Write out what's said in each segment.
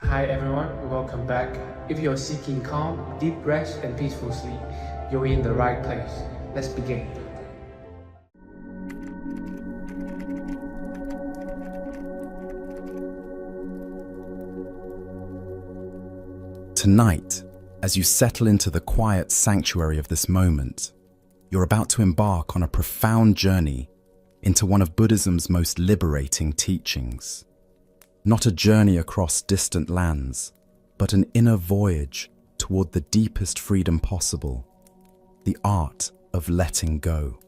Hi everyone, welcome back. If you're seeking calm, deep rest, and peaceful sleep, you're in the right place. Let's begin. Tonight, as you settle into the quiet sanctuary of this moment, you're about to embark on a profound journey into one of Buddhism's most liberating teachings. Not a journey across distant lands, but an inner voyage toward the deepest freedom possible, the art of letting go.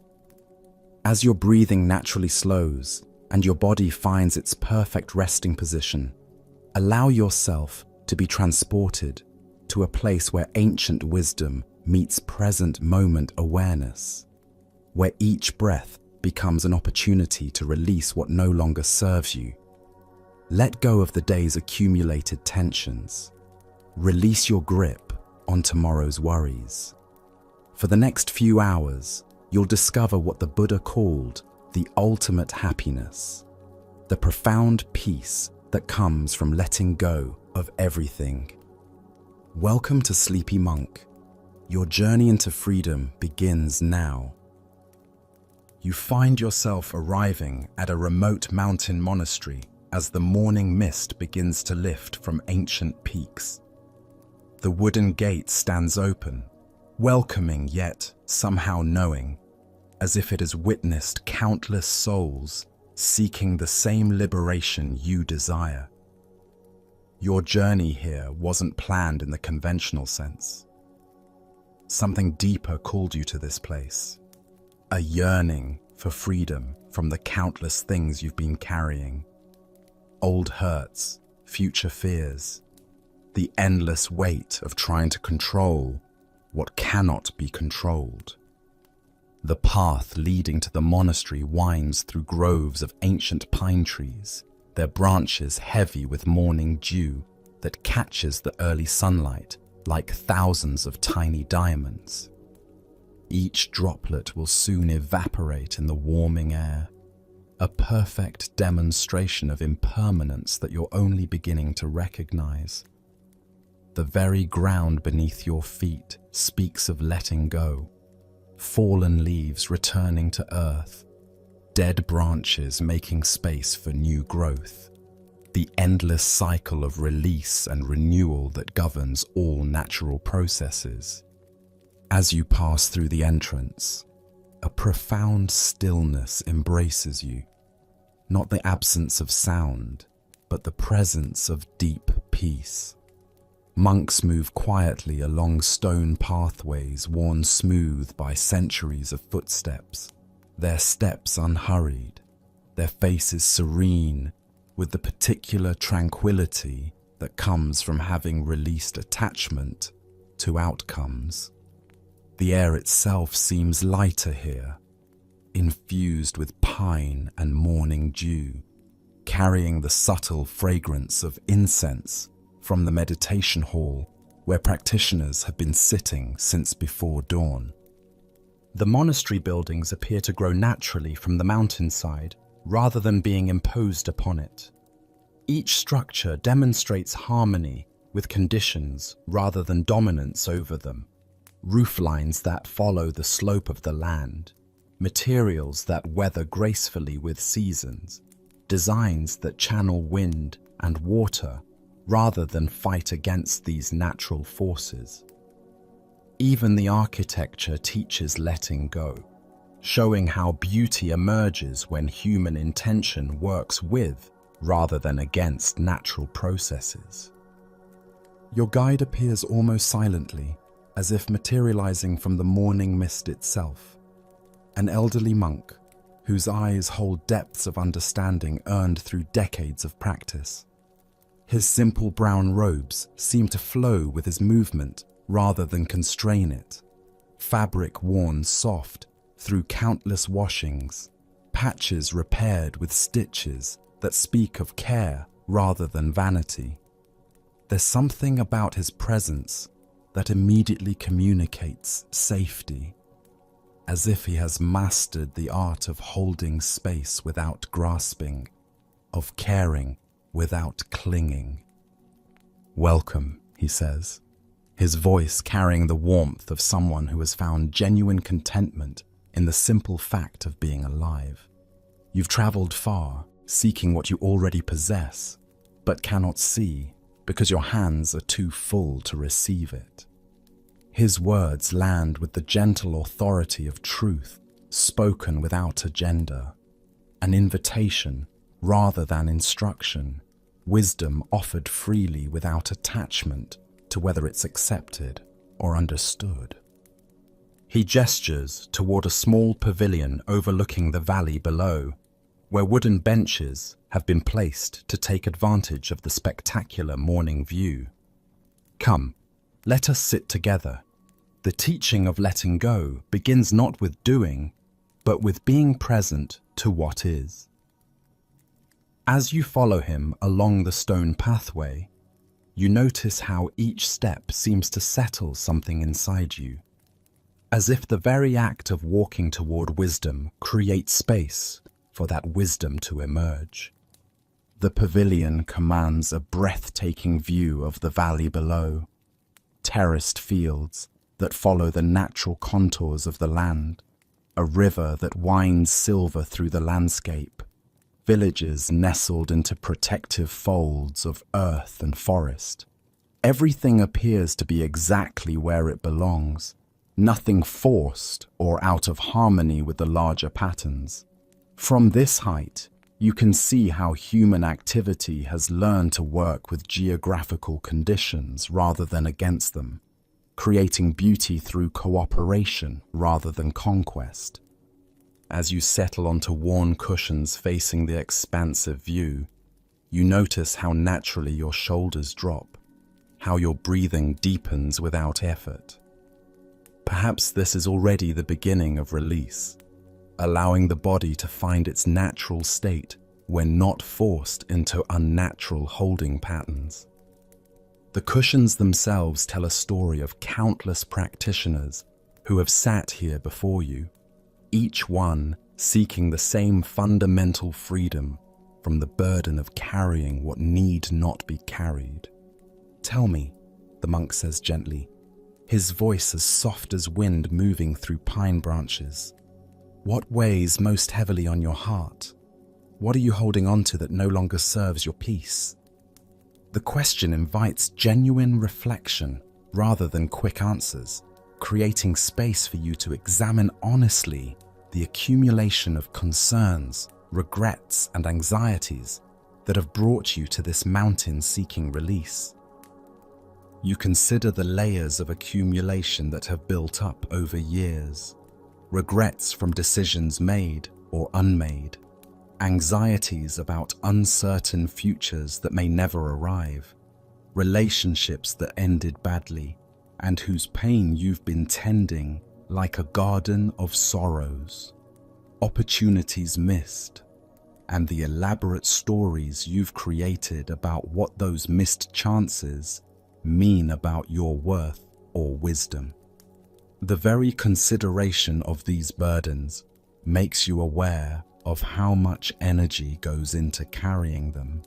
As your breathing naturally slows and your body finds its perfect resting position, allow yourself to be transported to a place where ancient wisdom meets present moment awareness, where each breath becomes an opportunity to release what no longer serves you. Let go of the day's accumulated tensions. Release your grip on tomorrow's worries. For the next few hours, you'll discover what the Buddha called the ultimate happiness, the profound peace that comes from letting go of everything. Welcome to Sleepy Monk. Your journey into freedom begins now. You find yourself arriving at a remote mountain monastery as the morning mist begins to lift from ancient peaks. The wooden gate stands open, welcoming yet somehow knowing, as if it has witnessed countless souls seeking the same liberation you desire. Your journey here wasn't planned in the conventional sense. Something deeper called you to this place, a yearning for freedom from the countless things you've been carrying. Old hurts, future fears, the endless weight of trying to control what cannot be controlled. The path leading to the monastery winds through groves of ancient pine trees, their branches heavy with morning dew that catches the early sunlight like thousands of tiny diamonds. Each droplet will soon evaporate in the warming air, a perfect demonstration of impermanence that you're only beginning to recognize. The very ground beneath your feet speaks of letting go, fallen leaves returning to earth, dead branches making space for new growth, the endless cycle of release and renewal that governs all natural processes. As you pass through the entrance, a profound stillness embraces you, not the absence of sound, but the presence of deep peace. Monks move quietly along stone pathways worn smooth by centuries of footsteps, their steps unhurried, their faces serene with the particular tranquility that comes from having released attachment to outcomes. The air itself seems lighter here, infused with pine and morning dew, carrying the subtle fragrance of incense from the meditation hall where practitioners have been sitting since before dawn. The monastery buildings appear to grow naturally from the mountainside rather than being imposed upon it. Each structure demonstrates harmony with conditions rather than dominance over them. Roof lines that follow the slope of the land, materials that weather gracefully with seasons, designs that channel wind and water rather than fight against these natural forces. Even the architecture teaches letting go, showing how beauty emerges when human intention works with rather than against natural processes. Your guide appears almost silently, as if materializing from the morning mist itself. An elderly monk, whose eyes hold depths of understanding earned through decades of practice. His simple brown robes seem to flow with his movement rather than constrain it. Fabric worn soft through countless washings, patches repaired with stitches that speak of care rather than vanity. There's something about his presence that immediately communicates safety, as if he has mastered the art of holding space without grasping, of caring without clinging. "Welcome," he says, his voice carrying the warmth of someone who has found genuine contentment in the simple fact of being alive. You've traveled far, seeking what you already possess, but cannot see because your hands are too full to receive it. His words land with the gentle authority of truth, spoken without agenda, an invitation rather than instruction, wisdom offered freely without attachment to whether it's accepted or understood. He gestures toward a small pavilion overlooking the valley below, where wooden benches have been placed to take advantage of the spectacular morning view. Come, let us sit together. The teaching of letting go begins not with doing, but with being present to what is. As you follow him along the stone pathway, you notice how each step seems to settle something inside you, as if the very act of walking toward wisdom creates space for that wisdom to emerge. The pavilion commands a breathtaking view of the valley below, terraced fields that follow the natural contours of the land, a river that winds silver through the landscape, villages nestled into protective folds of earth and forest. Everything appears to be exactly where it belongs, nothing forced or out of harmony with the larger patterns. From this height, you can see how human activity has learned to work with geographical conditions rather than against them, creating beauty through cooperation rather than conquest. As you settle onto worn cushions facing the expansive view, you notice how naturally your shoulders drop, how your breathing deepens without effort. Perhaps this is already the beginning of release, allowing the body to find its natural state when not forced into unnatural holding patterns. The cushions themselves tell a story of countless practitioners who have sat here before you, each one seeking the same fundamental freedom from the burden of carrying what need not be carried. "Tell me," the monk says gently, his voice as soft as wind moving through pine branches, "what weighs most heavily on your heart? What are you holding on to that no longer serves your peace?" The question invites genuine reflection rather than quick answers, creating space for you to examine honestly the accumulation of concerns, regrets, and anxieties that have brought you to this mountain seeking release. You consider the layers of accumulation that have built up over years, regrets from decisions made or unmade, anxieties about uncertain futures that may never arrive, relationships that ended badly, and whose pain you've been tending like a garden of sorrows, opportunities missed, and the elaborate stories you've created about what those missed chances mean about your worth or wisdom. The very consideration of these burdens makes you aware of how much energy goes into carrying them,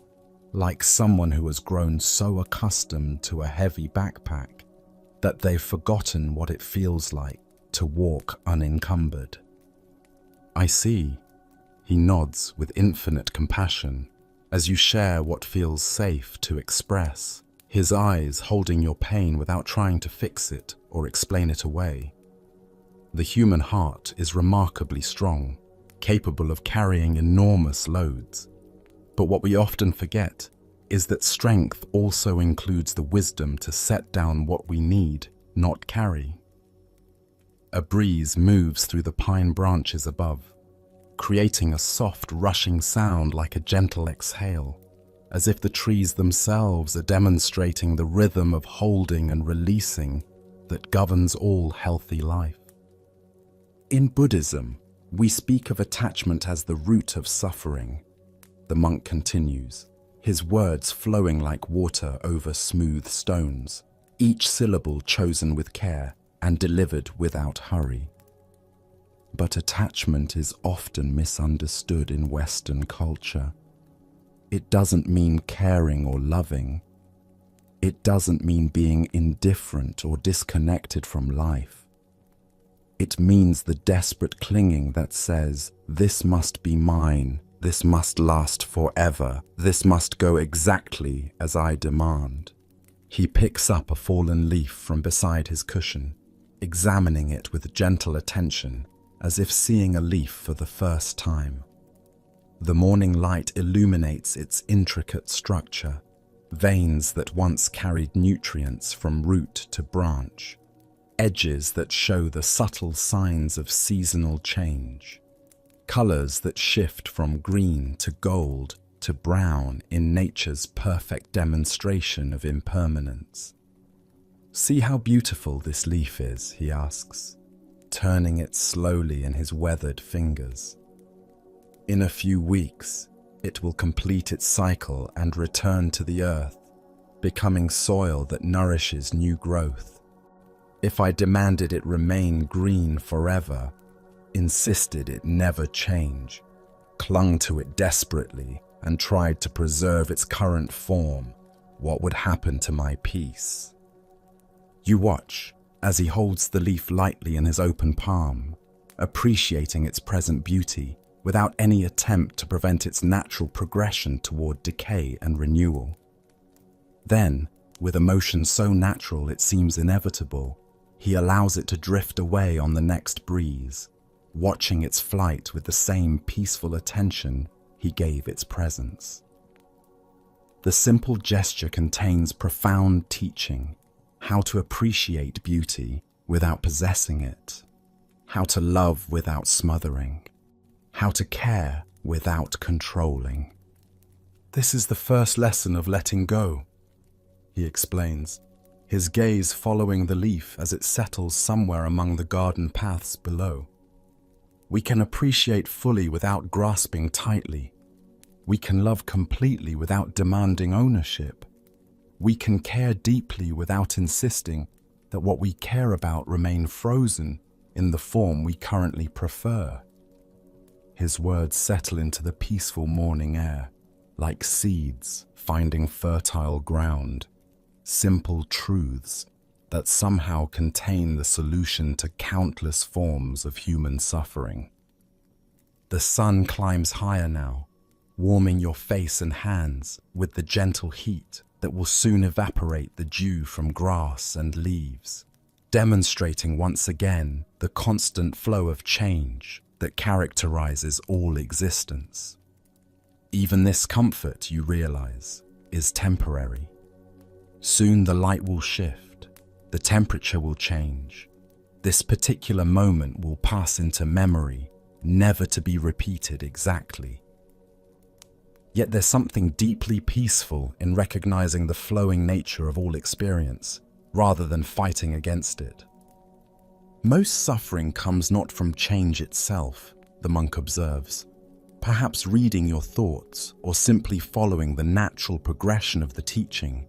like someone who has grown so accustomed to a heavy backpack that they've forgotten what it feels like to walk unencumbered. "I see," he nods with infinite compassion as you share what feels safe to express, his eyes holding your pain without trying to fix it or explain it away. The human heart is remarkably strong, capable of carrying enormous loads. But what we often forget is that strength also includes the wisdom to set down what we need, not carry. A breeze moves through the pine branches above, creating a soft rushing sound like a gentle exhale, as if the trees themselves are demonstrating the rhythm of holding and releasing that governs all healthy life. In Buddhism, we speak of attachment as the root of suffering. The monk continues, his words flowing like water over smooth stones, each syllable chosen with care and delivered without hurry. But attachment is often misunderstood in Western culture. It doesn't mean caring or loving. It doesn't mean being indifferent or disconnected from life. It means the desperate clinging that says, this must be mine, this must last forever, this must go exactly as I demand. He picks up a fallen leaf from beside his cushion, examining it with gentle attention, as if seeing a leaf for the first time. The morning light illuminates its intricate structure, veins that once carried nutrients from root to branch, edges that show the subtle signs of seasonal change, colors that shift from green to gold to brown in nature's perfect demonstration of impermanence. See how beautiful this leaf is, he asks, turning it slowly in his weathered fingers. In a few weeks, it will complete its cycle and return to the earth, becoming soil that nourishes new growth. If I demanded it remain green forever, insisted it never change, clung to it desperately, and tried to preserve its current form, what would happen to my peace? You watch as he holds the leaf lightly in his open palm, appreciating its present beauty without any attempt to prevent its natural progression toward decay and renewal. Then, with a motion so natural it seems inevitable, he allows it to drift away on the next breeze, watching its flight with the same peaceful attention he gave its presence. The simple gesture contains profound teaching, how to appreciate beauty without possessing it, how to love without smothering, how to care without controlling. This is the first lesson of letting go, he explains, his gaze following the leaf as it settles somewhere among the garden paths below. We can appreciate fully without grasping tightly. We can love completely without demanding ownership. We can care deeply without insisting that what we care about remain frozen in the form we currently prefer. His words settle into the peaceful morning air, like seeds finding fertile ground, simple truths that somehow contain the solution to countless forms of human suffering. The sun climbs higher now, warming your face and hands with the gentle heat that will soon evaporate the dew from grass and leaves, demonstrating once again the constant flow of change that characterizes all existence. Even this comfort, you realize, is temporary. Soon the light will shift, the temperature will change. This particular moment will pass into memory, never to be repeated exactly. Yet there's something deeply peaceful in recognizing the flowing nature of all experience, rather than fighting against it. Most suffering comes not from change itself, the monk observes, perhaps reading your thoughts or simply following the natural progression of the teaching,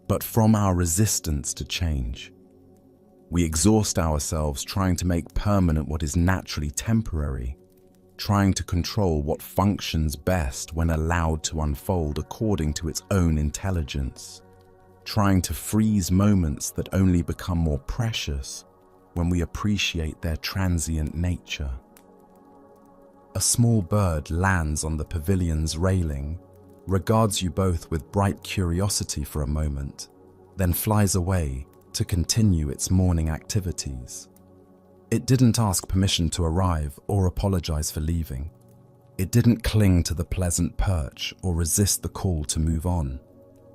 but from our resistance to change. We exhaust ourselves trying to make permanent what is naturally temporary, trying to control what functions best when allowed to unfold according to its own intelligence, trying to freeze moments that only become more precious when we appreciate their transient nature. A small bird lands on the pavilion's railing, regards you both with bright curiosity for a moment, then flies away to continue its morning activities. It didn't ask permission to arrive or apologize for leaving. It didn't cling to the pleasant perch or resist the call to move on.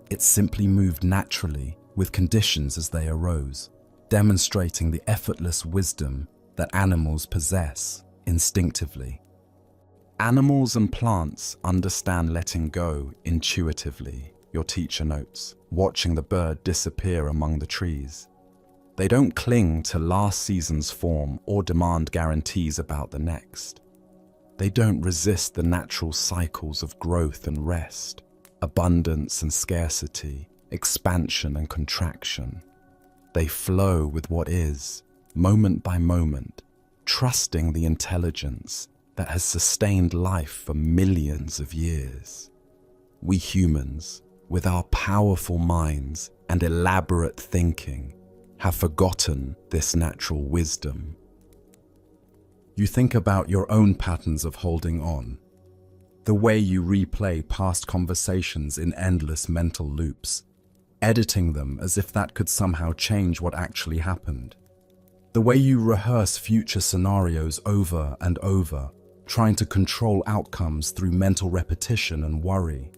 It simply moved naturally with conditions as they arose, demonstrating the effortless wisdom that animals possess instinctively. Animals and plants understand letting go intuitively, your teacher notes, watching the bird disappear among the trees. They don't cling to last season's form or demand guarantees about the next. They don't resist the natural cycles of growth and rest, abundance and scarcity, expansion and contraction. They flow with what is, moment by moment, trusting the intelligence that has sustained life for millions of years. We humans, with our powerful minds and elaborate thinking, have forgotten this natural wisdom. You think about your own patterns of holding on, the way you replay past conversations in endless mental loops, editing them as if that could somehow change what actually happened. The way you rehearse future scenarios over and over, trying to control outcomes through mental repetition and worry.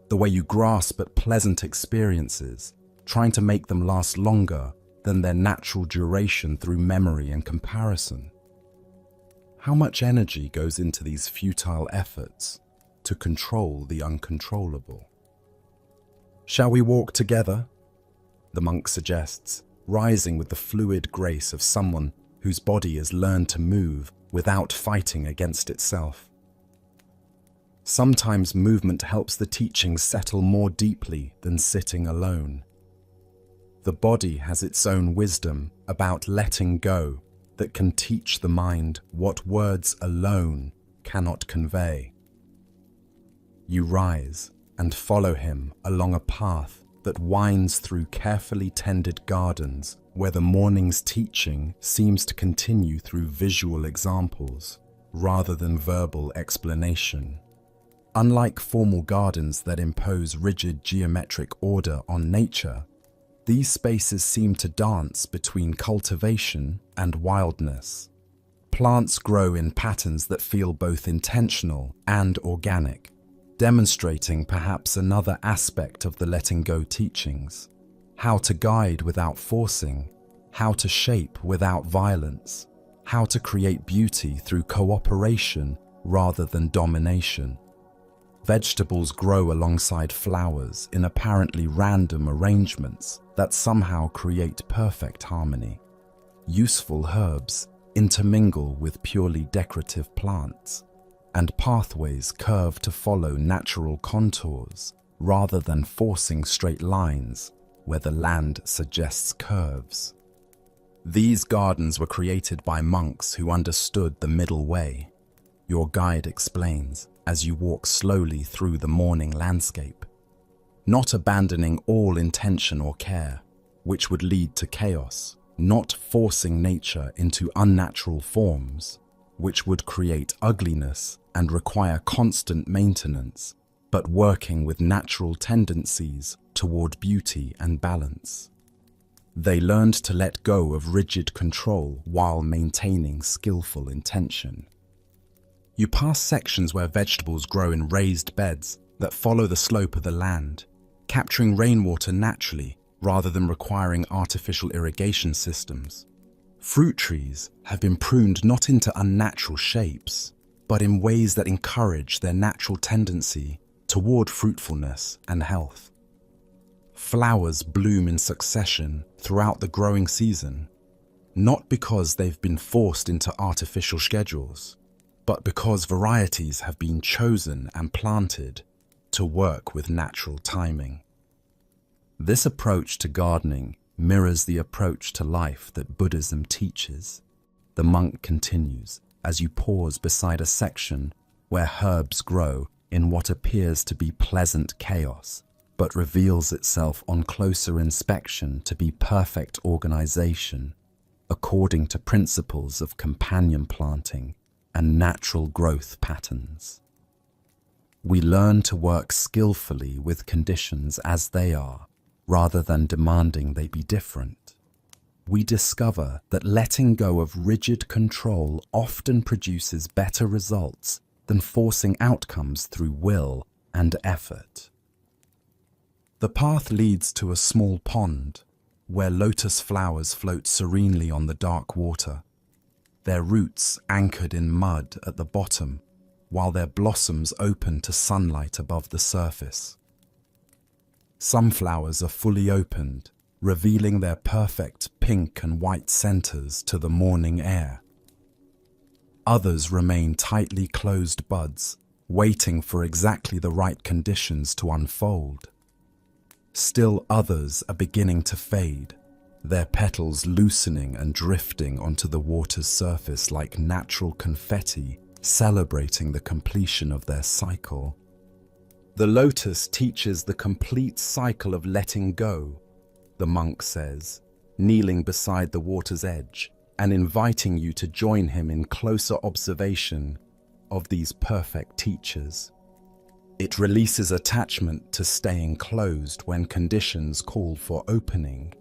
The way you grasp at pleasant experiences, trying to make them last longer than their natural duration through memory and comparison. How much energy goes into these futile efforts to control the uncontrollable? Shall we walk together? The monk suggests, rising with the fluid grace of someone whose body has learned to move without fighting against itself. Sometimes movement helps the teachings settle more deeply than sitting alone. The body has its own wisdom about letting go that can teach the mind what words alone cannot convey. You rise and follow him along a path that winds through carefully tended gardens where the morning's teaching seems to continue through visual examples rather than verbal explanation. Unlike formal gardens that impose rigid geometric order on nature, these spaces seem to dance between cultivation and wildness. Plants grow in patterns that feel both intentional and organic, demonstrating perhaps another aspect of the letting go teachings: how to guide without forcing, how to shape without violence, how to create beauty through cooperation rather than domination. Vegetables grow alongside flowers in apparently random arrangements that somehow create perfect harmony. Useful herbs intermingle with purely decorative plants, and pathways curve to follow natural contours rather than forcing straight lines where the land suggests curves. These gardens were created by monks who understood the middle way, your guide explains as you walk slowly through the morning landscape, not abandoning all intention or care, which would lead to chaos, not forcing nature into unnatural forms, which would create ugliness and require constant maintenance, but working with natural tendencies toward beauty and balance. They learned to let go of rigid control while maintaining skillful intention. You pass sections where vegetables grow in raised beds that follow the slope of the land, capturing rainwater naturally rather than requiring artificial irrigation systems. Fruit trees have been pruned not into unnatural shapes, but in ways that encourage their natural tendency toward fruitfulness and health. Flowers bloom in succession throughout the growing season, not because they've been forced into artificial schedules, but because varieties have been chosen and planted to work with natural timing. This approach to gardening mirrors the approach to life that Buddhism teaches. The monk continues as you pause beside a section where herbs grow in what appears to be pleasant chaos, but reveals itself on closer inspection to be perfect organization, according to principles of companion planting and natural growth patterns. We learn to work skillfully with conditions as they are, rather than demanding they be different. We discover that letting go of rigid control often produces better results than forcing outcomes through will and effort. The path leads to a small pond, where lotus flowers float serenely on the dark water, their roots anchored in mud at the bottom, while their blossoms open to sunlight above the surface. Some flowers are fully opened, revealing their perfect pink and white centers to the morning air. Others remain tightly closed buds, waiting for exactly the right conditions to unfold. Still others are beginning to fade, their petals loosening and drifting onto the water's surface like natural confetti, celebrating the completion of their cycle. The lotus teaches the complete cycle of letting go, the monk says, kneeling beside the water's edge and inviting you to join him in closer observation of these perfect teachers. It releases attachment to staying closed when conditions call for opening.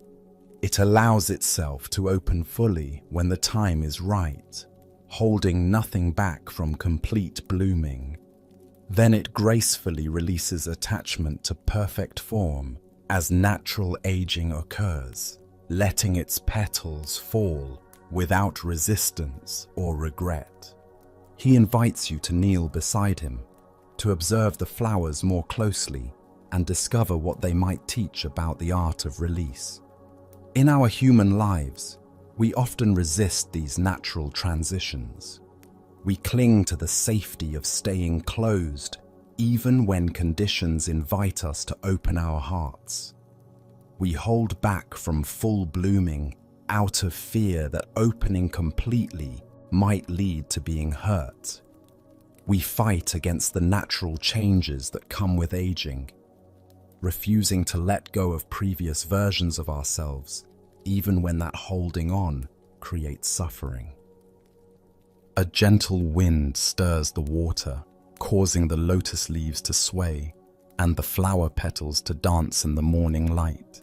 It allows itself to open fully when the time is right, holding nothing back from complete blooming. Then it gracefully releases attachment to perfect form as natural aging occurs, letting its petals fall without resistance or regret. He invites you to kneel beside him, to observe the flowers more closely and discover what they might teach about the art of release. In our human lives, we often resist these natural transitions. We cling to the safety of staying closed, even when conditions invite us to open our hearts. We hold back from full blooming out of fear that opening completely might lead to being hurt. We fight against the natural changes that come with aging, refusing to let go of previous versions of ourselves, even when that holding on creates suffering. A gentle wind stirs the water, causing the lotus leaves to sway and the flower petals to dance in the morning light.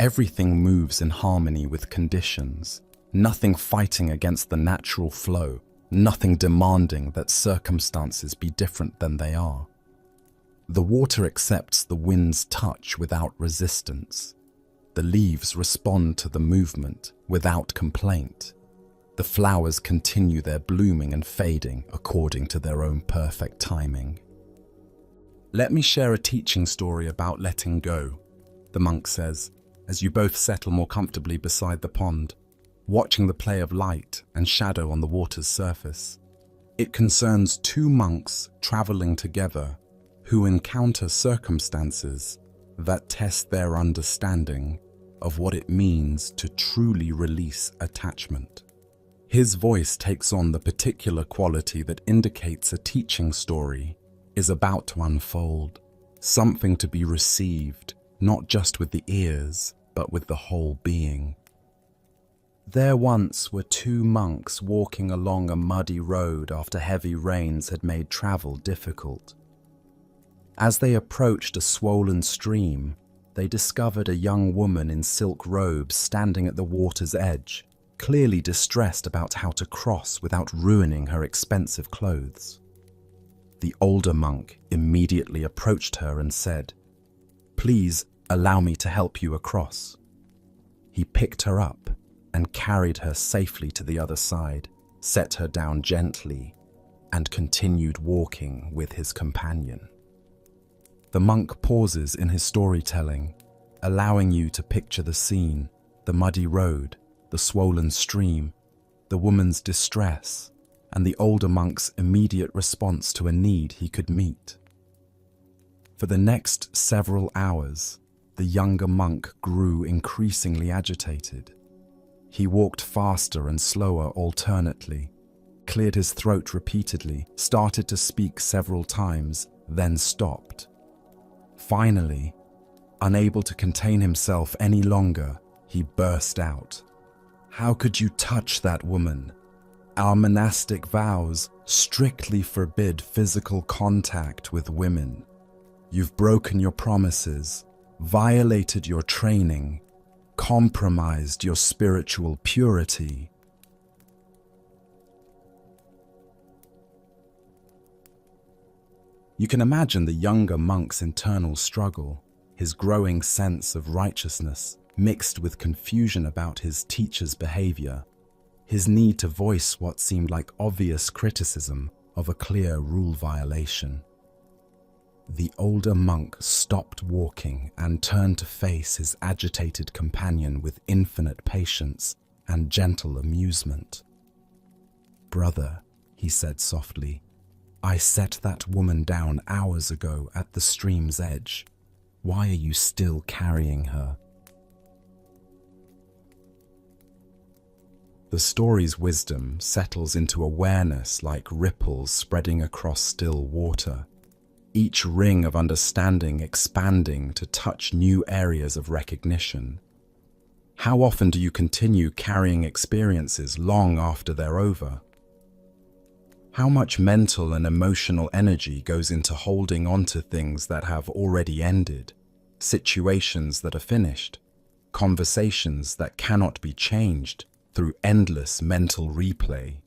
Everything moves in harmony with conditions, nothing fighting against the natural flow, nothing demanding that circumstances be different than they are. The water accepts the wind's touch without resistance. The leaves respond to the movement without complaint. The flowers continue their blooming and fading according to their own perfect timing. Let me share a teaching story about letting go, the monk says, as you both settle more comfortably beside the pond, watching the play of light and shadow on the water's surface. It concerns two monks traveling together who encounter circumstances that test their understanding of what it means to truly release attachment. His voice takes on the particular quality that indicates a teaching story is about to unfold, something to be received not just with the ears, but with the whole being. There once were two monks walking along a muddy road after heavy rains had made travel difficult. As they approached a swollen stream, they discovered a young woman in silk robes standing at the water's edge, clearly distressed about how to cross without ruining her expensive clothes. The older monk immediately approached her and said, "Please allow me to help you across." He picked her up and carried her safely to the other side, set her down gently, and continued walking with his companion. The monk pauses in his storytelling, allowing you to picture the scene, the muddy road, the swollen stream, the woman's distress, and the older monk's immediate response to a need he could meet. For the next several hours, the younger monk grew increasingly agitated. He walked faster and slower alternately, cleared his throat repeatedly, started to speak several times, then stopped. Finally, unable to contain himself any longer, he burst out. "How could you touch that woman? Our monastic vows strictly forbid physical contact with women. You've broken your promises, violated your training, compromised your spiritual purity." You can imagine the younger monk's internal struggle, his growing sense of righteousness mixed with confusion about his teacher's behavior, his need to voice what seemed like obvious criticism of a clear rule violation. The older monk stopped walking and turned to face his agitated companion with infinite patience and gentle amusement. "Brother," he said softly, "I set that woman down hours ago at the stream's edge. Why are you still carrying her?" The story's wisdom settles into awareness like ripples spreading across still water. each ring of understanding expanding to touch new areas of recognition. How often do you continue carrying experiences long after they're over? How much mental and emotional energy goes into holding on to things that have already ended, situations that are finished, conversations that cannot be changed through endless mental replay?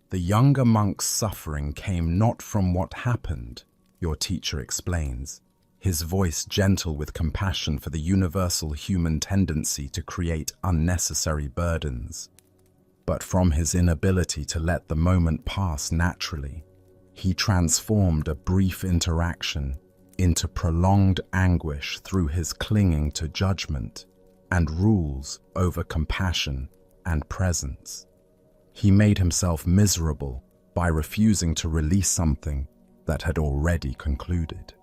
The younger monk's suffering came not from what happened, your teacher explains, his voice gentle with compassion for the universal human tendency to create unnecessary burdens, but from his inability to let the moment pass naturally. He transformed a brief interaction into prolonged anguish through his clinging to judgment and rules over compassion and presence. He made himself miserable by refusing to release something that had already concluded.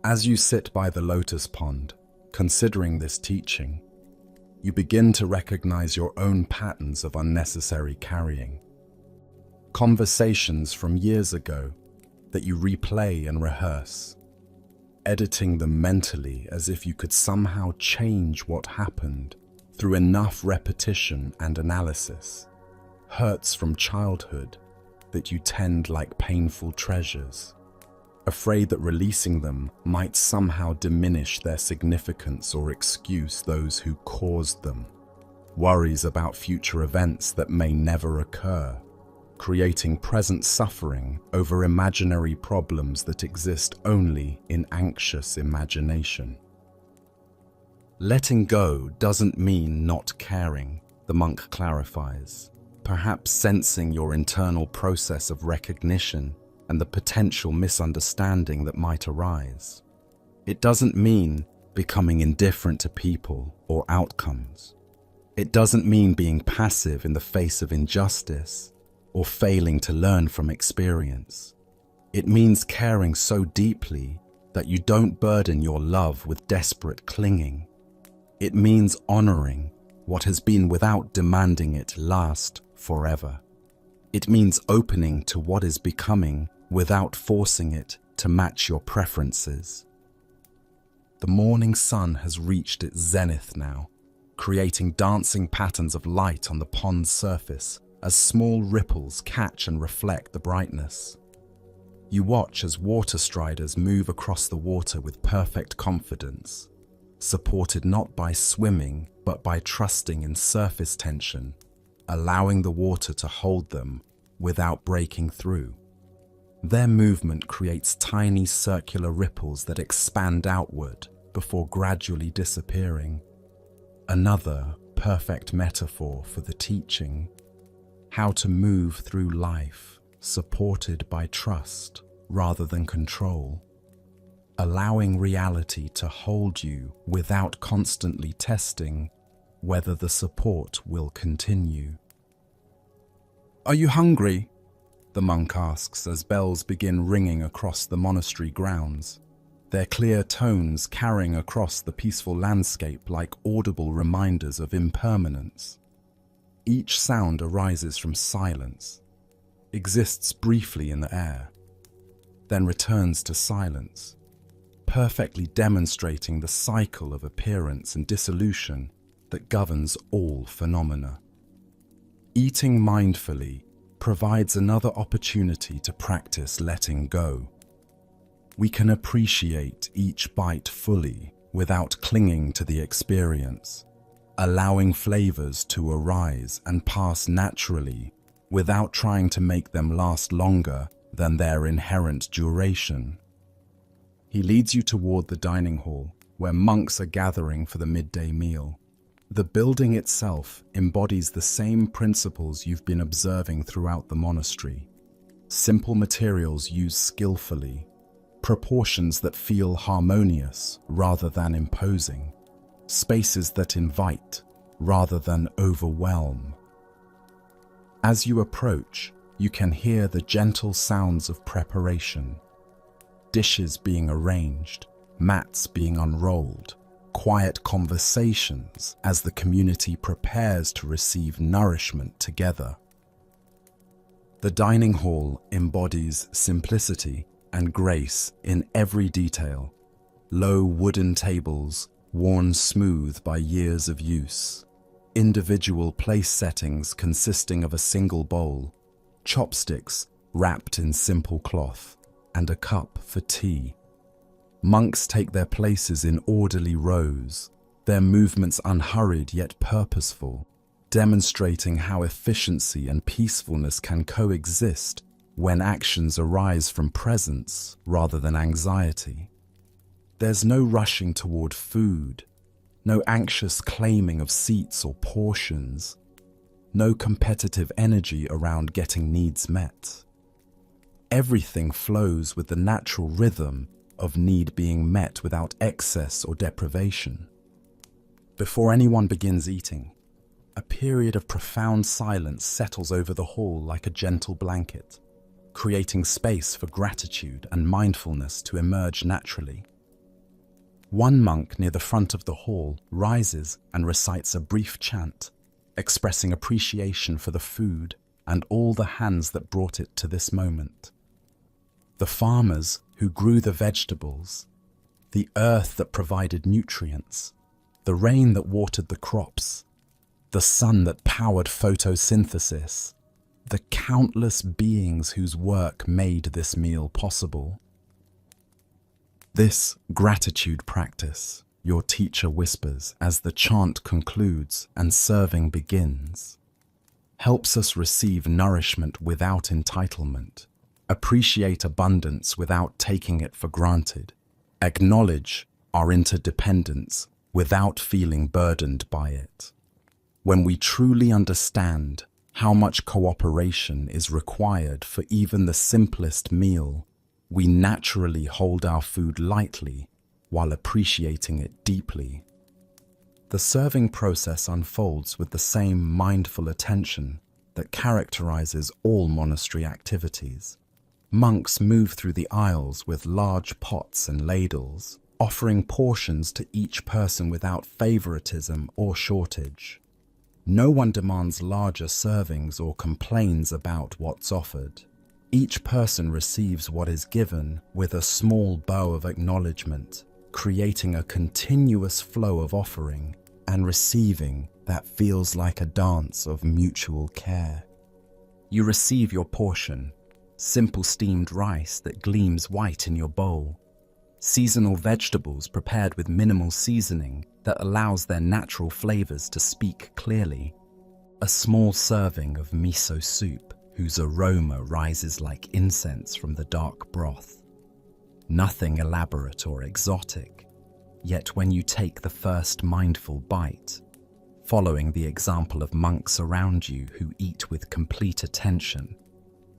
As you sit by the lotus pond, considering this teaching, you begin to recognize your own patterns of unnecessary carrying. Conversations from years ago that you replay and rehearse, editing them mentally as if you could somehow change what happened through enough repetition and analysis. Hurts from childhood that you tend like painful treasures, afraid that releasing them might somehow diminish their significance or excuse those who caused them. Worries about future events that may never occur, creating present suffering over imaginary problems that exist only in anxious imagination. Letting go doesn't mean not caring, the monk clarifies, perhaps sensing your internal process of recognition and the potential misunderstanding that might arise. It doesn't mean becoming indifferent to people or outcomes. It doesn't mean being passive in the face of injustice or failing to learn from experience. It means caring so deeply that you don't burden your love with desperate clinging. It means honoring what has been without demanding it last forever. It means opening to what is becoming without forcing it to match your preferences. The morning sun has reached its zenith now, creating dancing patterns of light on the pond's surface as small ripples catch and reflect the brightness. You watch as water striders move across the water with perfect confidence, supported not by swimming but by trusting in surface tension, allowing the water to hold them without breaking through. Their movement creates tiny circular ripples that expand outward before gradually disappearing. Another perfect metaphor for the teaching, how to move through life supported by trust rather than control, allowing reality to hold you without constantly testing whether the support will continue. "Are you hungry?" the monk asks as bells begin ringing across the monastery grounds, their clear tones carrying across the peaceful landscape like audible reminders of impermanence. Each sound arises from silence, exists briefly in the air, then returns to silence, perfectly demonstrating the cycle of appearance and dissolution that governs all phenomena. Eating mindfully provides another opportunity to practice letting go. We can appreciate each bite fully without clinging to the experience, allowing flavors to arise and pass naturally without trying to make them last longer than their inherent duration. He leads you toward the dining hall, where monks are gathering for the midday meal. The building itself embodies the same principles you've been observing throughout the monastery. Simple materials used skillfully, proportions that feel harmonious rather than imposing, spaces that invite rather than overwhelm. As you approach, you can hear the gentle sounds of preparation, dishes being arranged, mats being unrolled, quiet conversations as the community prepares to receive nourishment together. The dining hall embodies simplicity, and grace in every detail. Low wooden tables, worn smooth by years of use. Individual place settings consisting of a single bowl, chopsticks wrapped in simple cloth, and a cup for tea. Monks take their places in orderly rows, their movements unhurried yet purposeful, demonstrating how efficiency and peacefulness can coexist when actions arise from presence rather than anxiety. There's no rushing toward food, no anxious claiming of seats or portions, no competitive energy around getting needs met. Everything flows with the natural rhythm of need being met without excess or deprivation. Before anyone begins eating, a period of profound silence settles over the hall like a gentle blanket, creating space for gratitude and mindfulness to emerge naturally. One monk near the front of the hall rises and recites a brief chant, expressing appreciation for the food and all the hands that brought it to this moment. The farmers who grew the vegetables, the earth that provided nutrients, the rain that watered the crops, the sun that powered photosynthesis, the countless beings whose work made this meal possible. This gratitude practice, your teacher whispers as the chant concludes and serving begins, helps us receive nourishment without entitlement, appreciate abundance without taking it for granted, acknowledge our interdependence without feeling burdened by it. When we truly understand how much cooperation is required for even the simplest meal, we naturally hold our food lightly while appreciating it deeply. The serving process unfolds with the same mindful attention that characterizes all monastery activities. Monks move through the aisles with large pots and ladles, offering portions to each person without favoritism or shortage. No one demands larger servings or complains about what's offered. Each person receives what is given with a small bow of acknowledgement, creating a continuous flow of offering and receiving that feels like a dance of mutual care. You receive your portion, simple steamed rice that gleams white in your bowl, seasonal vegetables prepared with minimal seasoning that allows their natural flavors to speak clearly, a small serving of miso soup whose aroma rises like incense from the dark broth. Nothing elaborate or exotic, yet when you take the first mindful bite, following the example of monks around you who eat with complete attention,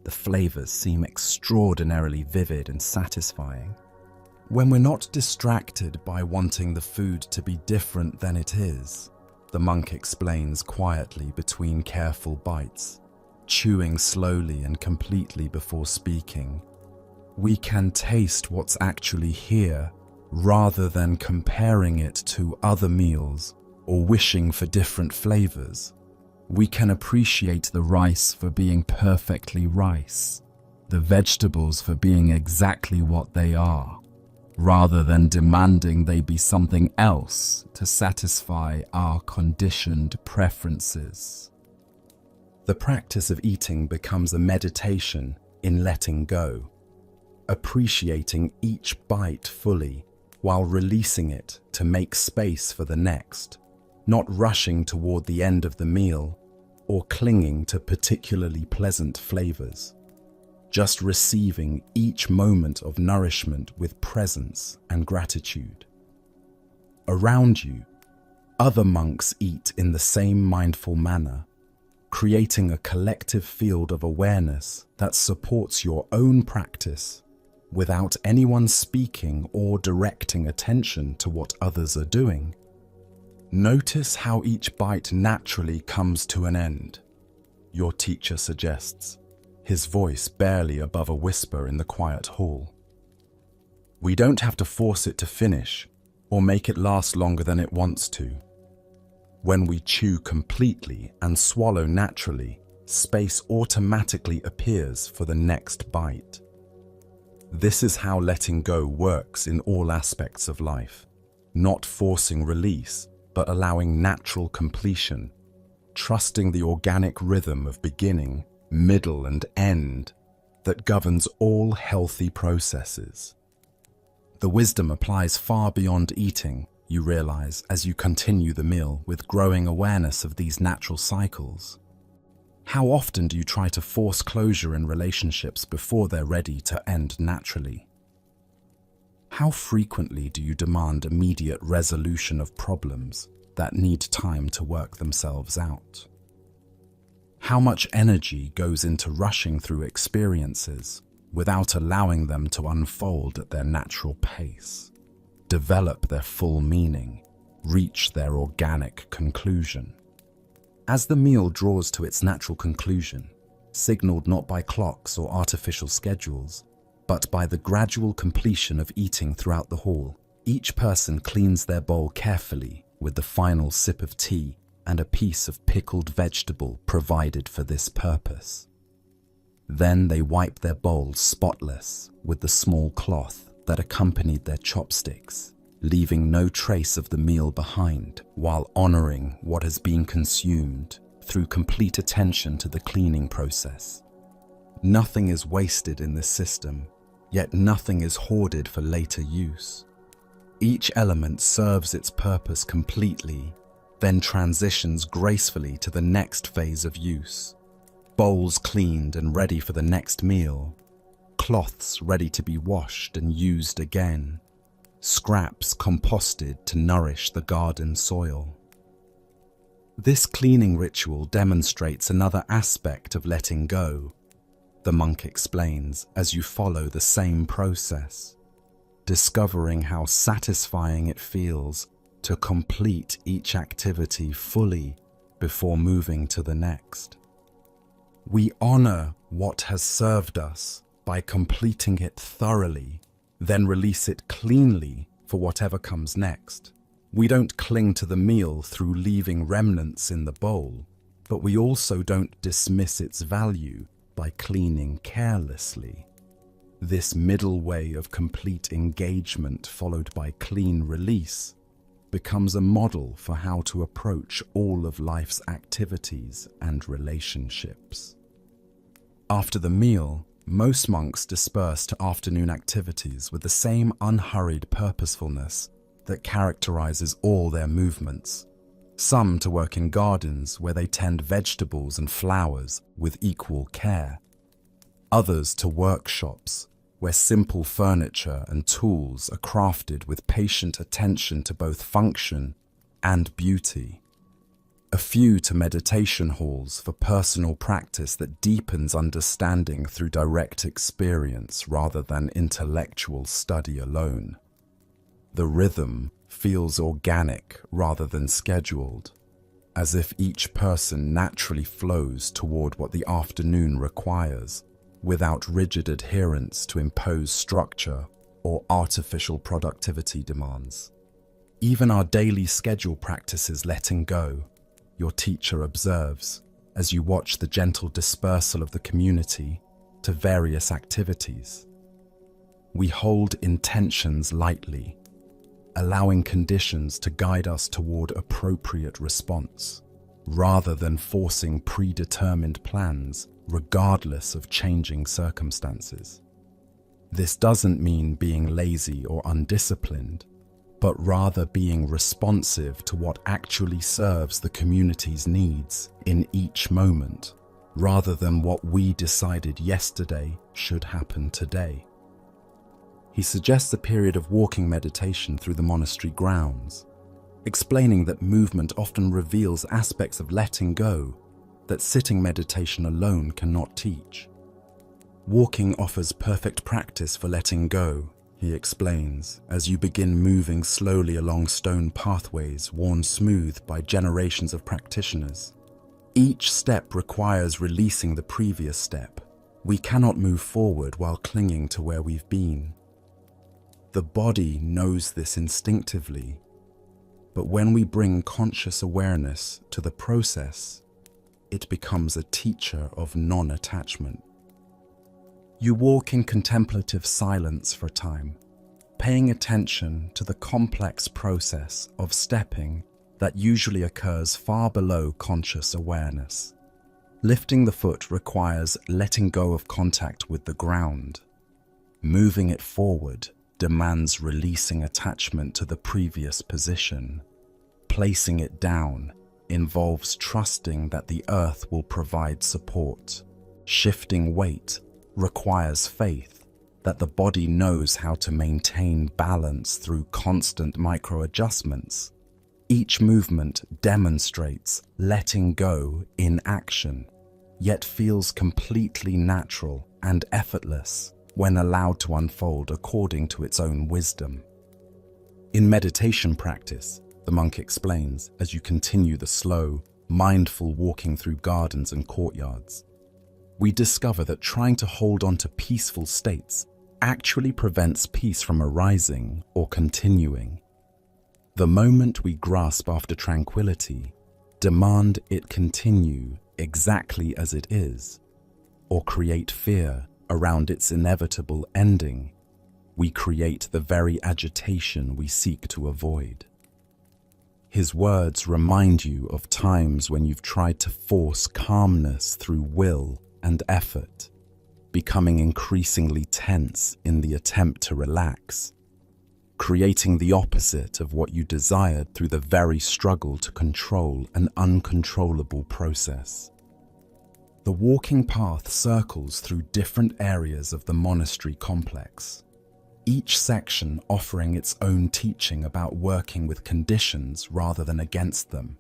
the flavors seem extraordinarily vivid and satisfying. When we're not distracted by wanting the food to be different than it is, the monk explains quietly between careful bites, chewing slowly and completely before speaking, we can taste what's actually here rather than comparing it to other meals or wishing for different flavors. We can appreciate the rice for being perfectly rice, the vegetables for being exactly what they are, rather than demanding they be something else to satisfy our conditioned preferences. The practice of eating becomes a meditation in letting go, appreciating each bite fully while releasing it to make space for the next, not rushing toward the end of the meal or clinging to particularly pleasant flavors, just receiving each moment of nourishment with presence and gratitude. Around you, other monks eat in the same mindful manner, creating a collective field of awareness that supports your own practice without anyone speaking or directing attention to what others are doing. Notice how each bite naturally comes to an end, your teacher suggests, his voice barely above a whisper in the quiet hall. We don't have to force it to finish or make it last longer than it wants to. When we chew completely and swallow naturally, space automatically appears for the next bite. This is how letting go works in all aspects of life, not forcing release, but allowing natural completion, trusting the organic rhythm of beginning, middle, and end that governs all healthy processes. The wisdom applies far beyond eating, you realize, as you continue the meal with growing awareness of these natural cycles. How often do you try to force closure in relationships before they're ready to end naturally? How frequently do you demand immediate resolution of problems that need time to work themselves out? How much energy goes into rushing through experiences without allowing them to unfold at their natural pace, develop their full meaning, reach their organic conclusion? As the meal draws to its natural conclusion, signaled not by clocks or artificial schedules, but by the gradual completion of eating throughout the hall, each person cleans their bowl carefully with the final sip of tea and a piece of pickled vegetable provided for this purpose. Then they wipe their bowls spotless with the small cloth that accompanied their chopsticks, leaving no trace of the meal behind, while honoring what has been consumed through complete attention to the cleaning process. Nothing is wasted in this system, yet nothing is hoarded for later use. Each element serves its purpose completely, then transitions gracefully to the next phase of use. Bowls cleaned and ready for the next meal, cloths ready to be washed and used again, scraps composted to nourish the garden soil. This cleaning ritual demonstrates another aspect of letting go, the monk explains, as you follow the same process, discovering how satisfying it feels to complete each activity fully before moving to the next. We honor what has served us by completing it thoroughly, then release it cleanly for whatever comes next. We don't cling to the meal through leaving remnants in the bowl, but we also don't dismiss its value by cleaning carelessly. This middle way of complete engagement followed by clean release becomes a model for how to approach all of life's activities and relationships. After the meal, most monks disperse to afternoon activities with the same unhurried purposefulness that characterizes all their movements. Some to work in gardens where they tend vegetables and flowers with equal care. Others to workshops where simple furniture and tools are crafted with patient attention to both function and beauty. A few to meditation halls for personal practice that deepens understanding through direct experience rather than intellectual study alone. The rhythm feels organic rather than scheduled, as if each person naturally flows toward what the afternoon requires, without rigid adherence to imposed structure or artificial productivity demands. Even our daily schedule practices letting go, your teacher observes, as you watch the gentle dispersal of the community to various activities. We hold intentions lightly, allowing conditions to guide us toward appropriate response, rather than forcing predetermined plans regardless of changing circumstances. This doesn't mean being lazy or undisciplined, but rather being responsive to what actually serves the community's needs in each moment, rather than what we decided yesterday should happen today. He suggests a period of walking meditation through the monastery grounds, explaining that movement often reveals aspects of letting go that sitting meditation alone cannot teach. Walking offers perfect practice for letting go, he explains, as you begin moving slowly along stone pathways worn smooth by generations of practitioners. Each step requires releasing the previous step. We cannot move forward while clinging to where we've been. The body knows this instinctively, but when we bring conscious awareness to the process, it becomes a teacher of non-attachment. You walk in contemplative silence for a time, paying attention to the complex process of stepping that usually occurs far below conscious awareness. Lifting the foot requires letting go of contact with the ground. Moving it forward demands releasing attachment to the previous position. Placing it down involves trusting that the earth will provide support. Shifting weight requires faith that the body knows how to maintain balance through constant micro-adjustments. Each movement demonstrates letting go in action, yet feels completely natural and effortless when allowed to unfold according to its own wisdom. In meditation practice, the monk explains, as you continue the slow, mindful walking through gardens and courtyards, we discover that trying to hold on to peaceful states actually prevents peace from arising or continuing. The moment we grasp after tranquility, demand it continue exactly as it is, or create fear around its inevitable ending, we create the very agitation we seek to avoid. His words remind you of times when you've tried to force calmness through will and effort, becoming increasingly tense in the attempt to relax, creating the opposite of what you desired through the very struggle to control an uncontrollable process. The walking path circles through different areas of the monastery complex, each section offering its own teaching about working with conditions rather than against them.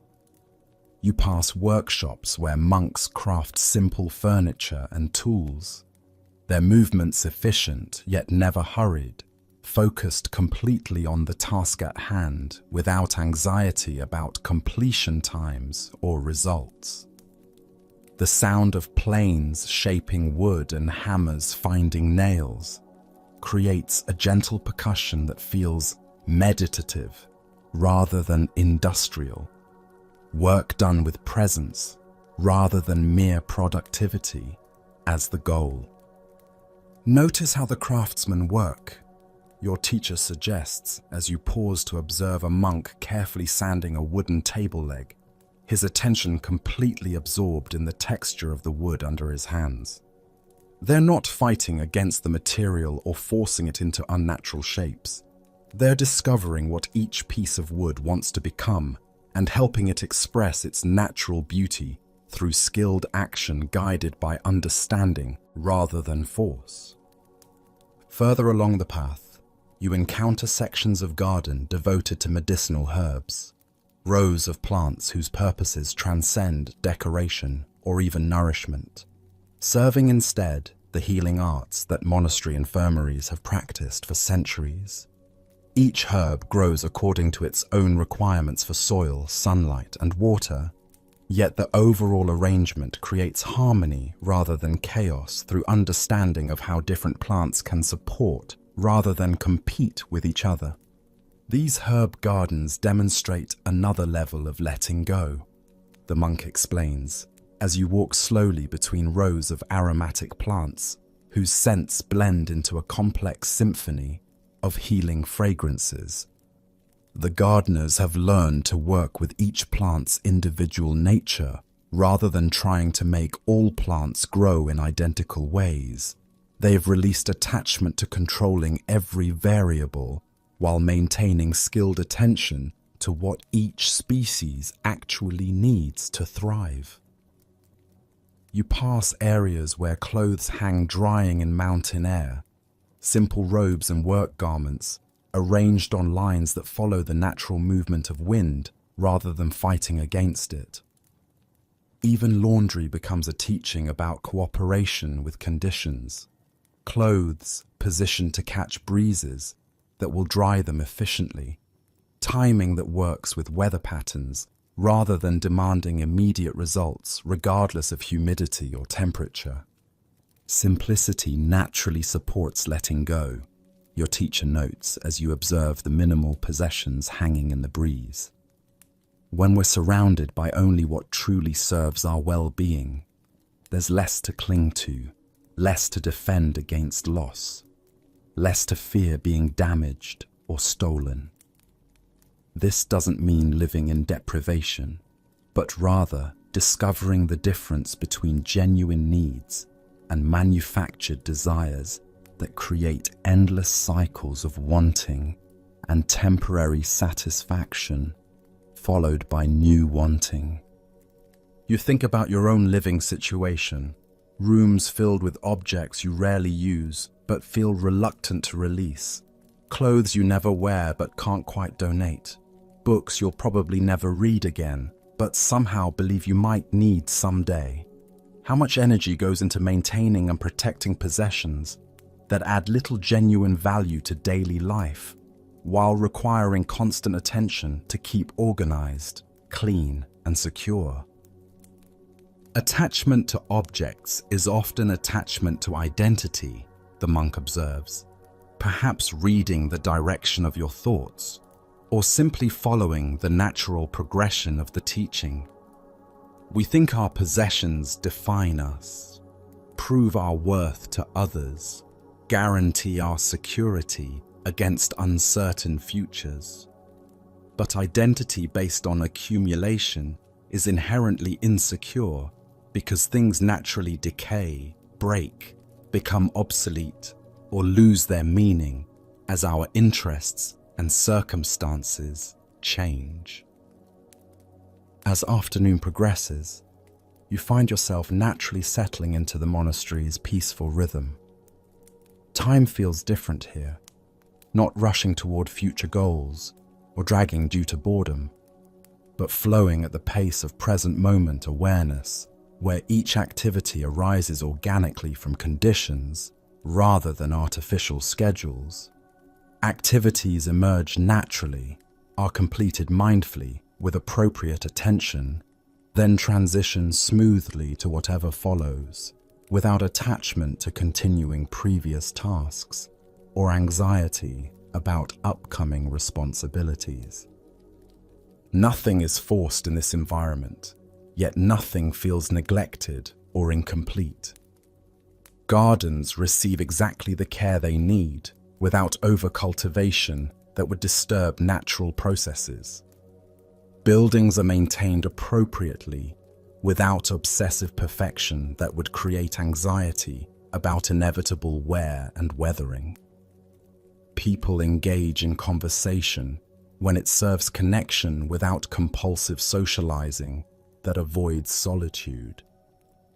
You pass workshops where monks craft simple furniture and tools, their movements efficient yet never hurried, focused completely on the task at hand without anxiety about completion times or results. The sound of planes shaping wood and hammers finding nails creates a gentle percussion that feels meditative rather than industrial. Work done with presence rather than mere productivity as the goal. Notice how the craftsmen work, your teacher suggests as you pause to observe a monk carefully sanding a wooden table leg, his attention completely absorbed in the texture of the wood under his hands. They're not fighting against the material or forcing it into unnatural shapes. They're discovering what each piece of wood wants to become and helping it express its natural beauty through skilled action guided by understanding rather than force. Further along the path, you encounter sections of garden devoted to medicinal herbs, rows of plants whose purposes transcend decoration or even nourishment, serving instead the healing arts that monastery infirmaries have practiced for centuries. Each herb grows according to its own requirements for soil, sunlight, and water, yet the overall arrangement creates harmony rather than chaos through understanding of how different plants can support rather than compete with each other. These herb gardens demonstrate another level of letting go, the monk explains, as you walk slowly between rows of aromatic plants whose scents blend into a complex symphony of healing fragrances. The gardeners have learned to work with each plant's individual nature rather than trying to make all plants grow in identical ways. They have released attachment to controlling every variable while maintaining skilled attention to what each species actually needs to thrive. You pass areas where clothes hang drying in mountain air, simple robes and work garments arranged on lines that follow the natural movement of wind rather than fighting against it. Even laundry becomes a teaching about cooperation with conditions, clothes positioned to catch breezes that will dry them efficiently, timing that works with weather patterns rather than demanding immediate results regardless of humidity or temperature. Simplicity naturally supports letting go, your teacher notes as you observe the minimal possessions hanging in the breeze. When we're surrounded by only what truly serves our well-being, there's less to cling to, less to defend against loss, less to fear being damaged or stolen. This doesn't mean living in deprivation, but rather discovering the difference between genuine needs and manufactured desires that create endless cycles of wanting and temporary satisfaction, followed by new wanting. You think about your own living situation, rooms filled with objects you rarely use but feel reluctant to release, clothes you never wear but can't quite donate, books you'll probably never read again but somehow believe you might need someday. How much energy goes into maintaining and protecting possessions that add little genuine value to daily life, while requiring constant attention to keep organized, clean, and secure? Attachment to objects is often attachment to identity, the monk observes, perhaps reading the direction of your thoughts, or simply following the natural progression of the teaching. We think our possessions define us, prove our worth to others, guarantee our security against uncertain futures. But identity based on accumulation is inherently insecure because things naturally decay, break, become obsolete, or lose their meaning as our interests and circumstances change. As afternoon progresses, you find yourself naturally settling into the monastery's peaceful rhythm. Time feels different here, not rushing toward future goals or dragging due to boredom, but flowing at the pace of present moment awareness, where each activity arises organically from conditions rather than artificial schedules. Activities emerge naturally, are completed mindfully with appropriate attention, then transition smoothly to whatever follows, without attachment to continuing previous tasks or anxiety about upcoming responsibilities. Nothing is forced in this environment, yet nothing feels neglected or incomplete. Gardens receive exactly the care they need without over-cultivation that would disturb natural processes. Buildings are maintained appropriately without obsessive perfection that would create anxiety about inevitable wear and weathering. People engage in conversation when it serves connection without compulsive socializing that avoids solitude,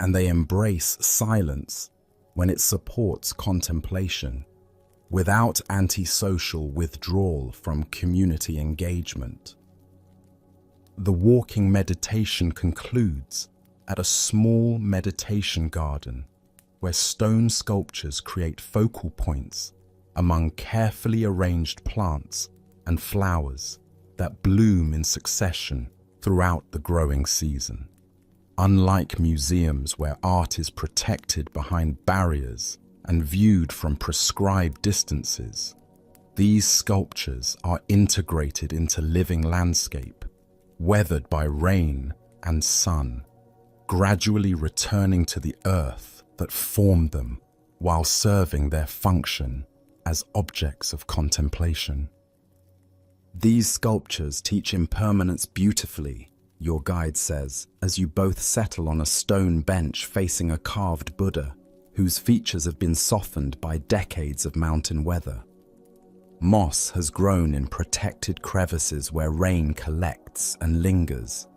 and they embrace silence when it supports contemplation without antisocial withdrawal from community engagement. The walking meditation concludes at a small meditation garden where stone sculptures create focal points among carefully arranged plants and flowers that bloom in succession throughout the growing season. Unlike museums where art is protected behind barriers and viewed from prescribed distances, these sculptures are integrated into living landscape, weathered by rain and sun, gradually returning to the earth that formed them while serving their function as objects of contemplation. These sculptures teach impermanence beautifully, your guide says, as you both settle on a stone bench facing a carved Buddha whose features have been softened by decades of mountain weather. Moss has grown in protected crevices where rain collects and lingers,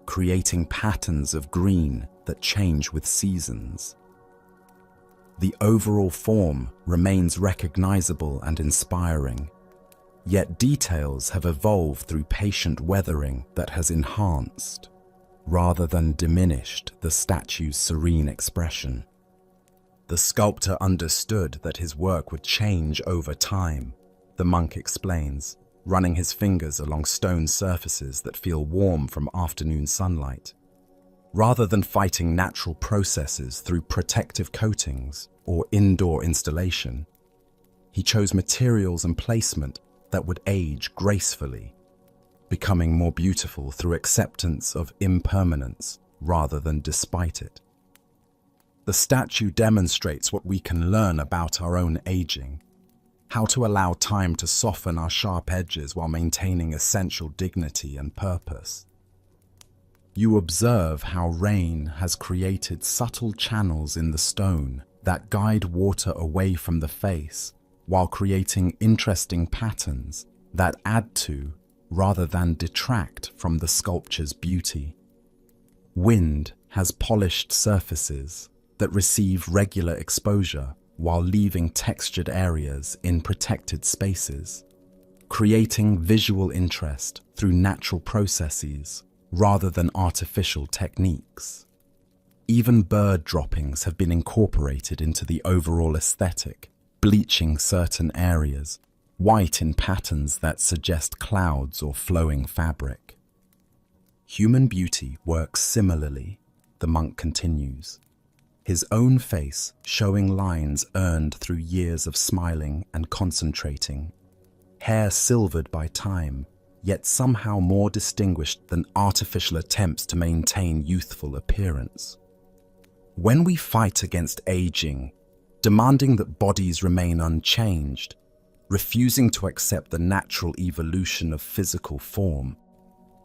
creating patterns of green that change with seasons. The overall form remains recognizable and inspiring, yet details have evolved through patient weathering that has enhanced, rather than diminished, the statue's serene expression. The sculptor understood that his work would change over time, the monk explains, running his fingers along stone surfaces that feel warm from afternoon sunlight. Rather than fighting natural processes through protective coatings or indoor installation, he chose materials and placement that would age gracefully, becoming more beautiful through acceptance of impermanence rather than despite it. The statue demonstrates what we can learn about our own aging, how to allow time to soften our sharp edges while maintaining essential dignity and purpose. You observe how rain has created subtle channels in the stone that guide water away from the face, while creating interesting patterns that add to, rather than detract from, the sculpture's beauty. Wind has polished surfaces that receive regular exposure while leaving textured areas in protected spaces, creating visual interest through natural processes rather than artificial techniques. Even bird droppings have been incorporated into the overall aesthetic, bleaching certain areas, white in patterns that suggest clouds or flowing fabric. Human beauty works similarly, the monk continues, his own face showing lines earned through years of smiling and concentrating, hair silvered by time, yet somehow more distinguished than artificial attempts to maintain youthful appearance. When we fight against aging, demanding that bodies remain unchanged, refusing to accept the natural evolution of physical form,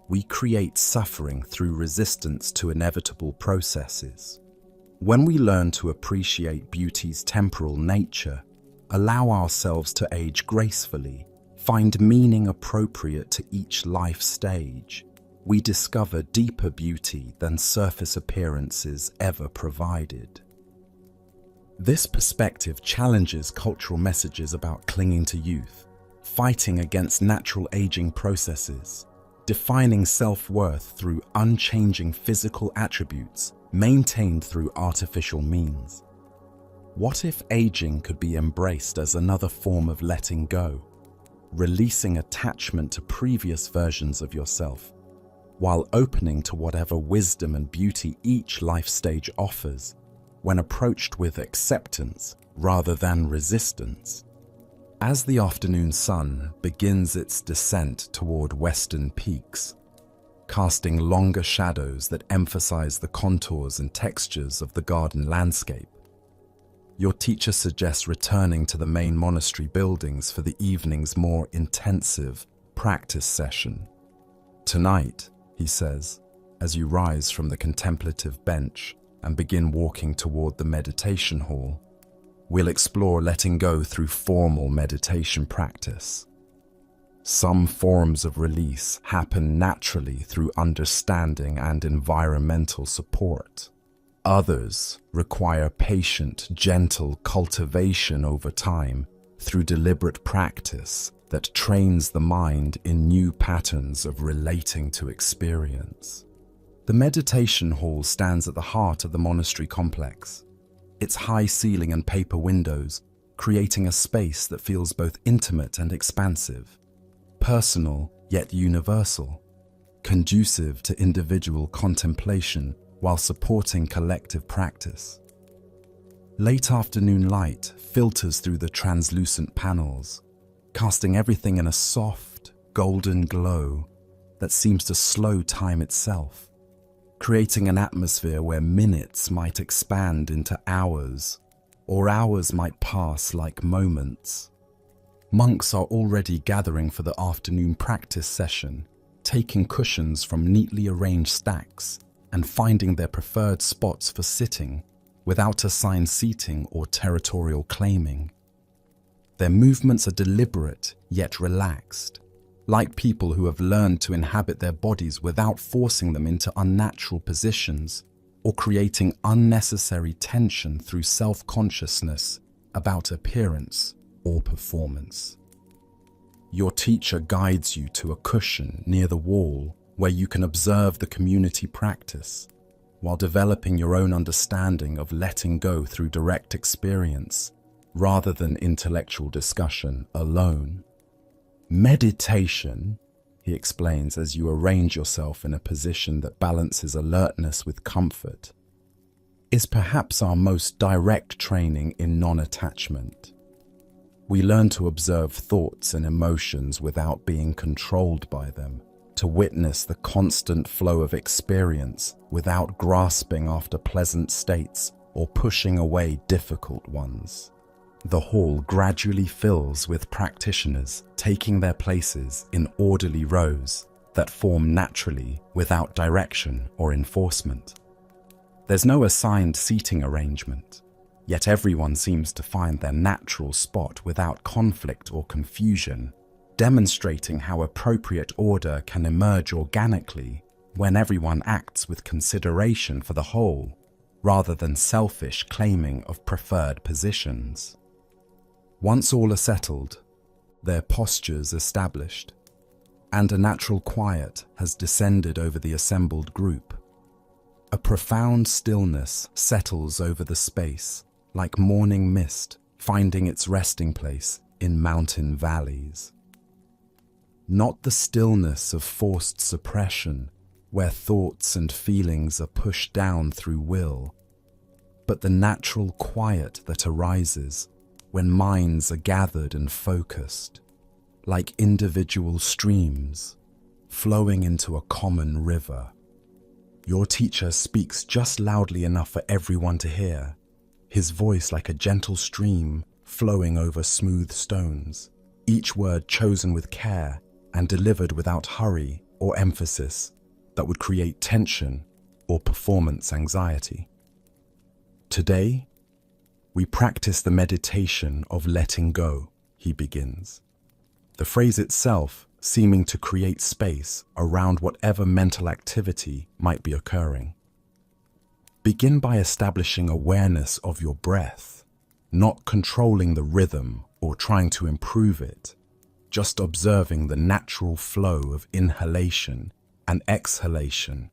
we create suffering through resistance to inevitable processes. When we learn to appreciate beauty's temporal nature, allow ourselves to age gracefully, find meaning appropriate to each life stage, we discover deeper beauty than surface appearances ever provided. This perspective challenges cultural messages about clinging to youth, fighting against natural aging processes, defining self-worth through unchanging physical attributes maintained through artificial means. What if aging could be embraced as another form of letting go, releasing attachment to previous versions of yourself, while opening to whatever wisdom and beauty each life stage offers, when approached with acceptance rather than resistance? As the afternoon sun begins its descent toward western peaks, casting longer shadows that emphasize the contours and textures of the garden landscape, your teacher suggests returning to the main monastery buildings for the evening's more intensive practice session. Tonight, he says, as you rise from the contemplative bench and begin walking toward the meditation hall, we'll explore letting go through formal meditation practice. Some forms of release happen naturally through understanding and environmental support. Others require patient, gentle cultivation over time through deliberate practice that trains the mind in new patterns of relating to experience. The meditation hall stands at the heart of the monastery complex, its high ceiling and paper windows creating a space that feels both intimate and expansive, personal yet universal, conducive to individual contemplation while supporting collective practice. Late afternoon light filters through the translucent panels, casting everything in a soft, golden glow that seems to slow time itself, creating an atmosphere where minutes might expand into hours, or hours might pass like moments. Monks are already gathering for the afternoon practice session, taking cushions from neatly arranged stacks and finding their preferred spots for sitting without assigned seating or territorial claiming. Their movements are deliberate yet relaxed, like people who have learned to inhabit their bodies without forcing them into unnatural positions or creating unnecessary tension through self-consciousness about appearance or performance. Your teacher guides you to a cushion near the wall where you can observe the community practice while developing your own understanding of letting go through direct experience rather than intellectual discussion alone. Meditation, he explains as you arrange yourself in a position that balances alertness with comfort, is perhaps our most direct training in non-attachment. We learn to observe thoughts and emotions without being controlled by them, to witness the constant flow of experience without grasping after pleasant states or pushing away difficult ones. The hall gradually fills with practitioners taking their places in orderly rows that form naturally without direction or enforcement. There's no assigned seating arrangement, yet everyone seems to find their natural spot without conflict or confusion, demonstrating how appropriate order can emerge organically when everyone acts with consideration for the whole, rather than selfish claiming of preferred positions. Once all are settled, their postures established, and a natural quiet has descended over the assembled group. A profound stillness settles over the space, like morning mist finding its resting place in mountain valleys. Not the stillness of forced suppression, where thoughts and feelings are pushed down through will, but the natural quiet that arises when minds are gathered and focused, like individual streams flowing into a common river. Your teacher speaks just loudly enough for everyone to hear, his voice like a gentle stream flowing over smooth stones, each word chosen with care and delivered without hurry or emphasis that would create tension or performance anxiety. Today, we practice the meditation of letting go, he begins. The phrase itself seeming to create space around whatever mental activity might be occurring. Begin by establishing awareness of your breath, not controlling the rhythm or trying to improve it, just observing the natural flow of inhalation and exhalation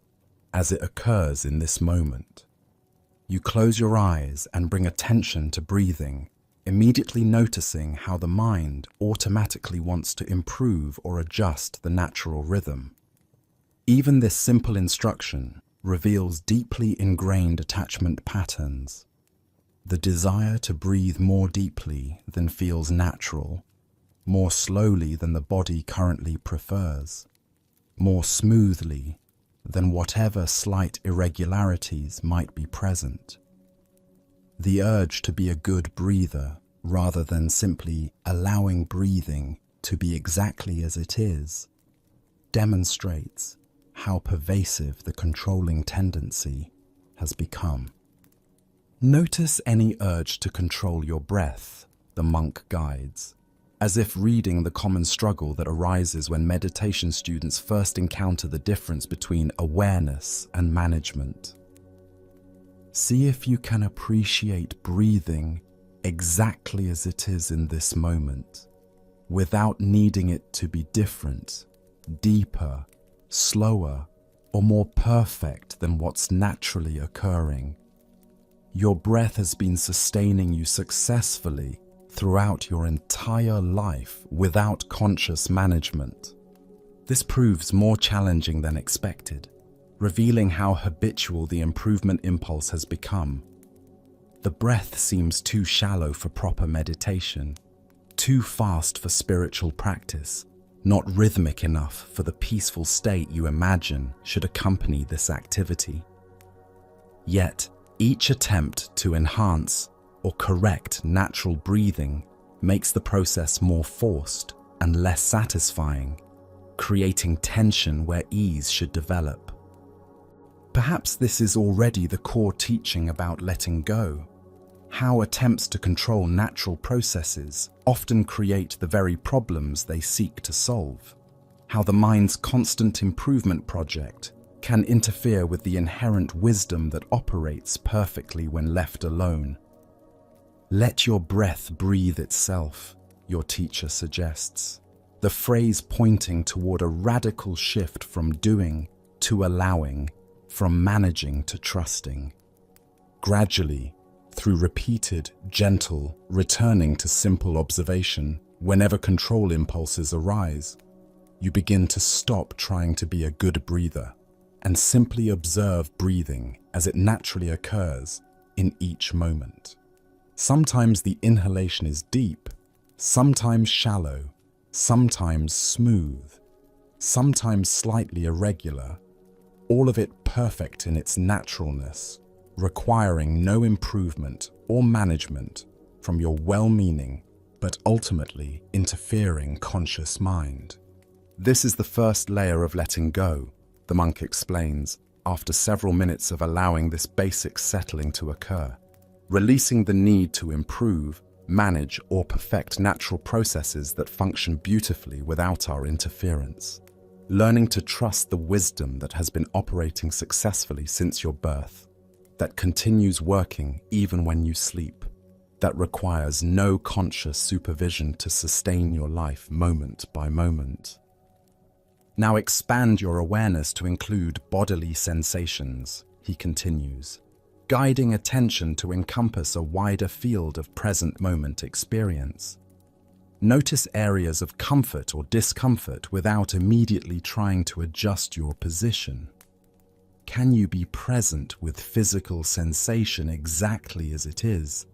as it occurs in this moment. You close your eyes and bring attention to breathing, immediately noticing how the mind automatically wants to improve or adjust the natural rhythm. Even this simple instruction reveals deeply ingrained attachment patterns. The desire to breathe more deeply than feels natural, more slowly than the body currently prefers, more smoothly than whatever slight irregularities might be present. The urge to be a good breather rather than simply allowing breathing to be exactly as it is demonstrates how pervasive the controlling tendency has become. Notice any urge to control your breath, the monk guides, as if reading the common struggle that arises when meditation students first encounter the difference between awareness and management. See if you can appreciate breathing exactly as it is in this moment, without needing it to be different, deeper, slower, or more perfect than what's naturally occurring. Your breath has been sustaining you successfully throughout your entire life without conscious management. This proves more challenging than expected, revealing how habitual the improvement impulse has become. The breath seems too shallow for proper meditation, too fast for spiritual practice, not rhythmic enough for the peaceful state you imagine should accompany this activity. Yet, each attempt to enhance or correct natural breathing makes the process more forced and less satisfying, creating tension where ease should develop. Perhaps this is already the core teaching about letting go, how attempts to control natural processes often create the very problems they seek to solve, how the mind's constant improvement project can interfere with the inherent wisdom that operates perfectly when left alone. Let your breath breathe itself, your teacher suggests, the phrase pointing toward a radical shift from doing to allowing, from managing to trusting. Gradually, through repeated, gentle, returning to simple observation, whenever control impulses arise, you begin to stop trying to be a good breather and simply observe breathing as it naturally occurs in each moment. Sometimes the inhalation is deep, sometimes shallow, sometimes smooth, sometimes slightly irregular, all of it perfect in its naturalness, requiring no improvement or management from your well-meaning but ultimately interfering conscious mind. This is the first layer of letting go, the monk explains, after several minutes of allowing this basic settling to occur, releasing the need to improve, manage, or perfect natural processes that function beautifully without our interference. Learning to trust the wisdom that has been operating successfully since your birth, that continues working even when you sleep, that requires no conscious supervision to sustain your life moment by moment. Now expand your awareness to include bodily sensations, he continues, guiding attention to encompass a wider field of present moment experience. Notice areas of comfort or discomfort without immediately trying to adjust your position. Can you be present with physical sensation exactly as it is,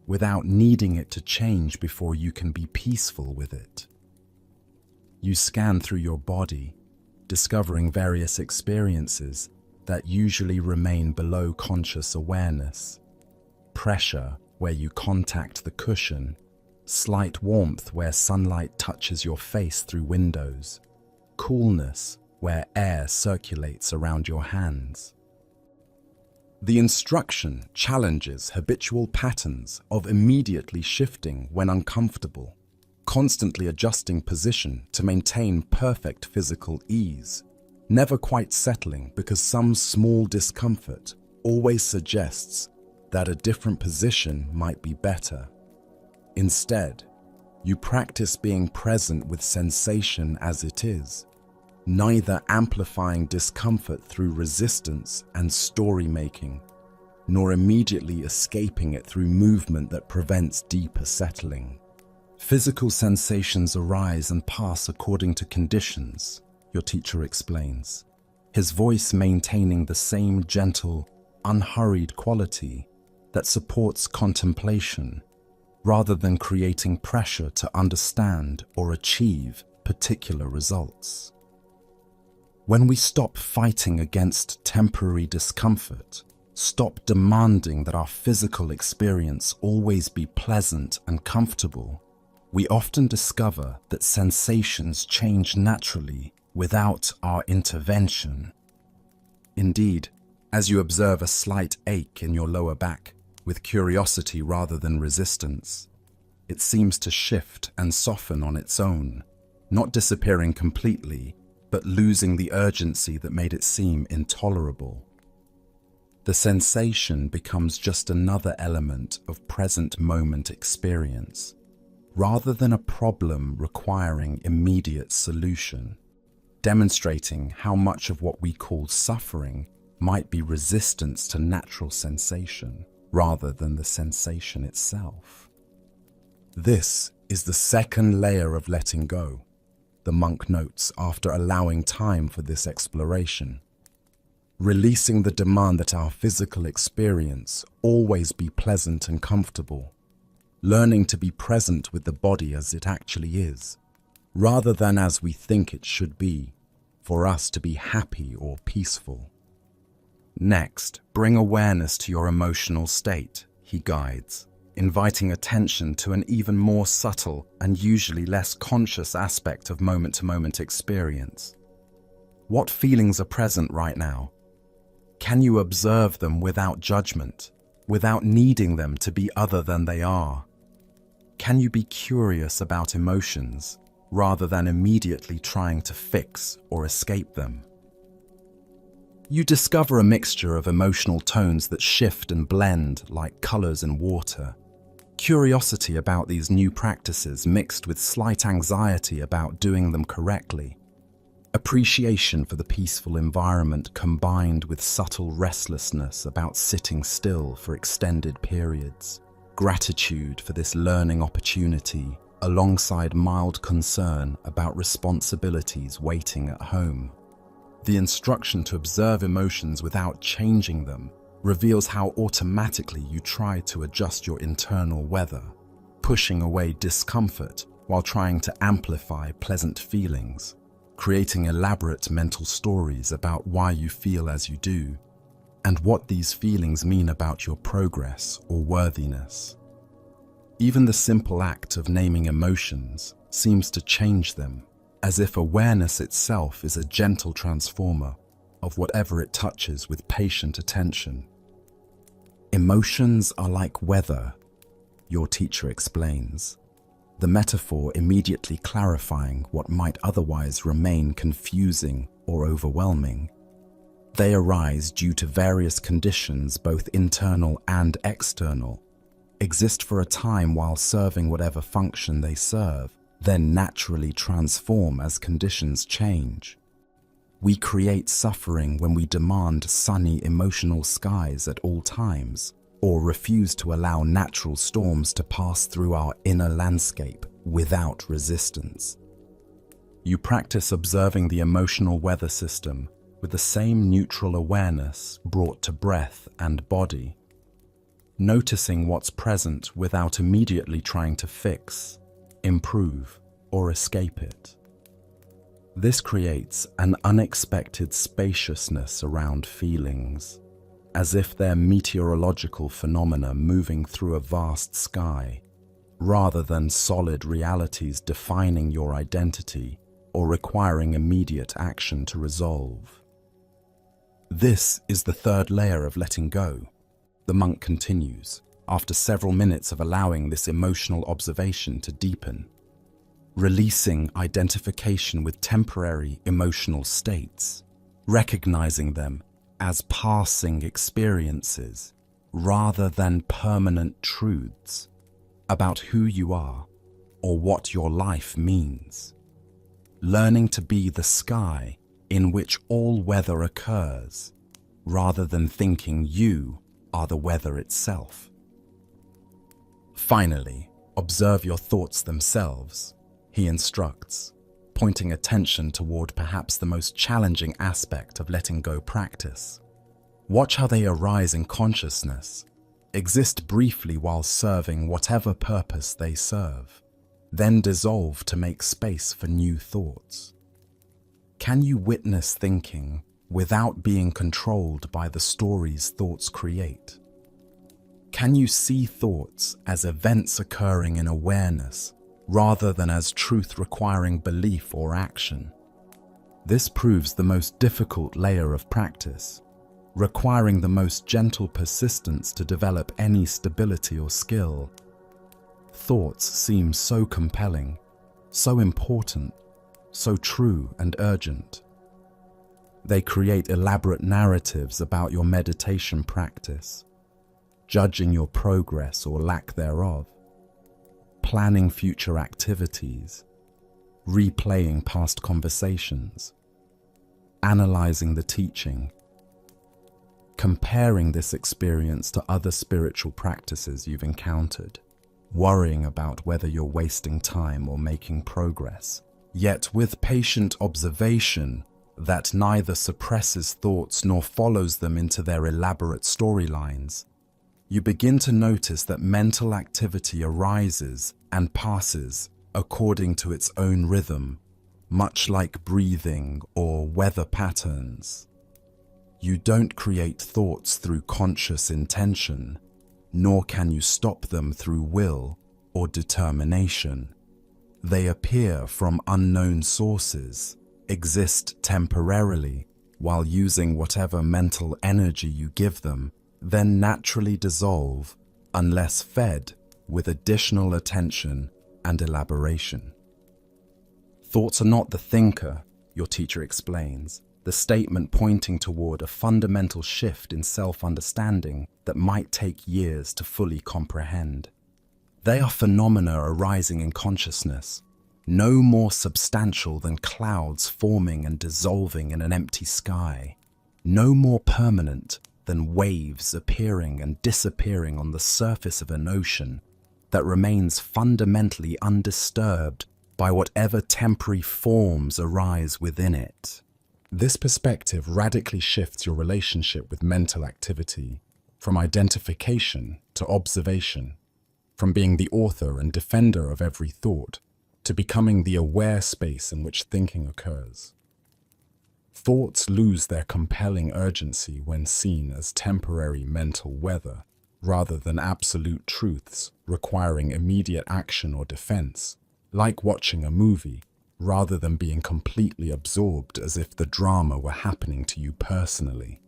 without needing it to change before you can be peaceful with it? You scan through your body, discovering various experiences that usually remain below conscious awareness. Pressure where you contact the cushion, slight warmth where sunlight touches your face through windows, coolness where air circulates around your hands. The instruction challenges habitual patterns of immediately shifting when uncomfortable, constantly adjusting position to maintain perfect physical ease, never quite settling because some small discomfort always suggests that a different position might be better. Instead, you practice being present with sensation as it is, neither amplifying discomfort through resistance and story-making, nor immediately escaping it through movement that prevents deeper settling. Physical sensations arise and pass according to conditions, your teacher explains, his voice maintaining the same gentle, unhurried quality that supports contemplation, rather than creating pressure to understand or achieve particular results. When we stop fighting against temporary discomfort, stop demanding that our physical experience always be pleasant and comfortable, we often discover that sensations change naturally without our intervention. Indeed, as you observe a slight ache in your lower back with curiosity rather than resistance, it seems to shift and soften on its own, not disappearing completely, but losing the urgency that made it seem intolerable. The sensation becomes just another element of present moment experience, rather than a problem requiring immediate solution, demonstrating how much of what we call suffering might be resistance to natural sensation, rather than the sensation itself. This is the second layer of letting go, the monk notes after allowing time for this exploration. Releasing the demand that our physical experience always be pleasant and comfortable, learning to be present with the body as it actually is, rather than as we think it should be, for us to be happy or peaceful. Next, bring awareness to your emotional state, he guides, inviting attention to an even more subtle and usually less conscious aspect of moment-to-moment experience. What feelings are present right now? Can you observe them without judgment, without needing them to be other than they are? Can you be curious about emotions, rather than immediately trying to fix or escape them? You discover a mixture of emotional tones that shift and blend like colors in water. Curiosity about these new practices mixed with slight anxiety about doing them correctly. Appreciation for the peaceful environment combined with subtle restlessness about sitting still for extended periods. Gratitude for this learning opportunity, alongside mild concern about responsibilities waiting at home. The instruction to observe emotions without changing them reveals how automatically you try to adjust your internal weather, pushing away discomfort while trying to amplify pleasant feelings, creating elaborate mental stories about why you feel as you do. and what these feelings mean about your progress or worthiness. Even the simple act of naming emotions seems to change them, as if awareness itself is a gentle transformer of whatever it touches with patient attention. Emotions are like weather, your teacher explains, the metaphor immediately clarifying what might otherwise remain confusing or overwhelming. They arise due to various conditions, both internal and external, exist for a time while serving whatever function they serve, then naturally transform as conditions change. We create suffering when we demand sunny emotional skies at all times, or refuse to allow natural storms to pass through our inner landscape without resistance. You practice observing the emotional weather system with the same neutral awareness brought to breath and body, noticing what's present without immediately trying to fix, improve, or escape it. This creates an unexpected spaciousness around feelings, as if they're meteorological phenomena moving through a vast sky, rather than solid realities defining your identity or requiring immediate action to resolve. This is the third layer of letting go, the monk continues, after several minutes of allowing this emotional observation to deepen. Releasing identification with temporary emotional states, recognizing them as passing experiences rather than permanent truths about who you are or what your life means. Learning to be the sky in which all weather occurs, rather than thinking you are the weather itself. Finally, observe your thoughts themselves, he instructs, pointing attention toward perhaps the most challenging aspect of letting go practice. Watch how they arise in consciousness, exist briefly while serving whatever purpose they serve, then dissolve to make space for new thoughts. Can you witness thinking without being controlled by the stories thoughts create? Can you see thoughts as events occurring in awareness rather than as truth requiring belief or action? This proves the most difficult layer of practice, requiring the most gentle persistence to develop any stability or skill. Thoughts seem so compelling, so important, so true and urgent. They create elaborate narratives about your meditation practice, judging your progress or lack thereof, planning future activities, replaying past conversations, analyzing the teaching, comparing this experience to other spiritual practices you've encountered, worrying about whether you're wasting time or making progress. Yet with patient observation that neither suppresses thoughts nor follows them into their elaborate storylines, you begin to notice that mental activity arises and passes according to its own rhythm, much like breathing or weather patterns. You don't create thoughts through conscious intention, nor can you stop them through will or determination. They appear from unknown sources, exist temporarily while using whatever mental energy you give them, then naturally dissolve unless fed with additional attention and elaboration. Thoughts are not the thinker, your teacher explains, the statement pointing toward a fundamental shift in self-understanding that might take years to fully comprehend. They are phenomena arising in consciousness, no more substantial than clouds forming and dissolving in an empty sky, no more permanent than waves appearing and disappearing on the surface of an ocean that remains fundamentally undisturbed by whatever temporary forms arise within it. This perspective radically shifts your relationship with mental activity, from identification to observation, from being the author and defender of every thought to becoming the aware space in which thinking occurs. Thoughts lose their compelling urgency when seen as temporary mental weather, rather than absolute truths requiring immediate action or defense, like watching a movie, rather than being completely absorbed as if the drama were happening to you personally.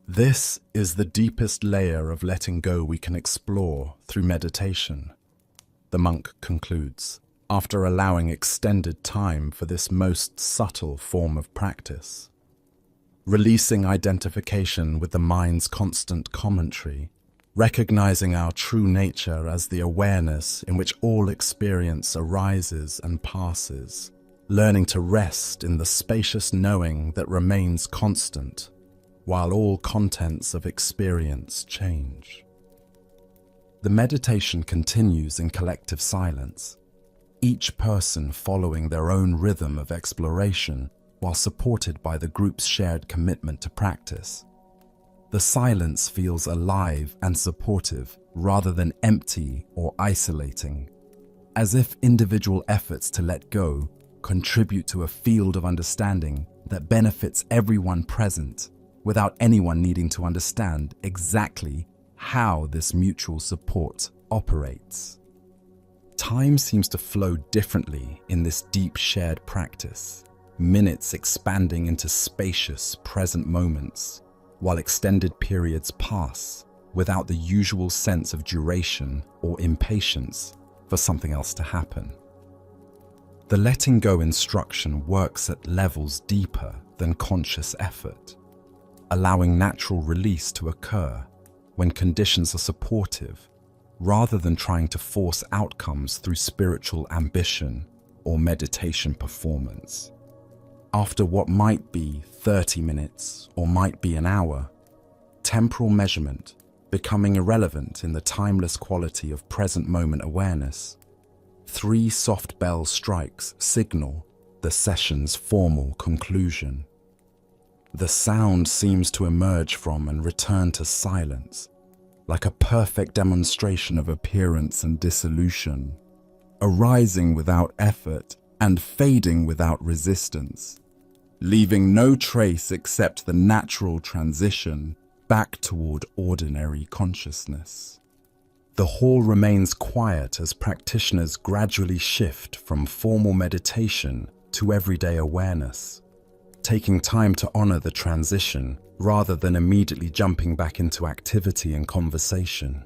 This is the deepest layer of letting go we can explore through meditation, the monk concludes, after allowing extended time for this most subtle form of practice. Releasing identification with the mind's constant commentary, recognizing our true nature as the awareness in which all experience arises and passes, learning to rest in the spacious knowing that remains constant, while all contents of experience change. The meditation continues in collective silence, each person following their own rhythm of exploration while supported by the group's shared commitment to practice. The silence feels alive and supportive rather than empty or isolating, as if individual efforts to let go contribute to a field of understanding that benefits everyone present, without anyone needing to understand exactly how this mutual support operates. Time seems to flow differently in this deep shared practice, minutes expanding into spacious present moments, while extended periods pass without the usual sense of duration or impatience for something else to happen. The letting go instruction works at levels deeper than conscious effort, allowing natural release to occur when conditions are supportive, rather than trying to force outcomes through spiritual ambition or meditation performance. After what might be 30 minutes or might be an hour, temporal measurement becoming irrelevant in the timeless quality of present moment awareness, 3 soft bell strikes signal the session's formal conclusion. The sound seems to emerge from and return to silence, like a perfect demonstration of appearance and dissolution, arising without effort and fading without resistance, leaving no trace except the natural transition back toward ordinary consciousness. The hall remains quiet as practitioners gradually shift from formal meditation to everyday awareness, taking time to honor the transition rather than immediately jumping back into activity and conversation.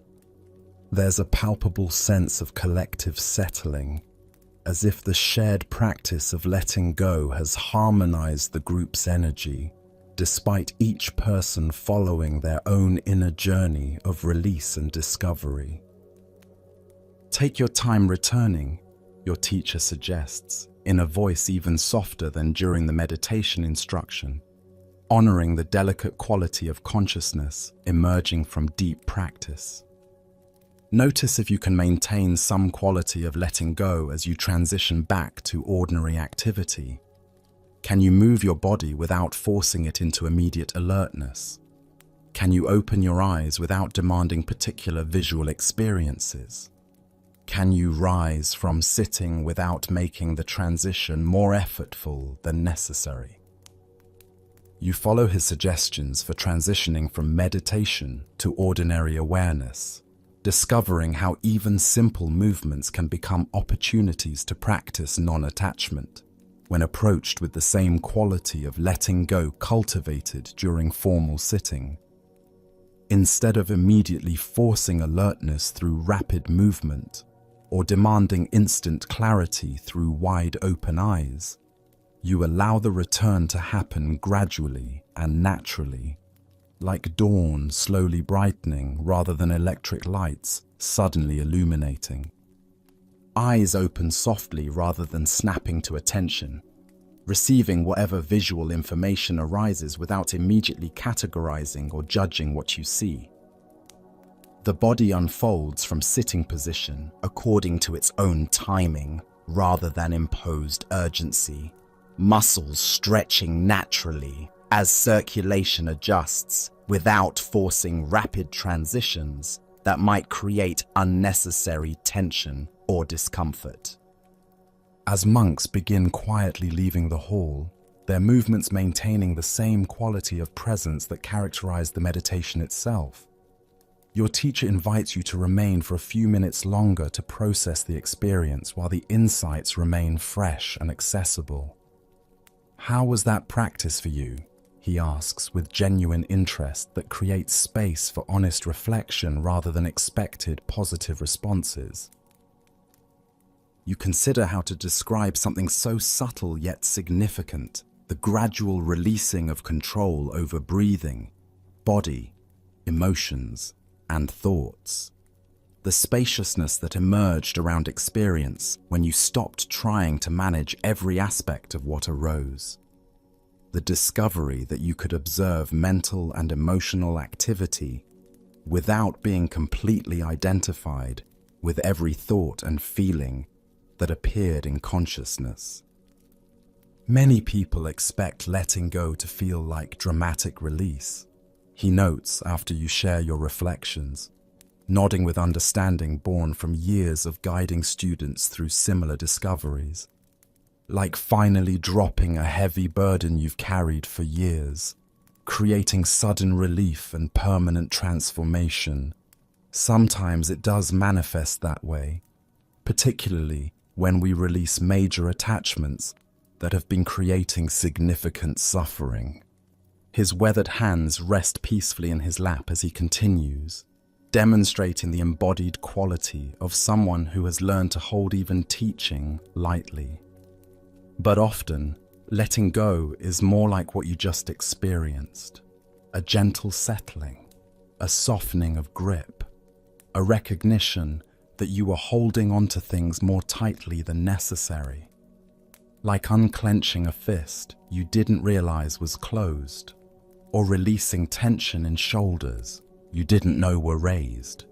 There's a palpable sense of collective settling, as if the shared practice of letting go has harmonized the group's energy, despite each person following their own inner journey of release and discovery. Take your time returning, your teacher suggests, in a voice even softer than during the meditation instruction, honoring the delicate quality of consciousness emerging from deep practice. Notice if you can maintain some quality of letting go as you transition back to ordinary activity. Can you move your body without forcing it into immediate alertness? Can you open your eyes without demanding particular visual experiences? Can you rise from sitting without making the transition more effortful than necessary? You follow his suggestions for transitioning from meditation to ordinary awareness, discovering how even simple movements can become opportunities to practice non-attachment when approached with the same quality of letting go cultivated during formal sitting. Instead of immediately forcing alertness through rapid movement or demanding instant clarity through wide open eyes, you allow the return to happen gradually and naturally, like dawn slowly brightening rather than electric lights suddenly illuminating. Eyes open softly rather than snapping to attention, receiving whatever visual information arises without immediately categorizing or judging what you see. The body unfolds from sitting position according to its own timing rather than imposed urgency, muscles stretching naturally as circulation adjusts without forcing rapid transitions that might create unnecessary tension or discomfort. As monks begin quietly leaving the hall, their movements maintaining the same quality of presence that characterized the meditation itself. Your teacher invites you to remain for a few minutes longer to process the experience while the insights remain fresh and accessible. "How was that practice for you?" he asks with genuine interest that creates space for honest reflection rather than expected positive responses. You consider how to describe something so subtle yet significant, the gradual releasing of control over breathing, body, emotions, and thoughts. The spaciousness that emerged around experience when you stopped trying to manage every aspect of what arose. The discovery that you could observe mental and emotional activity without being completely identified with every thought and feeling that appeared in consciousness. Many people expect letting go to feel like dramatic release, he notes after you share your reflections, nodding with understanding born from years of guiding students through similar discoveries. Like finally dropping a heavy burden you've carried for years, creating sudden relief and permanent transformation. Sometimes it does manifest that way, particularly when we release major attachments that have been creating significant suffering. His weathered hands rest peacefully in his lap as he continues, demonstrating the embodied quality of someone who has learned to hold even teaching lightly. But often, letting go is more like what you just experienced. A gentle settling, a softening of grip, a recognition that you are holding onto things more tightly than necessary. Like unclenching a fist you didn't realize was closed, or releasing tension in shoulders you didn't know were raised.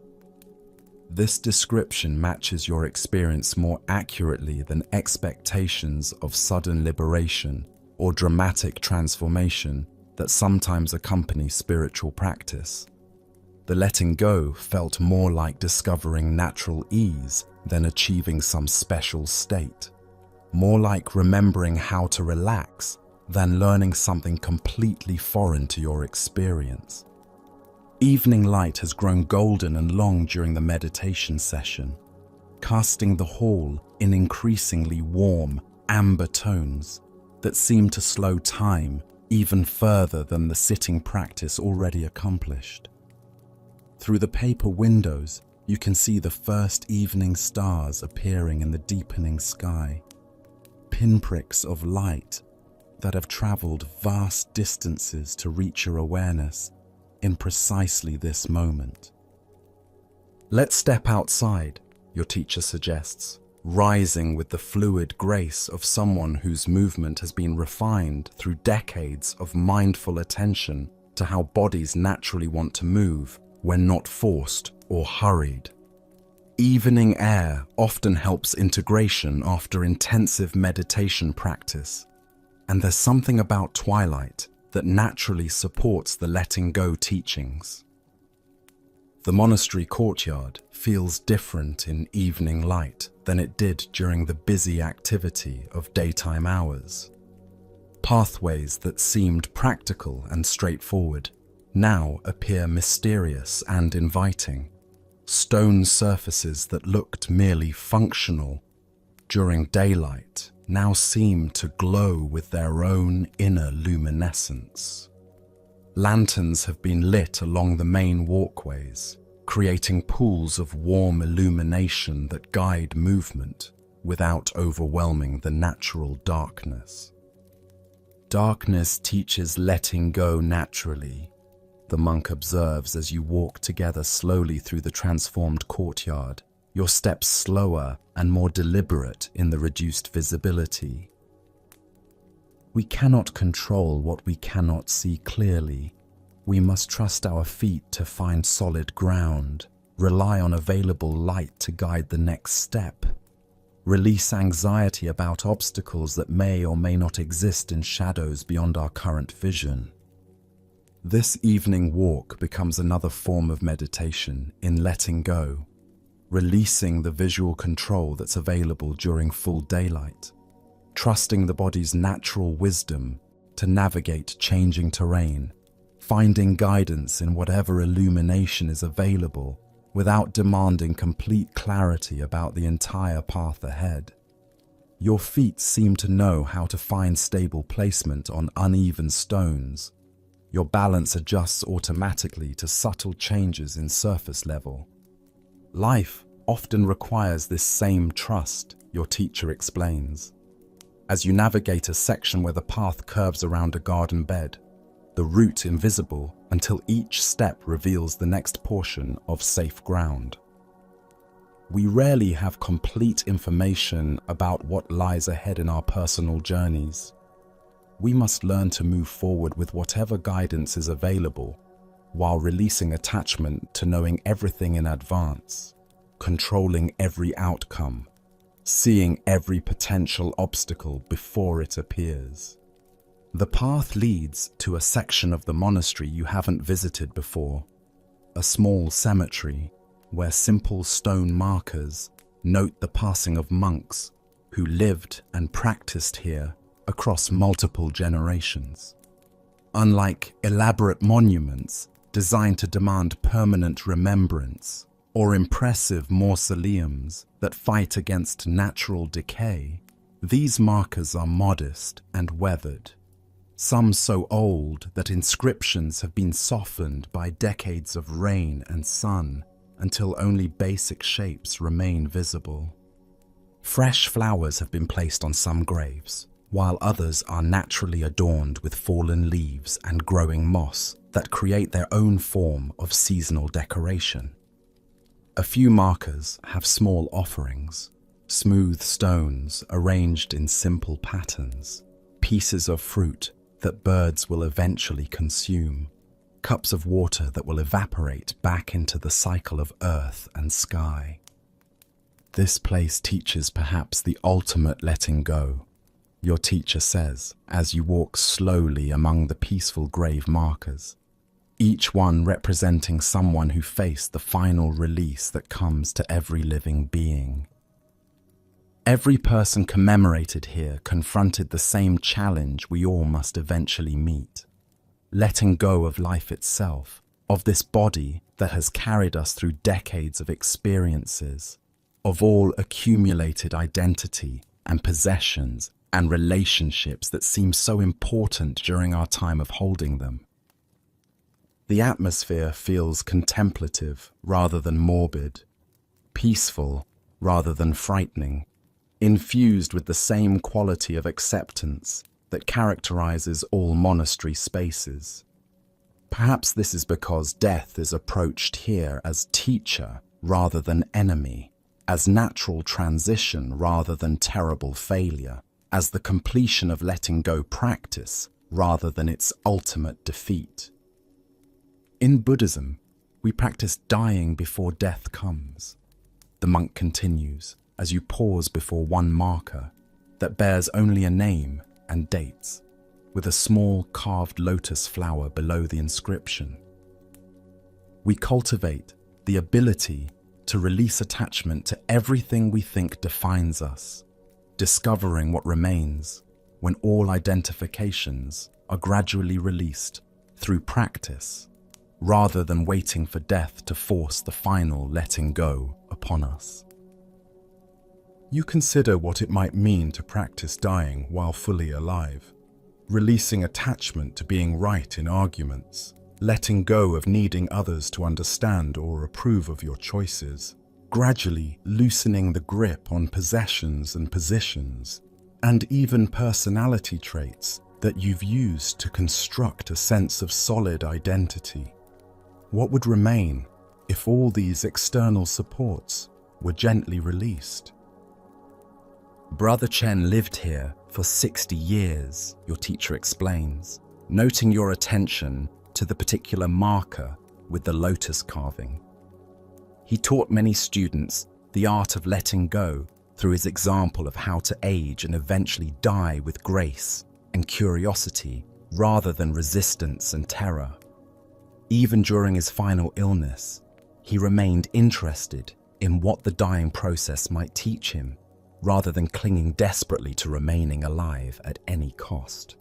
This description matches your experience more accurately than expectations of sudden liberation or dramatic transformation that sometimes accompany spiritual practice. The letting go felt more like discovering natural ease than achieving some special state, more like remembering how to relax than learning something completely foreign to your experience. Evening light has grown golden and long during the meditation session, casting the hall in increasingly warm, amber tones that seem to slow time even further than the sitting practice already accomplished. Through the paper windows, you can see the first evening stars appearing in the deepening sky, pinpricks of light that have traveled vast distances to reach your awareness in precisely this moment. "Let's step outside," your teacher suggests, rising with the fluid grace of someone whose movement has been refined through decades of mindful attention to how bodies naturally want to move when not forced or hurried. Evening air often helps integration after intensive meditation practice, and there's something about twilight that naturally supports the letting go teachings. The monastery courtyard feels different in evening light than it did during the busy activity of daytime hours. Pathways that seemed practical and straightforward now appear mysterious and inviting. Stone surfaces that looked merely functional during daylight now seem to glow with their own inner luminescence. Lanterns have been lit along the main walkways, creating pools of warm illumination that guide movement without overwhelming the natural darkness. Darkness teaches letting go naturally, the monk observes as you walk together slowly through the transformed courtyard, your steps slower and more deliberate in the reduced visibility. We cannot control what we cannot see clearly. We must trust our feet to find solid ground, rely on available light to guide the next step, release anxiety about obstacles that may or may not exist in shadows beyond our current vision. This evening walk becomes another form of meditation in letting go, releasing the visual control that's available during full daylight, trusting the body's natural wisdom to navigate changing terrain, finding guidance in whatever illumination is available without demanding complete clarity about the entire path ahead. Your feet seem to know how to find stable placement on uneven stones. Your balance adjusts automatically to subtle changes in surface level. Life often requires this same trust, your teacher explains. As you navigate a section where the path curves around a garden bed, the route invisible until each step reveals the next portion of safe ground. We rarely have complete information about what lies ahead in our personal journeys. We must learn to move forward with whatever guidance is available, while releasing attachment to knowing everything in advance, controlling every outcome, seeing every potential obstacle before it appears. The path leads to a section of the monastery you haven't visited before, a small cemetery where simple stone markers note the passing of monks who lived and practiced here across multiple generations. Unlike elaborate monuments designed to demand permanent remembrance or impressive mausoleums that fight against natural decay, these markers are modest and weathered, some so old that inscriptions have been softened by decades of rain and sun until only basic shapes remain visible. Fresh flowers have been placed on some graves, while others are naturally adorned with fallen leaves and growing moss that create their own form of seasonal decoration. A few markers have small offerings, smooth stones arranged in simple patterns, pieces of fruit that birds will eventually consume, cups of water that will evaporate back into the cycle of earth and sky. This place teaches perhaps the ultimate letting go, your teacher says, as you walk slowly among the peaceful grave markers, each one representing someone who faced the final release that comes to every living being. Every person commemorated here confronted the same challenge we all must eventually meet. Letting go of life itself, of this body that has carried us through decades of experiences, of all accumulated identity and possessions and relationships that seem so important during our time of holding them. The atmosphere feels contemplative rather than morbid, peaceful rather than frightening, infused with the same quality of acceptance that characterizes all monastery spaces. Perhaps this is because death is approached here as teacher rather than enemy, as natural transition rather than terrible failure, as the completion of letting go practice rather than its ultimate defeat. In Buddhism, we practice dying before death comes. The monk continues as you pause before one marker that bears only a name and dates, with a small carved lotus flower below the inscription. We cultivate the ability to release attachment to everything we think defines us, discovering what remains when all identifications are gradually released through practice, rather than waiting for death to force the final letting go upon us. You consider what it might mean to practice dying while fully alive, releasing attachment to being right in arguments, letting go of needing others to understand or approve of your choices, gradually loosening the grip on possessions and positions, and even personality traits that you've used to construct a sense of solid identity. What would remain if all these external supports were gently released? Brother Chen lived here for 60 years, your teacher explains, noting your attention to the particular marker with the lotus carving. He taught many students the art of letting go through his example of how to age and eventually die with grace and curiosity rather than resistance and terror. Even during his final illness, he remained interested in what the dying process might teach him, rather than clinging desperately to remaining alive at any cost.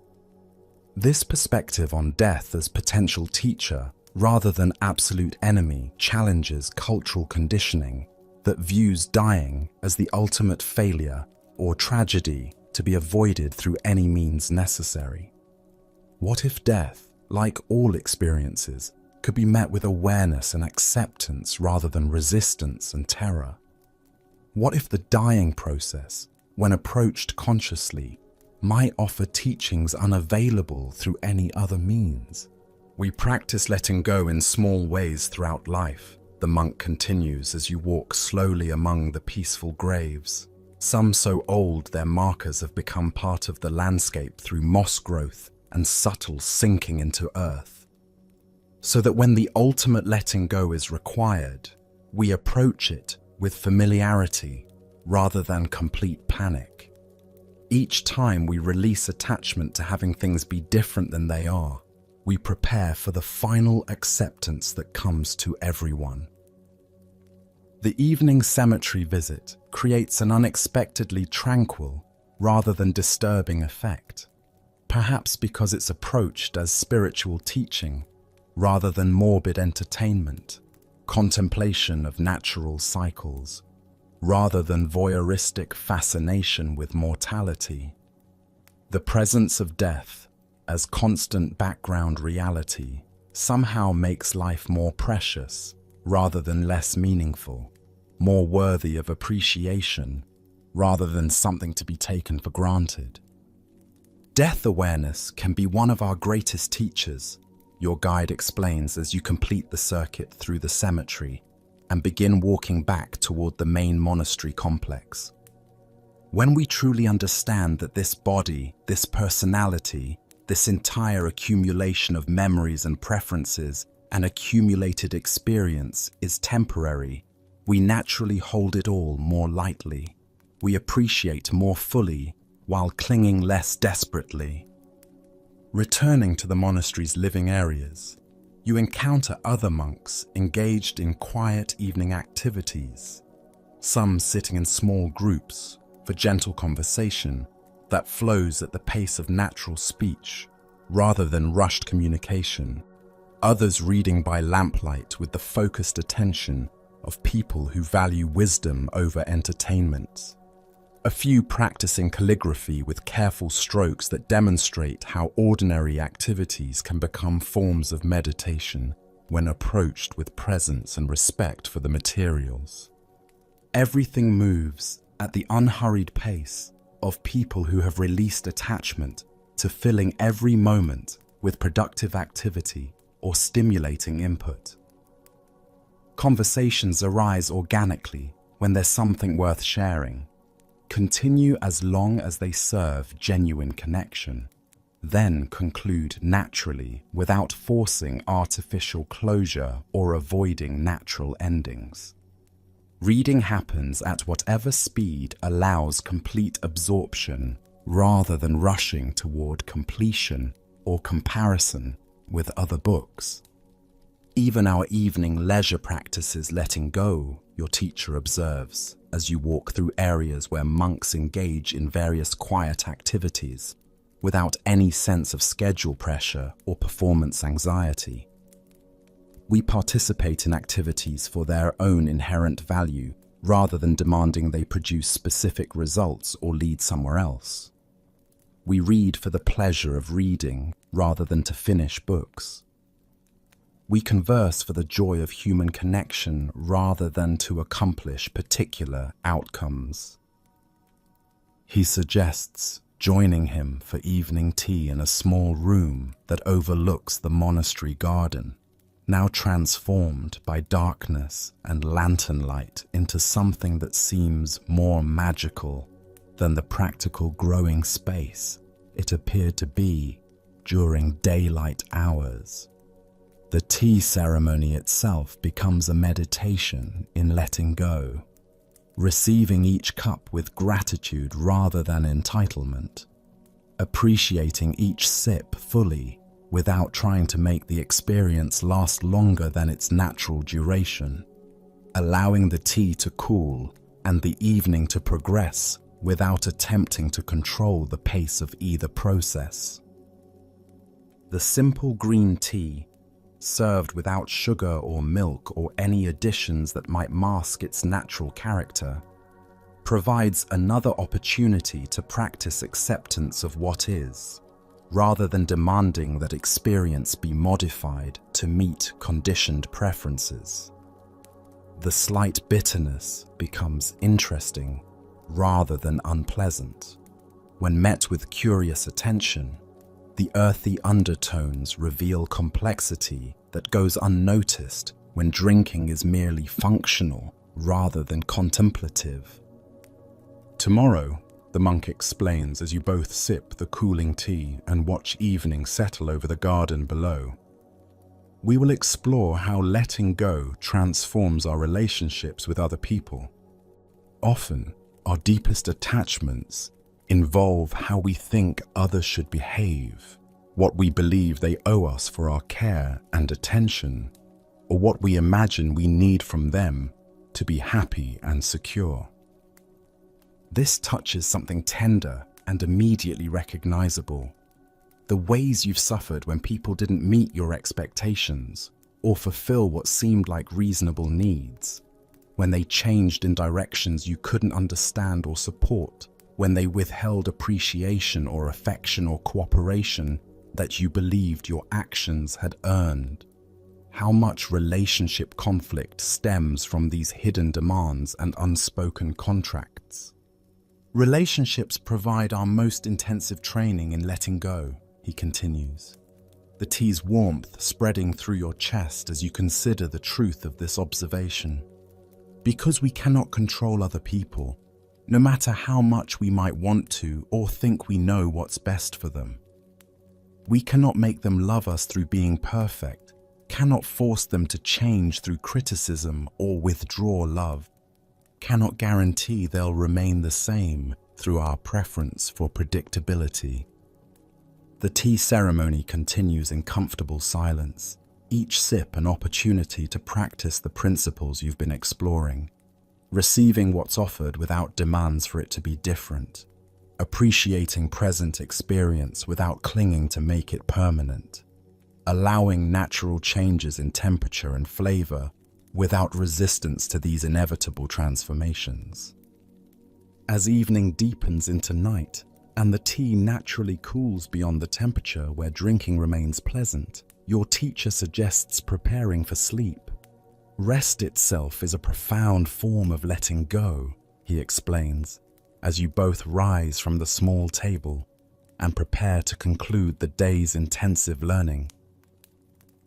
This perspective on death as potential teacher rather than absolute enemy challenges cultural conditioning that views dying as the ultimate failure or tragedy to be avoided through any means necessary. What if death, like all experiences, could be met with awareness and acceptance rather than resistance and terror? What if the dying process, when approached consciously, might offer teachings unavailable through any other means? We practice letting go in small ways throughout life, the monk continues as you walk slowly among the peaceful graves, some so old their markers have become part of the landscape through moss growth and subtle sinking into earth. So that when the ultimate letting go is required, we approach it with familiarity rather than complete panic. Each time we release attachment to having things be different than they are, we prepare for the final acceptance that comes to everyone. The evening cemetery visit creates an unexpectedly tranquil rather than disturbing effect, perhaps because it's approached as spiritual teaching rather than morbid entertainment, contemplation of natural cycles, rather than voyeuristic fascination with mortality. The presence of death as constant background reality somehow makes life more precious rather than less meaningful, more worthy of appreciation rather than something to be taken for granted. Death awareness can be one of our greatest teachers, your guide explains as you complete the circuit through the cemetery and begin walking back toward the main monastery complex. When we truly understand that this body, this personality, this entire accumulation of memories and preferences and accumulated experience is temporary, we naturally hold it all more lightly. We appreciate more fully while clinging less desperately. Returning to the monastery's living areas, you encounter other monks engaged in quiet evening activities, some sitting in small groups for gentle conversation that flows at the pace of natural speech rather than rushed communication, others reading by lamplight with the focused attention of people who value wisdom over entertainment. A few practicing calligraphy with careful strokes that demonstrate how ordinary activities can become forms of meditation when approached with presence and respect for the materials. Everything moves at the unhurried pace of people who have released attachment to filling every moment with productive activity or stimulating input. Conversations arise organically when there's something worth sharing. Continue as long as they serve genuine connection, then conclude naturally without forcing artificial closure or avoiding natural endings. Reading happens at whatever speed allows complete absorption rather than rushing toward completion or comparison with other books. Even our evening leisure practices letting go, your teacher observes, as you walk through areas where monks engage in various quiet activities without any sense of schedule pressure or performance anxiety. We participate in activities for their own inherent value rather than demanding they produce specific results or lead somewhere else. We read for the pleasure of reading rather than to finish books. We converse for the joy of human connection rather than to accomplish particular outcomes. He suggests joining him for evening tea in a small room that overlooks the monastery garden, now transformed by darkness and lantern light into something that seems more magical than the practical growing space it appeared to be during daylight hours. The tea ceremony itself becomes a meditation in letting go, receiving each cup with gratitude rather than entitlement, appreciating each sip fully without trying to make the experience last longer than its natural duration, allowing the tea to cool and the evening to progress without attempting to control the pace of either process. The simple green tea, served without sugar or milk or any additions that might mask its natural character, provides another opportunity to practice acceptance of what is, rather than demanding that experience be modified to meet conditioned preferences. The slight bitterness becomes interesting rather than unpleasant. When met with curious attention, the earthy undertones reveal complexity that goes unnoticed when drinking is merely functional rather than contemplative. Tomorrow, the monk explains as you both sip the cooling tea and watch evening settle over the garden below, we will explore how letting go transforms our relationships with other people. Often, our deepest attachments involve how we think others should behave, what we believe they owe us for our care and attention, or what we imagine we need from them to be happy and secure. This touches something tender and immediately recognizable. The ways you've suffered when people didn't meet your expectations or fulfill what seemed like reasonable needs, when they changed in directions you couldn't understand or support, when they withheld appreciation or affection or cooperation that you believed your actions had earned. How much relationship conflict stems from these hidden demands and unspoken contracts. Relationships provide our most intensive training in letting go, he continues, the tea's warmth spreading through your chest as you consider the truth of this observation. Because we cannot control other people, no matter how much we might want to or think we know what's best for them. We cannot make them love us through being perfect, cannot force them to change through criticism or withdraw love, cannot guarantee they'll remain the same through our preference for predictability. The tea ceremony continues in comfortable silence, each sip an opportunity to practice the principles you've been exploring, receiving what's offered without demands for it to be different, appreciating present experience without clinging to make it permanent, allowing natural changes in temperature and flavor without resistance to these inevitable transformations. As evening deepens into night, and the tea naturally cools beyond the temperature where drinking remains pleasant, your teacher suggests preparing for sleep. Rest itself is a profound form of letting go, he explains, as you both rise from the small table and prepare to conclude the day's intensive learning.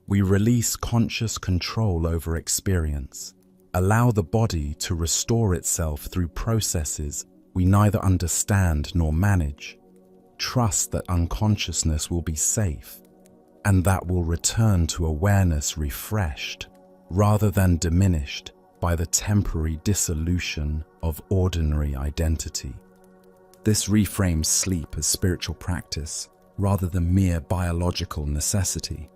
We release conscious control over experience, allow the body to restore itself through processes we neither understand nor manage, trust that unconsciousness will be safe, and that will return to awareness refreshed, rather than diminished by the temporary dissolution of ordinary identity. This reframes sleep as spiritual practice, rather than mere biological necessity.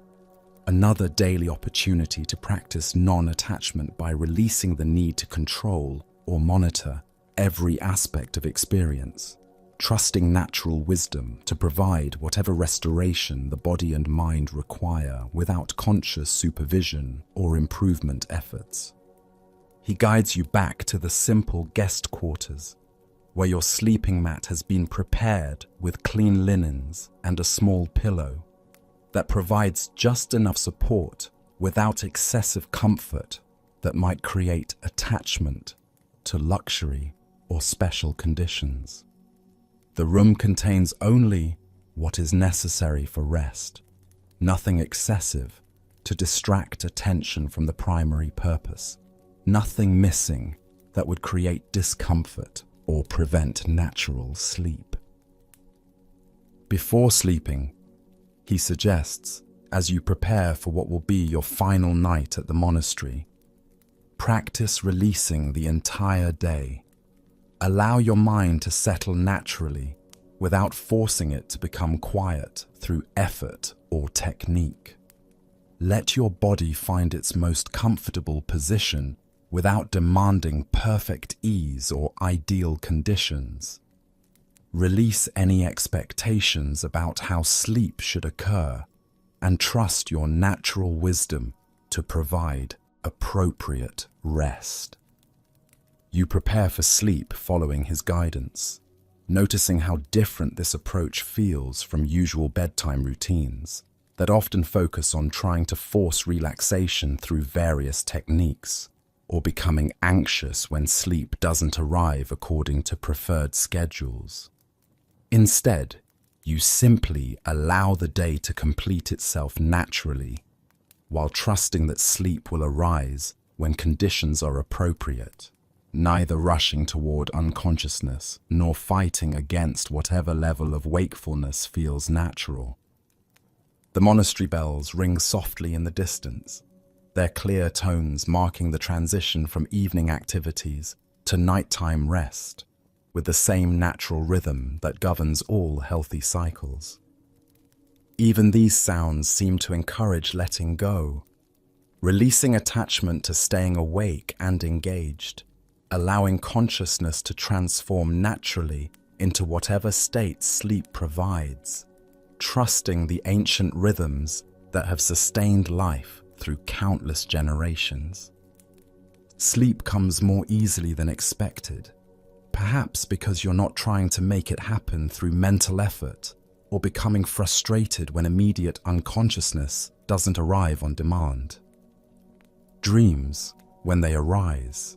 Another daily opportunity to practice non-attachment by releasing the need to control or monitor every aspect of experience, trusting natural wisdom to provide whatever restoration the body and mind require without conscious supervision or improvement efforts. He guides you back to the simple guest quarters, where your sleeping mat has been prepared with clean linens and a small pillow that provides just enough support without excessive comfort that might create attachment to luxury or special conditions. The room contains only what is necessary for rest, nothing excessive to distract attention from the primary purpose, nothing missing that would create discomfort or prevent natural sleep. Before sleeping, he suggests, as you prepare for what will be your final night at the monastery, practice releasing the entire day. Allow your mind to settle naturally without forcing it to become quiet through effort or technique. Let your body find its most comfortable position without demanding perfect ease or ideal conditions. Release any expectations about how sleep should occur and trust your natural wisdom to provide appropriate rest. You prepare for sleep following his guidance, noticing how different this approach feels from usual bedtime routines that often focus on trying to force relaxation through various techniques, or becoming anxious when sleep doesn't arrive according to preferred schedules. Instead, you simply allow the day to complete itself naturally, while trusting that sleep will arise when conditions are appropriate, neither rushing toward unconsciousness nor fighting against whatever level of wakefulness feels natural. The monastery bells ring softly in the distance, their clear tones marking the transition from evening activities to nighttime rest, with the same natural rhythm that governs all healthy cycles. Even these sounds seem to encourage letting go, releasing attachment to staying awake and engaged, allowing consciousness to transform naturally into whatever state sleep provides, trusting the ancient rhythms that have sustained life through countless generations. Sleep comes more easily than expected, perhaps because you're not trying to make it happen through mental effort or becoming frustrated when immediate unconsciousness doesn't arrive on demand. Dreams, when they arise,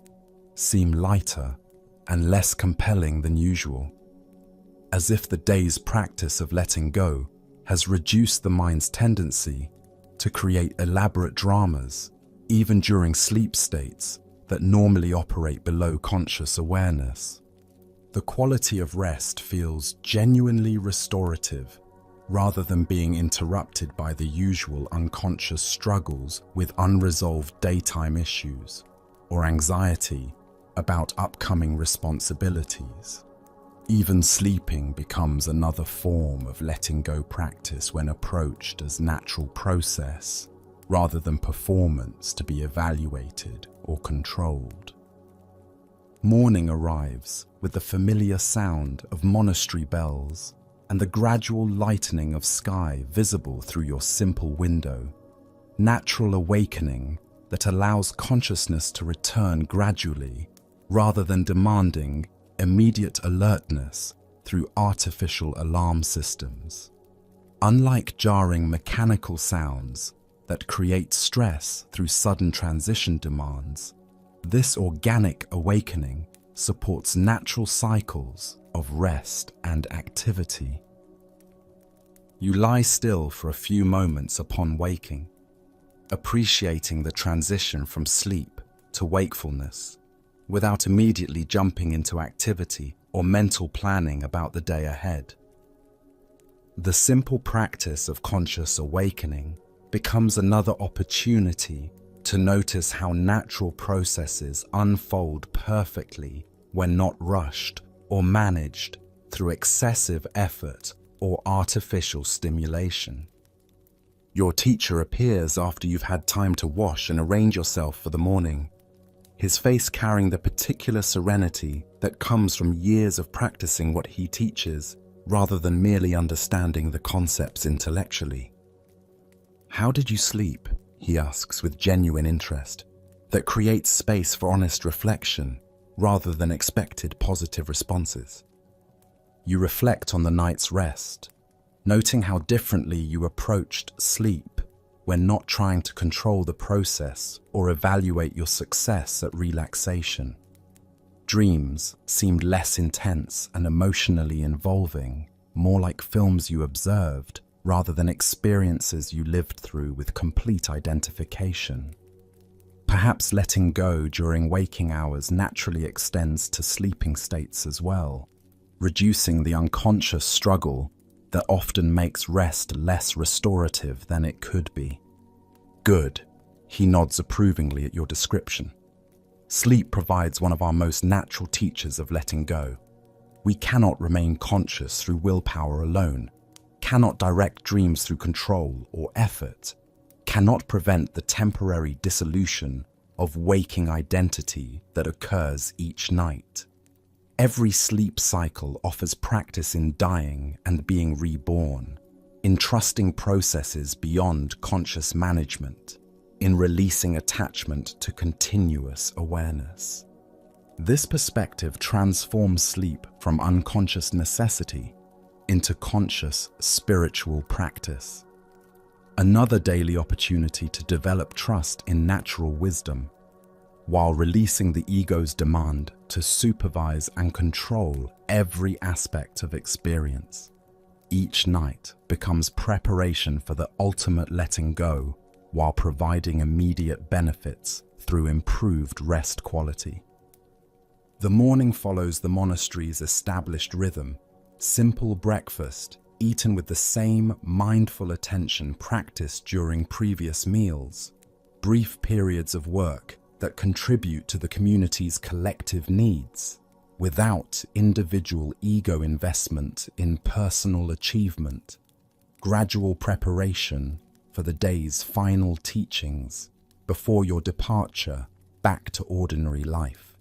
seem lighter and less compelling than usual, as if the day's practice of letting go has reduced the mind's tendency to create elaborate dramas, even during sleep states that normally operate below conscious awareness. The quality of rest feels genuinely restorative, rather than being interrupted by the usual unconscious struggles with unresolved daytime issues or anxiety about upcoming responsibilities. Even sleeping becomes another form of letting go practice when approached as natural process, rather than performance to be evaluated or controlled. Morning arrives with the familiar sound of monastery bells and the gradual lightening of sky visible through your simple window, natural awakening that allows consciousness to return gradually rather than demanding immediate alertness through artificial alarm systems. Unlike jarring mechanical sounds that create stress through sudden transition demands, this organic awakening supports natural cycles of rest and activity. You lie still for a few moments upon waking, appreciating the transition from sleep to wakefulness, without immediately jumping into activity or mental planning about the day ahead. The simple practice of conscious awakening becomes another opportunity to notice how natural processes unfold perfectly when not rushed or managed through excessive effort or artificial stimulation. Your teacher appears after you've had time to wash and arrange yourself for the morning, his face carrying the particular serenity that comes from years of practicing what he teaches rather than merely understanding the concepts intellectually. "How did you sleep?" he asks with genuine interest, that creates space for honest reflection rather than expected positive responses. You reflect on the night's rest, noting how differently you approached sleep when not trying to control the process or evaluate your success at relaxation. Dreams seemed less intense and emotionally involving, more like films you observed rather than experiences you lived through with complete identification. Perhaps letting go during waking hours naturally extends to sleeping states as well, reducing the unconscious struggle that often makes rest less restorative than it could be. Good, he nods approvingly at your description. Sleep provides one of our most natural teachers of letting go. We cannot remain conscious through willpower alone, cannot direct dreams through control or effort, cannot prevent the temporary dissolution of waking identity that occurs each night. Every sleep cycle offers practice in dying and being reborn, in trusting processes beyond conscious management, in releasing attachment to continuous awareness. This perspective transforms sleep from unconscious necessity into conscious spiritual practice. Another daily opportunity to develop trust in natural wisdom, while releasing the ego's demand to supervise and control every aspect of experience. Each night becomes preparation for the ultimate letting go, while providing immediate benefits through improved rest quality. The morning follows the monastery's established rhythm: simple breakfast, eaten with the same mindful attention practiced during previous meals, brief periods of work that contribute to the community's collective needs, without individual ego investment in personal achievement, gradual preparation for the day's final teachings before your departure back to ordinary life.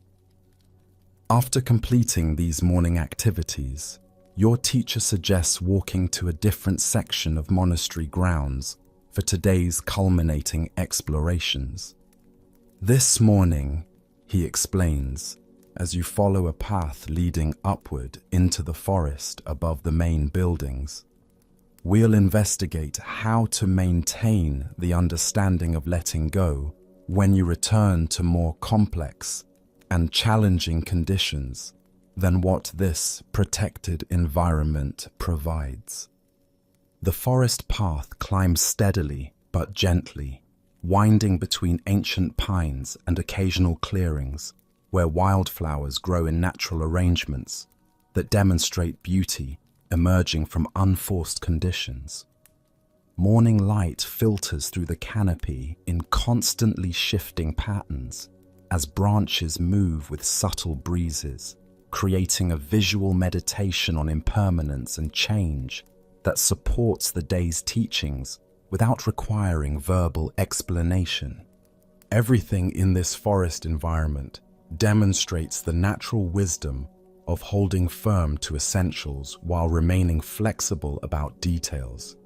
After completing these morning activities, your teacher suggests walking to a different section of monastery grounds for today's culminating explorations. This morning, he explains, as you follow a path leading upward into the forest above the main buildings, we'll investigate how to maintain the understanding of letting go when you return to more complex and challenging conditions than what this protected environment provides. The forest path climbs steadily but gently, winding between ancient pines and occasional clearings where wildflowers grow in natural arrangements that demonstrate beauty emerging from unforced conditions. Morning light filters through the canopy in constantly shifting patterns as branches move with subtle breezes, creating a visual meditation on impermanence and change that supports the day's teachings without requiring verbal explanation. Everything in this forest environment demonstrates the natural wisdom of holding firm to essentials while remaining flexible about details.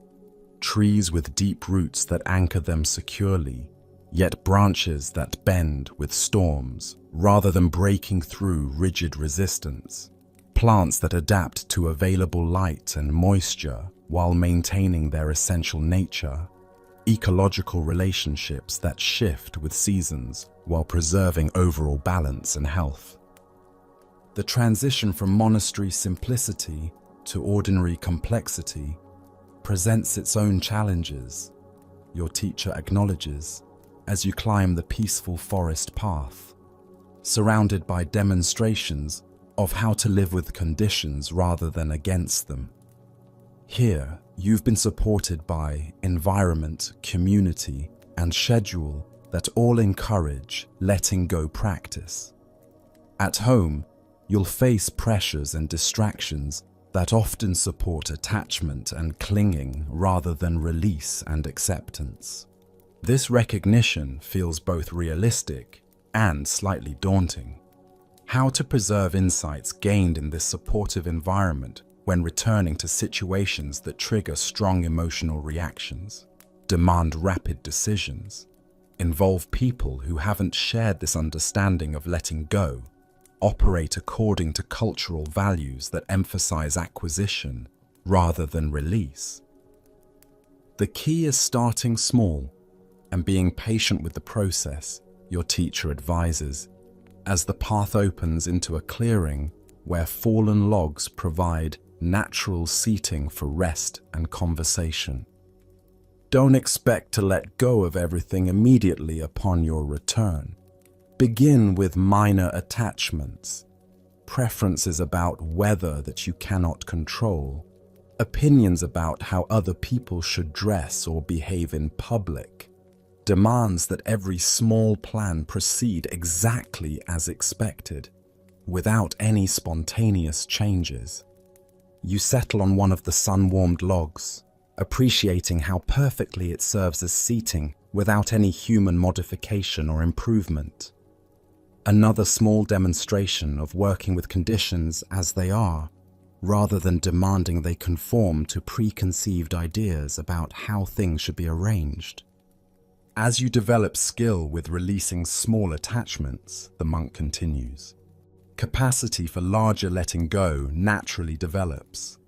Trees with deep roots that anchor them securely, yet branches that bend with storms rather than breaking through rigid resistance. Plants that adapt to available light and moisture while maintaining their essential nature. Ecological relationships that shift with seasons while preserving overall balance and health. The transition from monastery simplicity to ordinary complexity presents its own challenges, your teacher acknowledges, as you climb the peaceful forest path, surrounded by demonstrations of how to live with conditions rather than against them. Here, you've been supported by environment, community, and schedule that all encourage letting go practice. At home, you'll face pressures and distractions that often support attachment and clinging rather than release and acceptance. This recognition feels both realistic and slightly daunting. How to preserve insights gained in this supportive environment when returning to situations that trigger strong emotional reactions, demand rapid decisions, involve people who haven't shared this understanding of letting go, operate according to cultural values that emphasize acquisition rather than release. The key is starting small and being patient with the process, your teacher advises, as the path opens into a clearing where fallen logs provide natural seating for rest and conversation. Don't expect to let go of everything immediately upon your return. Begin with minor attachments, preferences about weather that you cannot control, opinions about how other people should dress or behave in public, demands that every small plan proceed exactly as expected, without any spontaneous changes. You settle on one of the sun-warmed logs, appreciating how perfectly it serves as seating without any human modification or improvement. Another small demonstration of working with conditions as they are, rather than demanding they conform to preconceived ideas about how things should be arranged. As you develop skill with releasing small attachments, the monk continues, capacity for larger letting go naturally develops.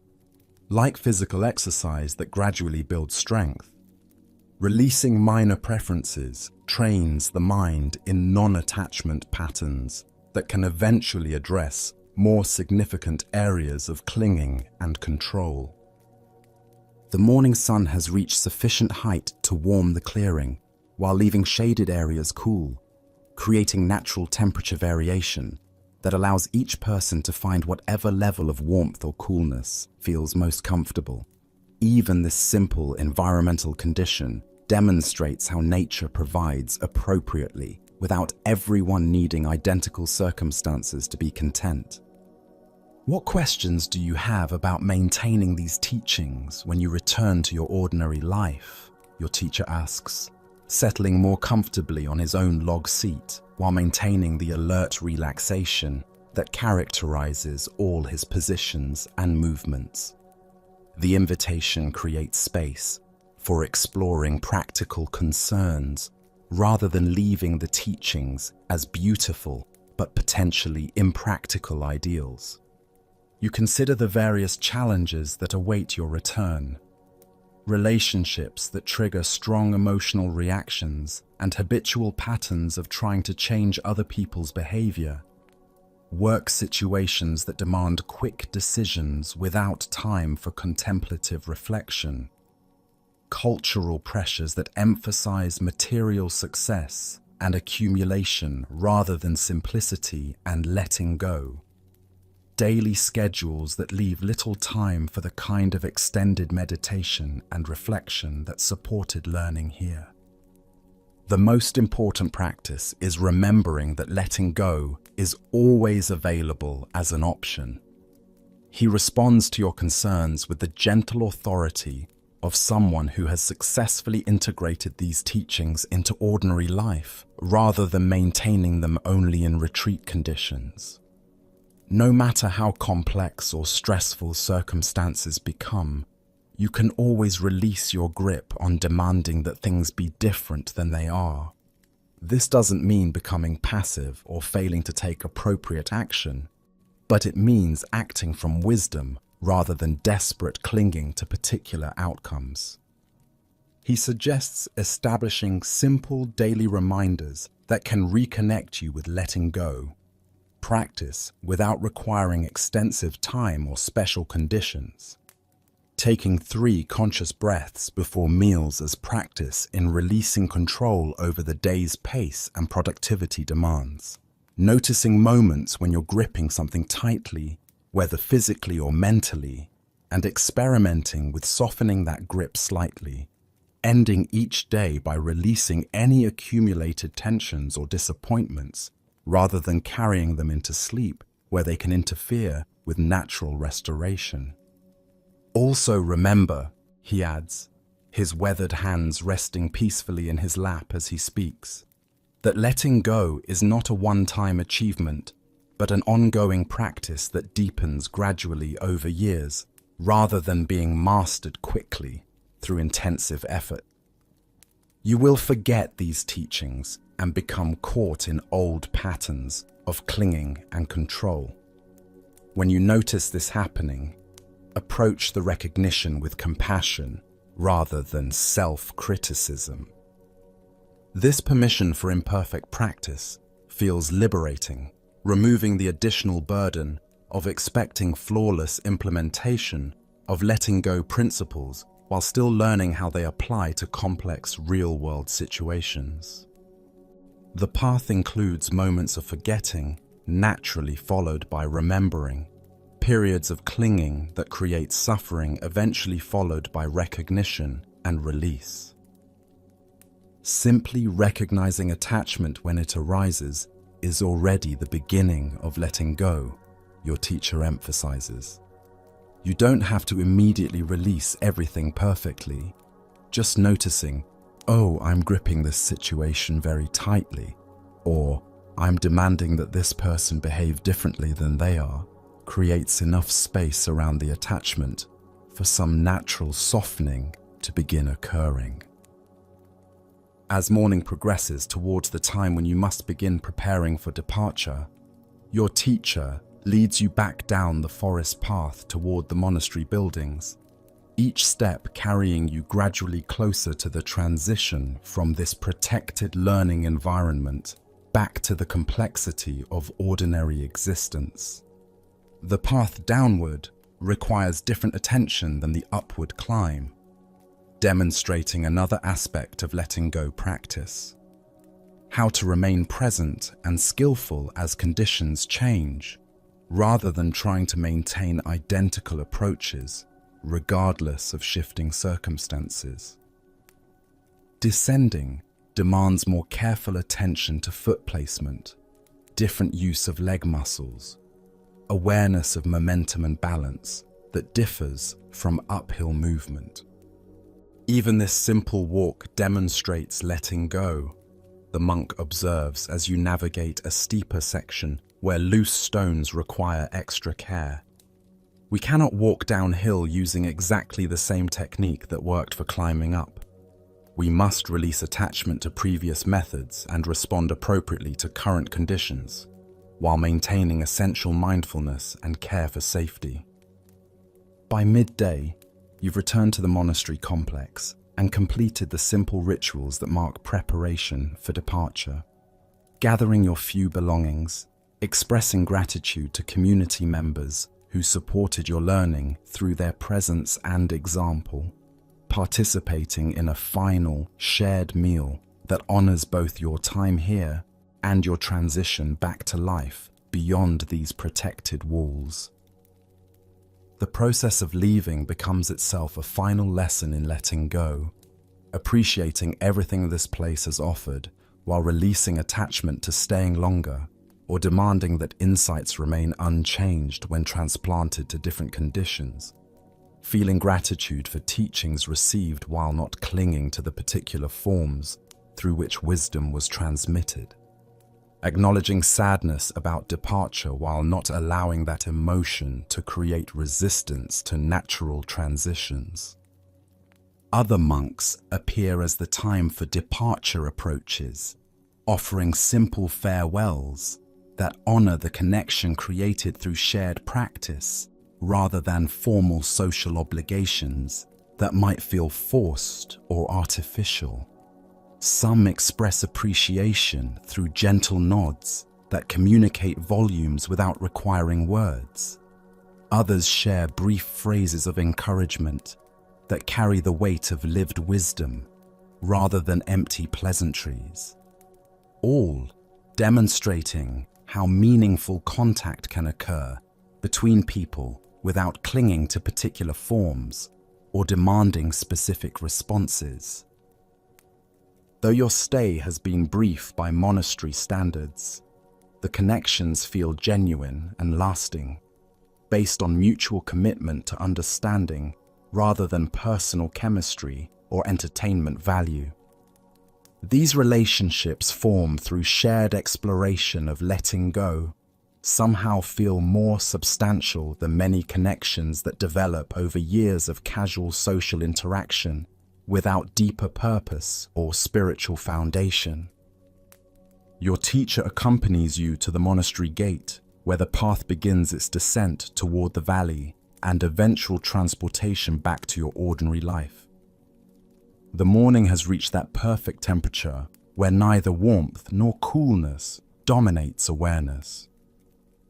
Like physical exercise that gradually builds strength, releasing minor preferences trains the mind in non-attachment patterns that can eventually address more significant areas of clinging and control. The morning sun has reached sufficient height to warm the clearing, while leaving shaded areas cool, creating natural temperature variation that allows each person to find whatever level of warmth or coolness feels most comfortable. Even this simple environmental condition demonstrates how nature provides appropriately without everyone needing identical circumstances to be content. What questions do you have about maintaining these teachings when you return to your ordinary life? Your teacher asks, settling more comfortably on his own log seat while maintaining the alert relaxation that characterizes all his positions and movements. The invitation creates space for exploring practical concerns rather than leaving the teachings as beautiful but potentially impractical ideals. You consider the various challenges that await your return. Relationships that trigger strong emotional reactions and habitual patterns of trying to change other people's behavior. Work situations that demand quick decisions without time for contemplative reflection. Cultural pressures that emphasize material success and accumulation rather than simplicity and letting go. Daily schedules that leave little time for the kind of extended meditation and reflection that supported learning here. The most important practice is remembering that letting go is always available as an option. He responds to your concerns with the gentle authority of someone who has successfully integrated these teachings into ordinary life, rather than maintaining them only in retreat conditions. No matter how complex or stressful circumstances become, you can always release your grip on demanding that things be different than they are. This doesn't mean becoming passive or failing to take appropriate action, but it means acting from wisdom rather than desperate clinging to particular outcomes. He suggests establishing simple daily reminders that can reconnect you with letting go. Practice without requiring extensive time or special conditions. Taking 3 conscious breaths before meals as practice in releasing control over the day's pace and productivity demands. Noticing moments when you're gripping something tightly, whether physically or mentally, and experimenting with softening that grip slightly. Ending each day by releasing any accumulated tensions or disappointments, rather than carrying them into sleep, where they can interfere with natural restoration. Also remember, he adds, his weathered hands resting peacefully in his lap as he speaks, that letting go is not a one-time achievement, but an ongoing practice that deepens gradually over years, rather than being mastered quickly through intensive effort. You will forget these teachings and become caught in old patterns of clinging and control. When you notice this happening, approach the recognition with compassion rather than self-criticism. This permission for imperfect practice feels liberating, removing the additional burden of expecting flawless implementation of letting go principles while still learning how they apply to complex real-world situations. The path includes moments of forgetting, naturally followed by remembering, periods of clinging that create suffering eventually followed by recognition and release. Simply recognizing attachment when it arises is already the beginning of letting go, your teacher emphasizes. You don't have to immediately release everything perfectly, just noticing, oh, I'm gripping this situation very tightly, or I'm demanding that this person behave differently than they are, creates enough space around the attachment for some natural softening to begin occurring. As morning progresses towards the time when you must begin preparing for departure, your teacher leads you back down the forest path toward the monastery buildings, each step carrying you gradually closer to the transition from this protected learning environment back to the complexity of ordinary existence. The path downward requires different attention than the upward climb, demonstrating another aspect of letting go practice. How to remain present and skillful as conditions change, rather than trying to maintain identical approaches regardless of shifting circumstances. Descending demands more careful attention to foot placement, different use of leg muscles, awareness of momentum and balance that differs from uphill movement. Even this simple walk demonstrates letting go, the monk observes as you navigate a steeper section where loose stones require extra care. We cannot walk downhill using exactly the same technique that worked for climbing up. We must release attachment to previous methods and respond appropriately to current conditions, while maintaining essential mindfulness and care for safety. By midday, you've returned to the monastery complex and completed the simple rituals that mark preparation for departure. Gathering your few belongings, expressing gratitude to community members who supported your learning through their presence and example, participating in a final shared meal that honors both your time here and your transition back to life beyond these protected walls. The process of leaving becomes itself a final lesson in letting go, appreciating everything this place has offered while releasing attachment to staying longer, or demanding that insights remain unchanged when transplanted to different conditions, feeling gratitude for teachings received while not clinging to the particular forms through which wisdom was transmitted, acknowledging sadness about departure while not allowing that emotion to create resistance to natural transitions. Other monks appear as the time for departure approaches, offering simple farewells that honor the connection created through shared practice rather than formal social obligations that might feel forced or artificial. Some express appreciation through gentle nods that communicate volumes without requiring words. Others share brief phrases of encouragement that carry the weight of lived wisdom rather than empty pleasantries, all demonstrating how meaningful contact can occur between people without clinging to particular forms or demanding specific responses. Though your stay has been brief by monastery standards, the connections feel genuine and lasting, based on mutual commitment to understanding rather than personal chemistry or entertainment value. These relationships formed through shared exploration of letting go somehow feel more substantial than many connections that develop over years of casual social interaction without deeper purpose or spiritual foundation. Your teacher accompanies you to the monastery gate, where the path begins its descent toward the valley and eventual transportation back to your ordinary life. The morning has reached that perfect temperature where neither warmth nor coolness dominates awareness,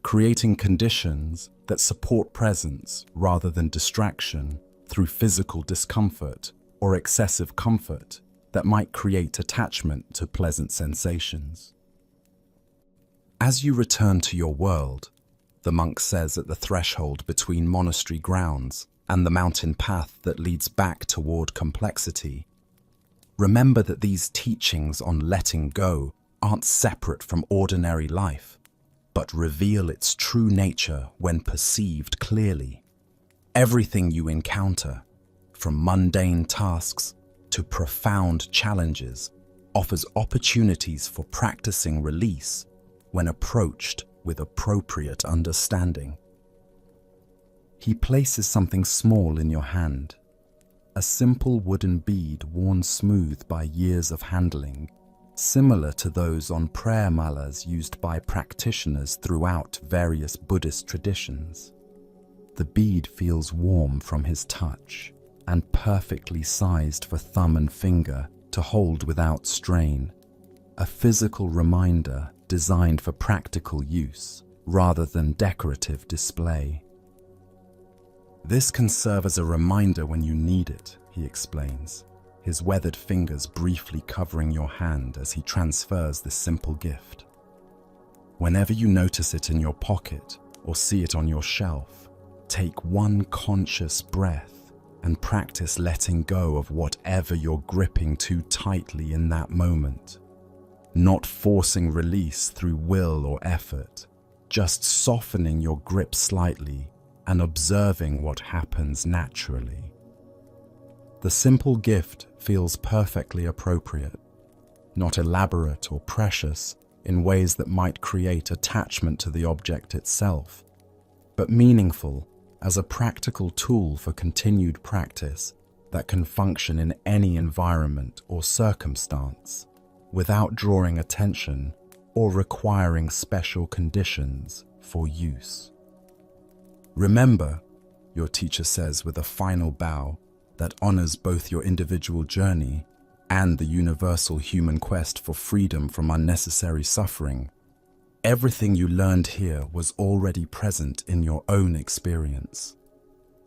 creating conditions that support presence rather than distraction through physical discomfort or excessive comfort that might create attachment to pleasant sensations. As you return to your world, the monk says at the threshold between monastery grounds and the mountain path that leads back toward complexity, remember that these teachings on letting go aren't separate from ordinary life, but reveal its true nature when perceived clearly. Everything you encounter, from mundane tasks to profound challenges, offers opportunities for practicing release when approached with appropriate understanding. He places something small in your hand, a simple wooden bead worn smooth by years of handling, similar to those on prayer malas used by practitioners throughout various Buddhist traditions. The bead feels warm from his touch and perfectly sized for thumb and finger to hold without strain, a physical reminder designed for practical use rather than decorative display. This can serve as a reminder when you need it, he explains, his weathered fingers briefly covering your hand as he transfers this simple gift. Whenever you notice it in your pocket or see it on your shelf, take one conscious breath and practice letting go of whatever you're gripping too tightly in that moment. Not forcing release through will or effort, just softening your grip slightly and observing what happens naturally. The simple gift feels perfectly appropriate, not elaborate or precious in ways that might create attachment to the object itself, but meaningful as a practical tool for continued practice that can function in any environment or circumstance without drawing attention or requiring special conditions for use. Remember, your teacher says with a final bow that honors both your individual journey and the universal human quest for freedom from unnecessary suffering. Everything you learned here was already present in your own experience.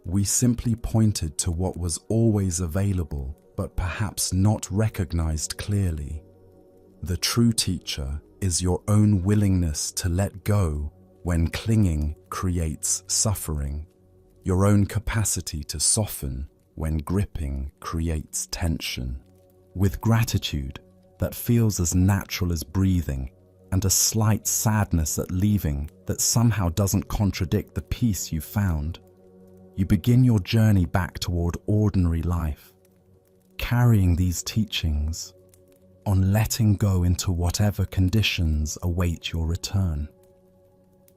We simply pointed to what was always available, but perhaps not recognized clearly. The true teacher is your own willingness to let go when clinging creates suffering, your own capacity to soften when gripping creates tension, with gratitude that feels as natural as breathing and a slight sadness at leaving that somehow doesn't contradict the peace you found. You begin your journey back toward ordinary life, carrying these teachings on letting go into whatever conditions await your return.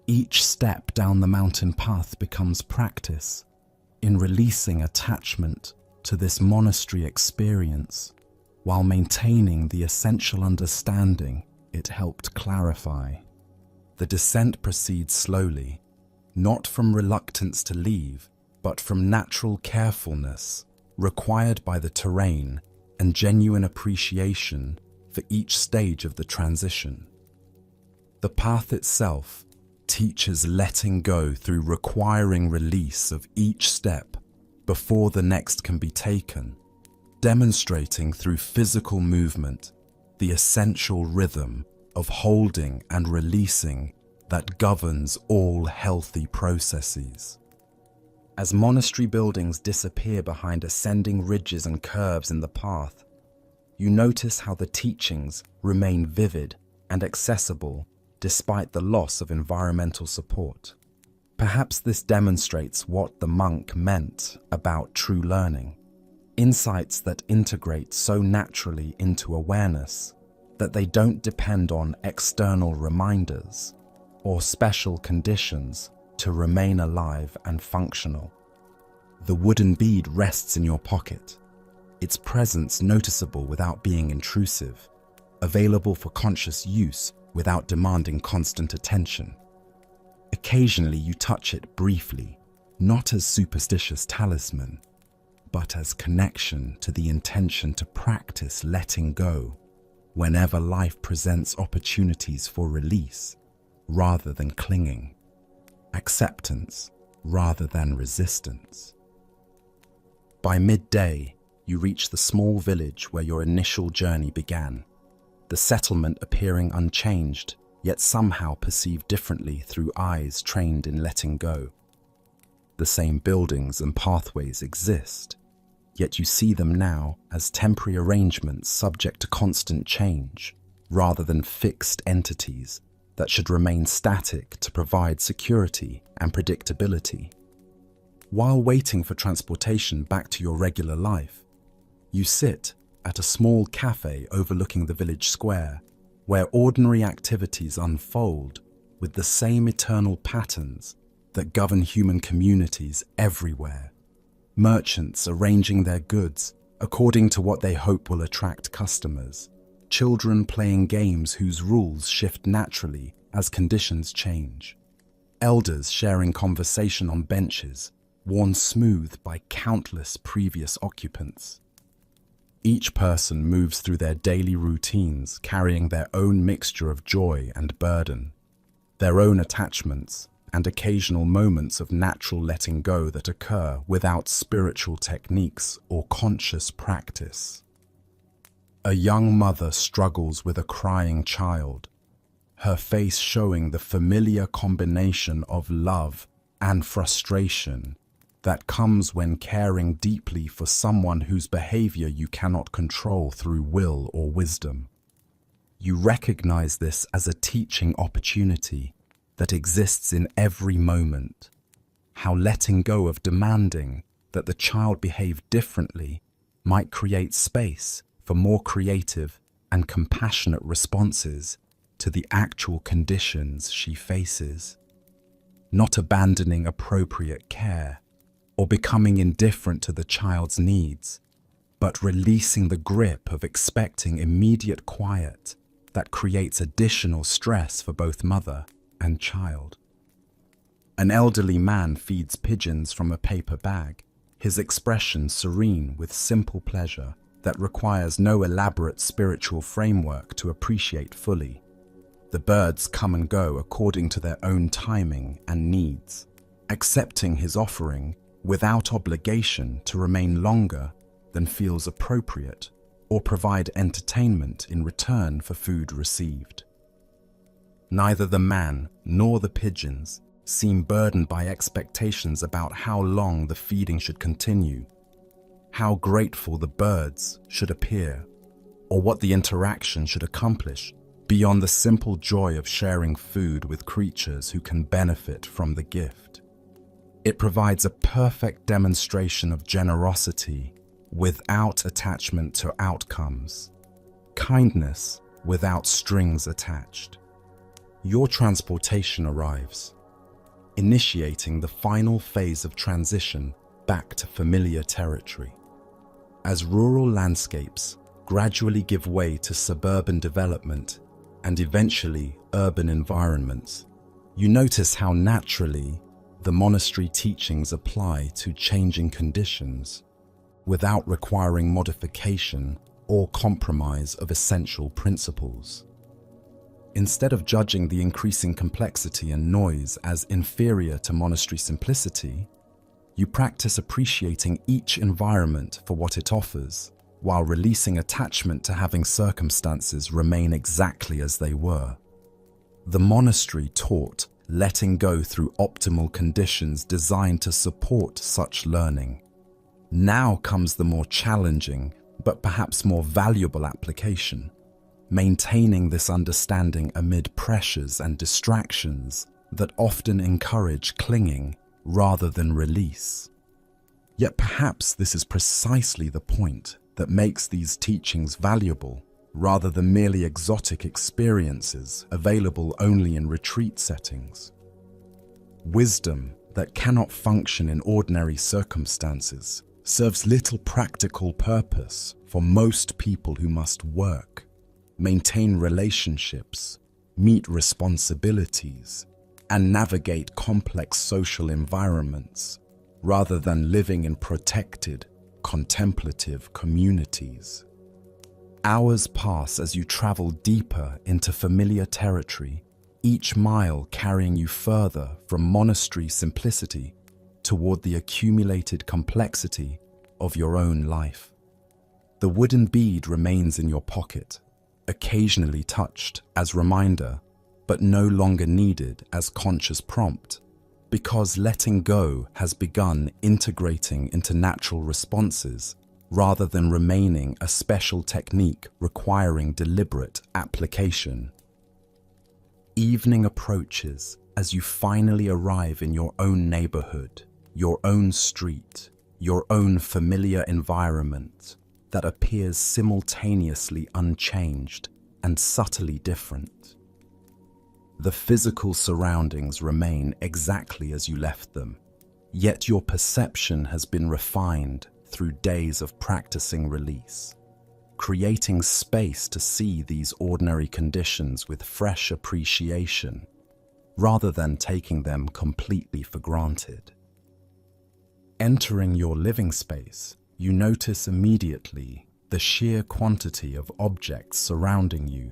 Each step down the mountain path becomes practice in releasing attachment to this monastery experience while maintaining the essential understanding it helped clarify. The descent proceeds slowly, not from reluctance to leave, but from natural carefulness required by the terrain and genuine appreciation for each stage of the transition. The path itself teaches letting go through requiring release of each step before the next can be taken, demonstrating through physical movement the essential rhythm of holding and releasing that governs all healthy processes. As monastery buildings disappear behind ascending ridges and curves in the path, you notice how the teachings remain vivid and accessible despite the loss of environmental support. Perhaps this demonstrates what the monk meant about true learning, insights that integrate so naturally into awareness that they don't depend on external reminders or special conditions to remain alive and functional. The wooden bead rests in your pocket, its presence noticeable without being intrusive, available for conscious use without demanding constant attention. Occasionally you touch it briefly, not as superstitious talisman, but as connection to the intention to practice letting go whenever life presents opportunities for release rather than clinging, acceptance rather than resistance. By midday, you reach the small village where your initial journey began, the settlement appearing unchanged, yet somehow perceived differently through eyes trained in letting go. The same buildings and pathways exist, yet you see them now as temporary arrangements subject to constant change, rather than fixed entities that should remain static to provide security and predictability. While waiting for transportation back to your regular life, you sit at a small cafe overlooking the village square, where ordinary activities unfold with the same eternal patterns that govern human communities everywhere. Merchants arranging their goods according to what they hope will attract customers. Children playing games whose rules shift naturally as conditions change. Elders sharing conversation on benches, worn smooth by countless previous occupants. Each person moves through their daily routines carrying their own mixture of joy and burden, their own attachments and occasional moments of natural letting go that occur without spiritual techniques or conscious practice. A young mother struggles with a crying child, her face showing the familiar combination of love and frustration that comes when caring deeply for someone whose behavior you cannot control through will or wisdom. You recognize this as a teaching opportunity that exists in every moment. How letting go of demanding that the child behave differently might create space for more creative and compassionate responses to the actual conditions she faces. Not abandoning appropriate care or becoming indifferent to the child's needs, but releasing the grip of expecting immediate quiet that creates additional stress for both mother and child. An elderly man feeds pigeons from a paper bag, his expression serene with simple pleasure that requires no elaborate spiritual framework to appreciate fully. The birds come and go according to their own timing and needs, accepting his offering without obligation to remain longer than feels appropriate or provide entertainment in return for food received. Neither the man nor the pigeons seem burdened by expectations about how long the feeding should continue, how grateful the birds should appear, or what the interaction should accomplish beyond the simple joy of sharing food with creatures who can benefit from the gift. It provides a perfect demonstration of generosity without attachment to outcomes, kindness without strings attached. Your transportation arrives, initiating the final phase of transition back to familiar territory. As rural landscapes gradually give way to suburban development and eventually urban environments, you notice how naturally the monastery teachings apply to changing conditions without requiring modification or compromise of essential principles. Instead of judging the increasing complexity and noise as inferior to monastery simplicity, you practice appreciating each environment for what it offers, while releasing attachment to having circumstances remain exactly as they were. The monastery taught letting go through optimal conditions designed to support such learning. Now comes the more challenging, but perhaps more valuable application. Maintaining this understanding amid pressures and distractions that often encourage clinging rather than release. Yet perhaps this is precisely the point that makes these teachings valuable, rather than merely exotic experiences available only in retreat settings. Wisdom that cannot function in ordinary circumstances serves little practical purpose for most people who must work, maintain relationships, meet responsibilities, and navigate complex social environments, rather than living in protected, contemplative communities. Hours pass as you travel deeper into familiar territory, each mile carrying you further from monastery simplicity toward the accumulated complexity of your own life. The wooden bead remains in your pocket, occasionally touched as reminder, but no longer needed as conscious prompt, because letting go has begun integrating into natural responses rather than remaining a special technique requiring deliberate application. Evening approaches as you finally arrive in your own neighborhood, your own street, your own familiar environment that appears simultaneously unchanged and subtly different. The physical surroundings remain exactly as you left them, yet your perception has been refined through days of practicing release, creating space to see these ordinary conditions with fresh appreciation, rather than taking them completely for granted. Entering your living space, you notice immediately the sheer quantity of objects surrounding you,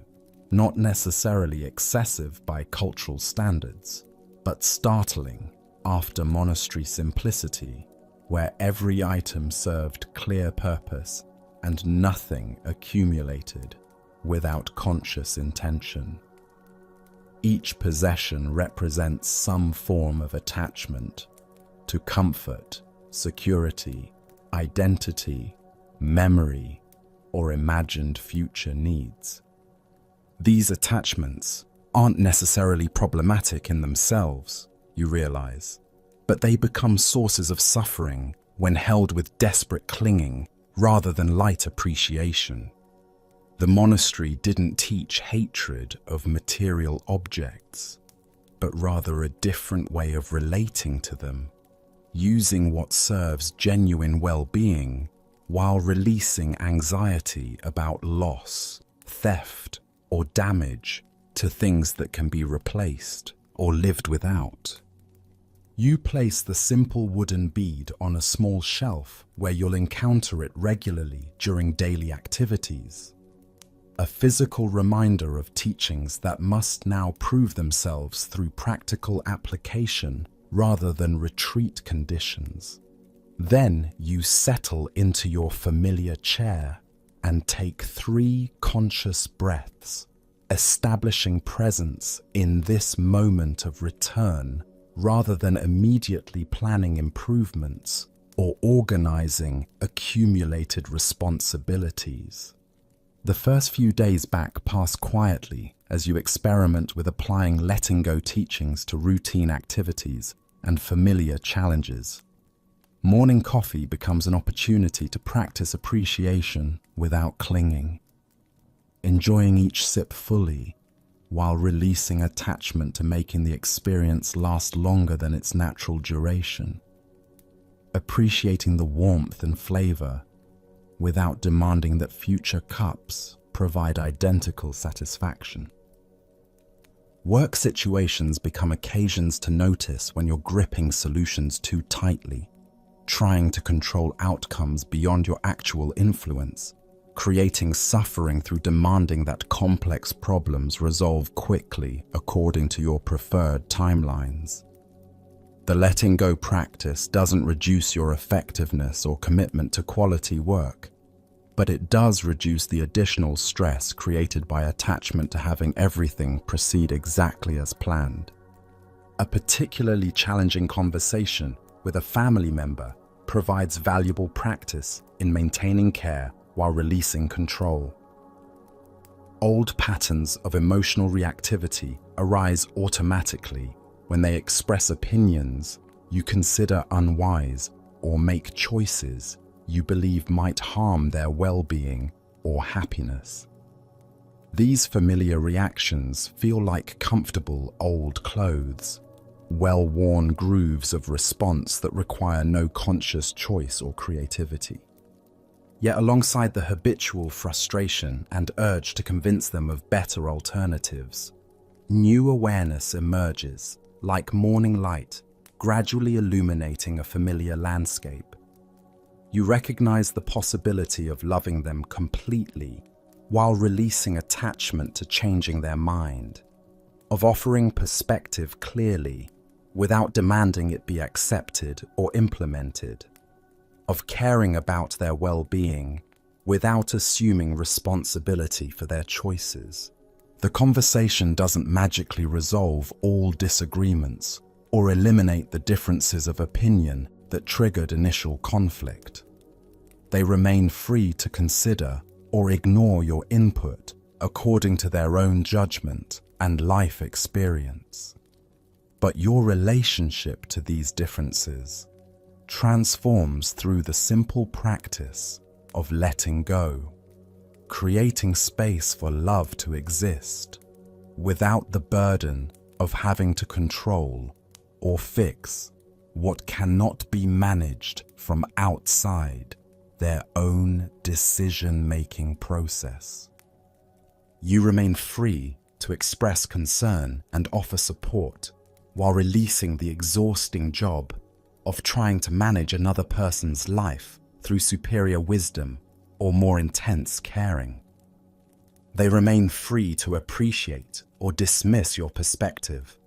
not necessarily excessive by cultural standards, but startling after monastery simplicity, where every item served clear purpose and nothing accumulated without conscious intention. Each possession represents some form of attachment to comfort, security, identity, memory, or imagined future needs. These attachments aren't necessarily problematic in themselves, you realize, but they become sources of suffering when held with desperate clinging rather than light appreciation. The monastery didn't teach hatred of material objects, but rather a different way of relating to them, using what serves genuine well-being while releasing anxiety about loss, theft, or damage to things that can be replaced or lived without. You place the simple wooden bead on a small shelf where you'll encounter it regularly during daily activities. A physical reminder of teachings that must now prove themselves through practical application rather than retreat conditions. Then you settle into your familiar chair and take 3 conscious breaths, establishing presence in this moment of return rather than immediately planning improvements or organizing accumulated responsibilities. The first few days back pass quietly as you experiment with applying letting go teachings to routine activities and familiar challenges. Morning coffee becomes an opportunity to practice appreciation without clinging, enjoying each sip fully while releasing attachment to making the experience last longer than its natural duration, appreciating the warmth and flavor without demanding that future cups provide identical satisfaction. Work situations become occasions to notice when you're gripping solutions too tightly, trying to control outcomes beyond your actual influence, creating suffering through demanding that complex problems resolve quickly according to your preferred timelines. The letting go practice doesn't reduce your effectiveness or commitment to quality work, but it does reduce the additional stress created by attachment to having everything proceed exactly as planned. A particularly challenging conversation with a family member provides valuable practice in maintaining care while releasing control. Old patterns of emotional reactivity arise automatically when they express opinions you consider unwise or make choices you believe might harm their well-being or happiness. These familiar reactions feel like comfortable old clothes, well-worn grooves of response that require no conscious choice or creativity. Yet alongside the habitual frustration and urge to convince them of better alternatives, new awareness emerges, like morning light, gradually illuminating a familiar landscape. You recognize the possibility of loving them completely while releasing attachment to changing their mind, of offering perspective clearly without demanding it be accepted or implemented, of caring about their well-being without assuming responsibility for their choices. The conversation doesn't magically resolve all disagreements or eliminate the differences of opinion that triggered initial conflict. They remain free to consider or ignore your input according to their own judgment and life experience. But your relationship to these differences transforms through the simple practice of letting go, creating space for love to exist without the burden of having to control or fix what cannot be managed from outside their own decision-making process. You remain free to express concern and offer support while releasing the exhausting job of trying to manage another person's life through superior wisdom or more intense caring. They remain free to appreciate or dismiss your perspective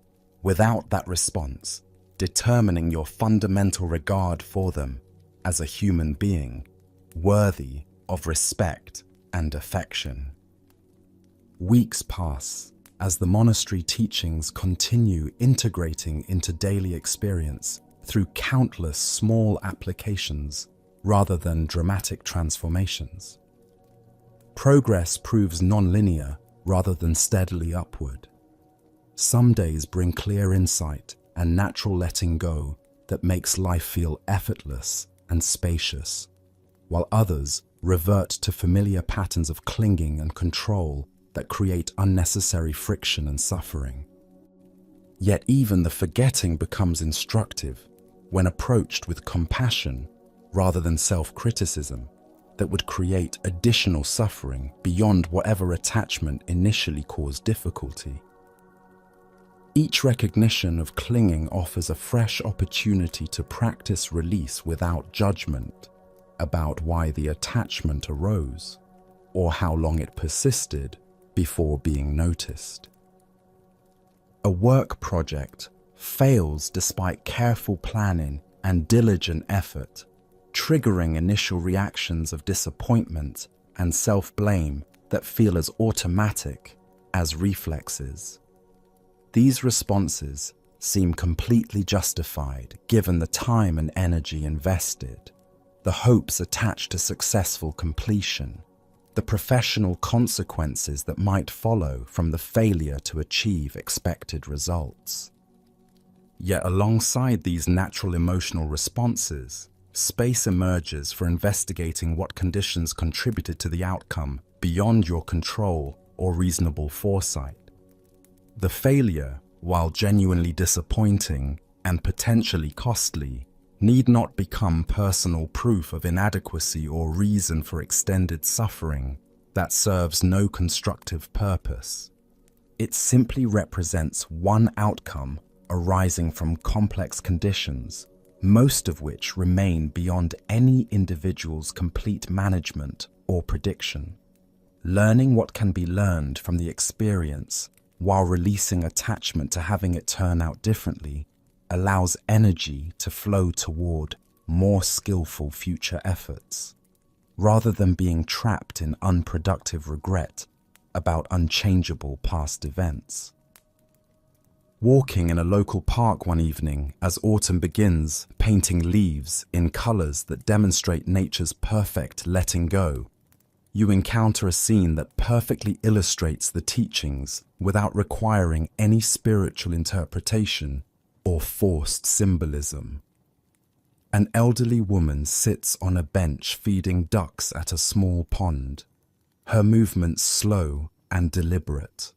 without that response determining your fundamental regard for them as a human being worthy of respect and affection. Weeks pass as the monastery teachings continue integrating into daily experience through countless small applications rather than dramatic transformations. Progress proves non-linear rather than steadily upward. Some days bring clear insight and natural letting go that makes life feel effortless and spacious, while others revert to familiar patterns of clinging and control that create unnecessary friction and suffering. Yet even the forgetting becomes instructive when approached with compassion rather than self-criticism that would create additional suffering beyond whatever attachment initially caused difficulty. Each recognition of clinging offers a fresh opportunity to practice release without judgment about why the attachment arose or how long it persisted before being noticed. A work project fails despite careful planning and diligent effort, triggering initial reactions of disappointment and self-blame that feel as automatic as reflexes. These responses seem completely justified given the time and energy invested, the hopes attached to successful completion, the professional consequences that might follow from the failure to achieve expected results. Yet alongside these natural emotional responses, space emerges for investigating what conditions contributed to the outcome beyond your control or reasonable foresight. The failure, while genuinely disappointing and potentially costly, need not become personal proof of inadequacy or reason for extended suffering that serves no constructive purpose. It simply represents one outcome arising from complex conditions, most of which remain beyond any individual's complete management or prediction. Learning what can be learned from the experience while releasing attachment to having it turn out differently allows energy to flow toward more skillful future efforts, rather than being trapped in unproductive regret about unchangeable past events. Walking in a local park one evening as autumn begins, painting leaves in colors that demonstrate nature's perfect letting go, you encounter a scene that perfectly illustrates the teachings without requiring any spiritual interpretation or forced symbolism. An elderly woman sits on a bench feeding ducks at a small pond, her movements slow and deliberate,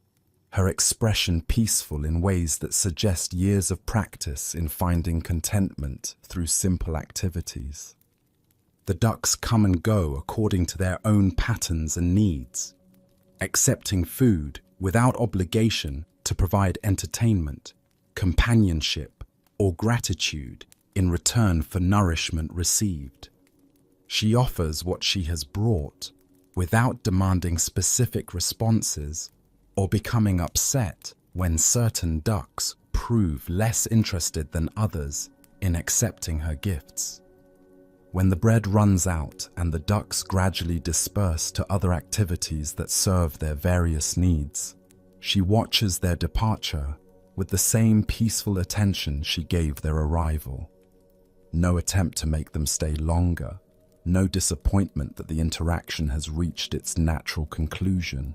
her expression peaceful in ways that suggest years of practice in finding contentment through simple activities. The ducks come and go according to their own patterns and needs, accepting food without obligation to provide entertainment, companionship, or gratitude in return for nourishment received. She offers what she has brought without demanding specific responses or becoming upset when certain ducks prove less interested than others in accepting her gifts. When the bread runs out and the ducks gradually disperse to other activities that serve their various needs, she watches their departure with the same peaceful attention she gave their arrival. No attempt to make them stay longer, no disappointment that the interaction has reached its natural conclusion,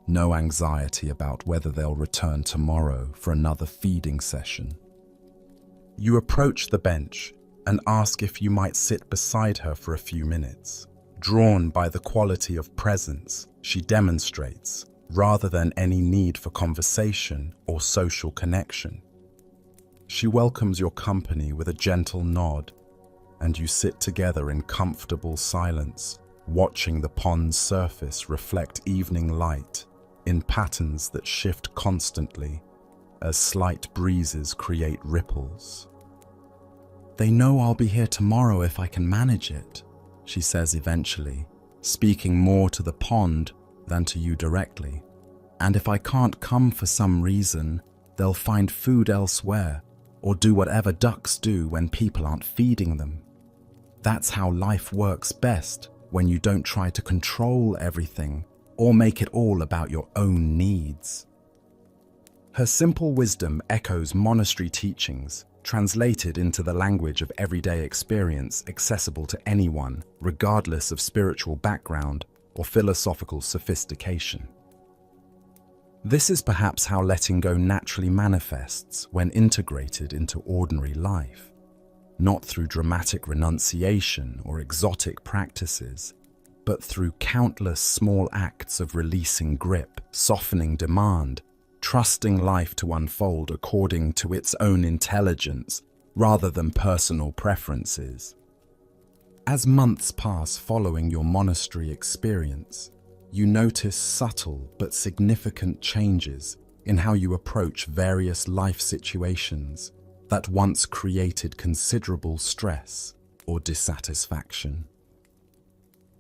no anxiety about whether they'll return tomorrow for another feeding session. You approach the bench and ask if you might sit beside her for a few minutes, drawn by the quality of presence she demonstrates rather than any need for conversation or social connection. She welcomes your company with a gentle nod, and you sit together in comfortable silence, watching the pond's surface reflect evening light in patterns that shift constantly as slight breezes create ripples. "They know I'll be here tomorrow if I can manage it," she says eventually, speaking more to the pond than to you directly. "And if I can't come for some reason, they'll find food elsewhere or do whatever ducks do when people aren't feeding them. That's how life works best when you don't try to control everything or make it all about your own needs." Her simple wisdom echoes monastery teachings, translated into the language of everyday experience accessible to anyone, regardless of spiritual background or philosophical sophistication. This is perhaps how letting go naturally manifests when integrated into ordinary life, not through dramatic renunciation or exotic practices, but through countless small acts of releasing grip, softening demand, trusting life to unfold according to its own intelligence rather than personal preferences. As months pass following your monastery experience, you notice subtle but significant changes in how you approach various life situations that once created considerable stress or dissatisfaction.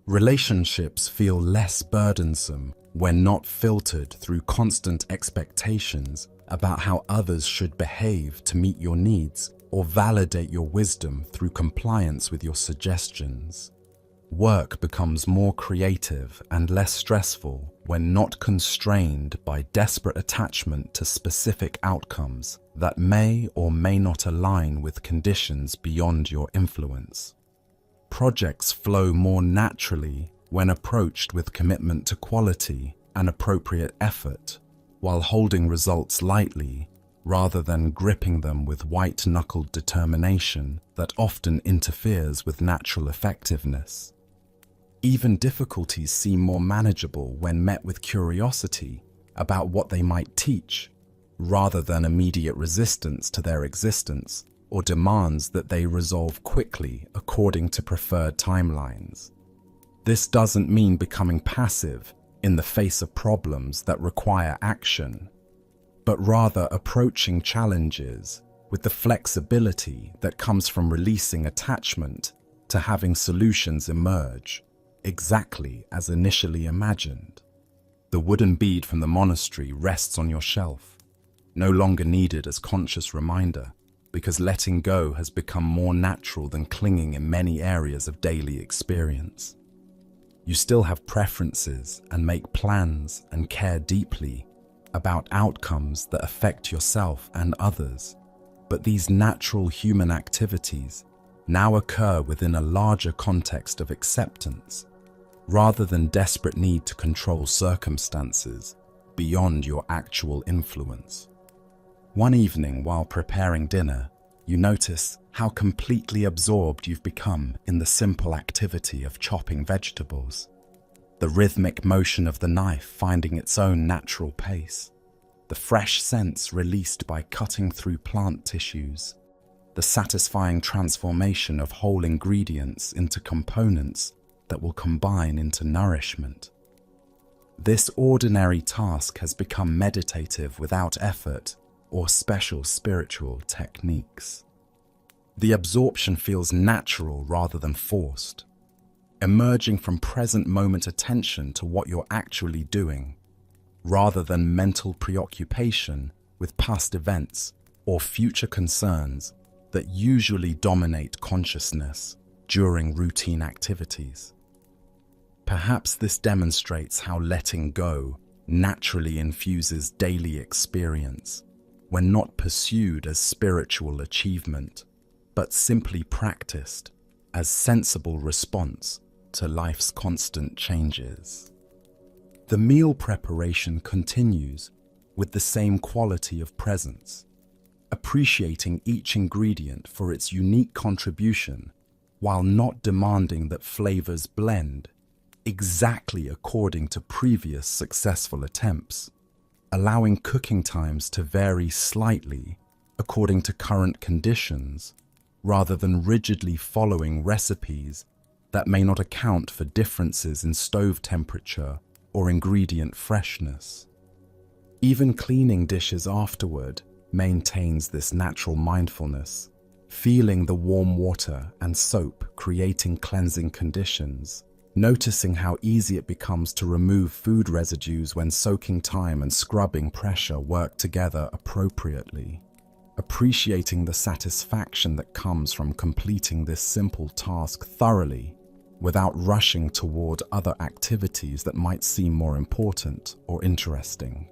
Relationships feel less burdensome when not filtered through constant expectations about how others should behave to meet your needs or validate your wisdom through compliance with your suggestions. Work becomes more creative and less stressful when not constrained by desperate attachment to specific outcomes that may or may not align with conditions beyond your influence. Projects flow more naturally when approached with commitment to quality and appropriate effort, while holding results lightly rather than gripping them with white-knuckled determination that often interferes with natural effectiveness. Even difficulties seem more manageable when met with curiosity about what they might teach, rather than immediate resistance to their existence or demands that they resolve quickly according to preferred timelines. This doesn't mean becoming passive in the face of problems that require action, but rather approaching challenges with the flexibility that comes from releasing attachment to having solutions emerge exactly as initially imagined. The wooden bead from the monastery rests on your shelf, no longer needed as conscious reminder, because letting go has become more natural than clinging in many areas of daily experience. You still have preferences and make plans and care deeply about outcomes that affect yourself and others, but these natural human activities now occur within a larger context of acceptance, rather than desperate need to control circumstances beyond your actual influence. One evening while preparing dinner, you notice how completely absorbed you've become in the simple activity of chopping vegetables. The rhythmic motion of the knife finding its own natural pace, the fresh scents released by cutting through plant tissues, the satisfying transformation of whole ingredients into components that will combine into nourishment. This ordinary task has become meditative without effort or special spiritual techniques. The absorption feels natural rather than forced, emerging from present moment attention to what you're actually doing, rather than mental preoccupation with past events or future concerns that usually dominate consciousness during routine activities. Perhaps this demonstrates how letting go naturally infuses daily experience, when not pursued as spiritual achievement, but simply practiced as sensible response to life's constant changes. The meal preparation continues with the same quality of presence, appreciating each ingredient for its unique contribution while not demanding that flavors blend, exactly according to previous successful attempts, allowing cooking times to vary slightly according to current conditions, rather than rigidly following recipes that may not account for differences in stove temperature or ingredient freshness. Even cleaning dishes afterward maintains this natural mindfulness, feeling the warm water and soap creating cleansing conditions, noticing how easy it becomes to remove food residues when soaking time and scrubbing pressure work together appropriately, appreciating the satisfaction that comes from completing this simple task thoroughly without rushing toward other activities that might seem more important or interesting.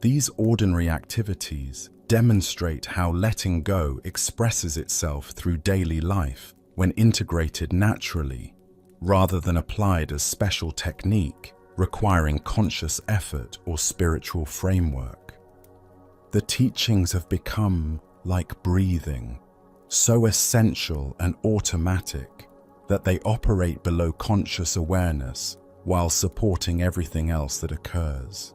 These ordinary activities demonstrate how letting go expresses itself through daily life when integrated naturally, rather than applied as special technique requiring conscious effort or spiritual framework. The teachings have become like breathing, so essential and automatic that they operate below conscious awareness while supporting everything else that occurs.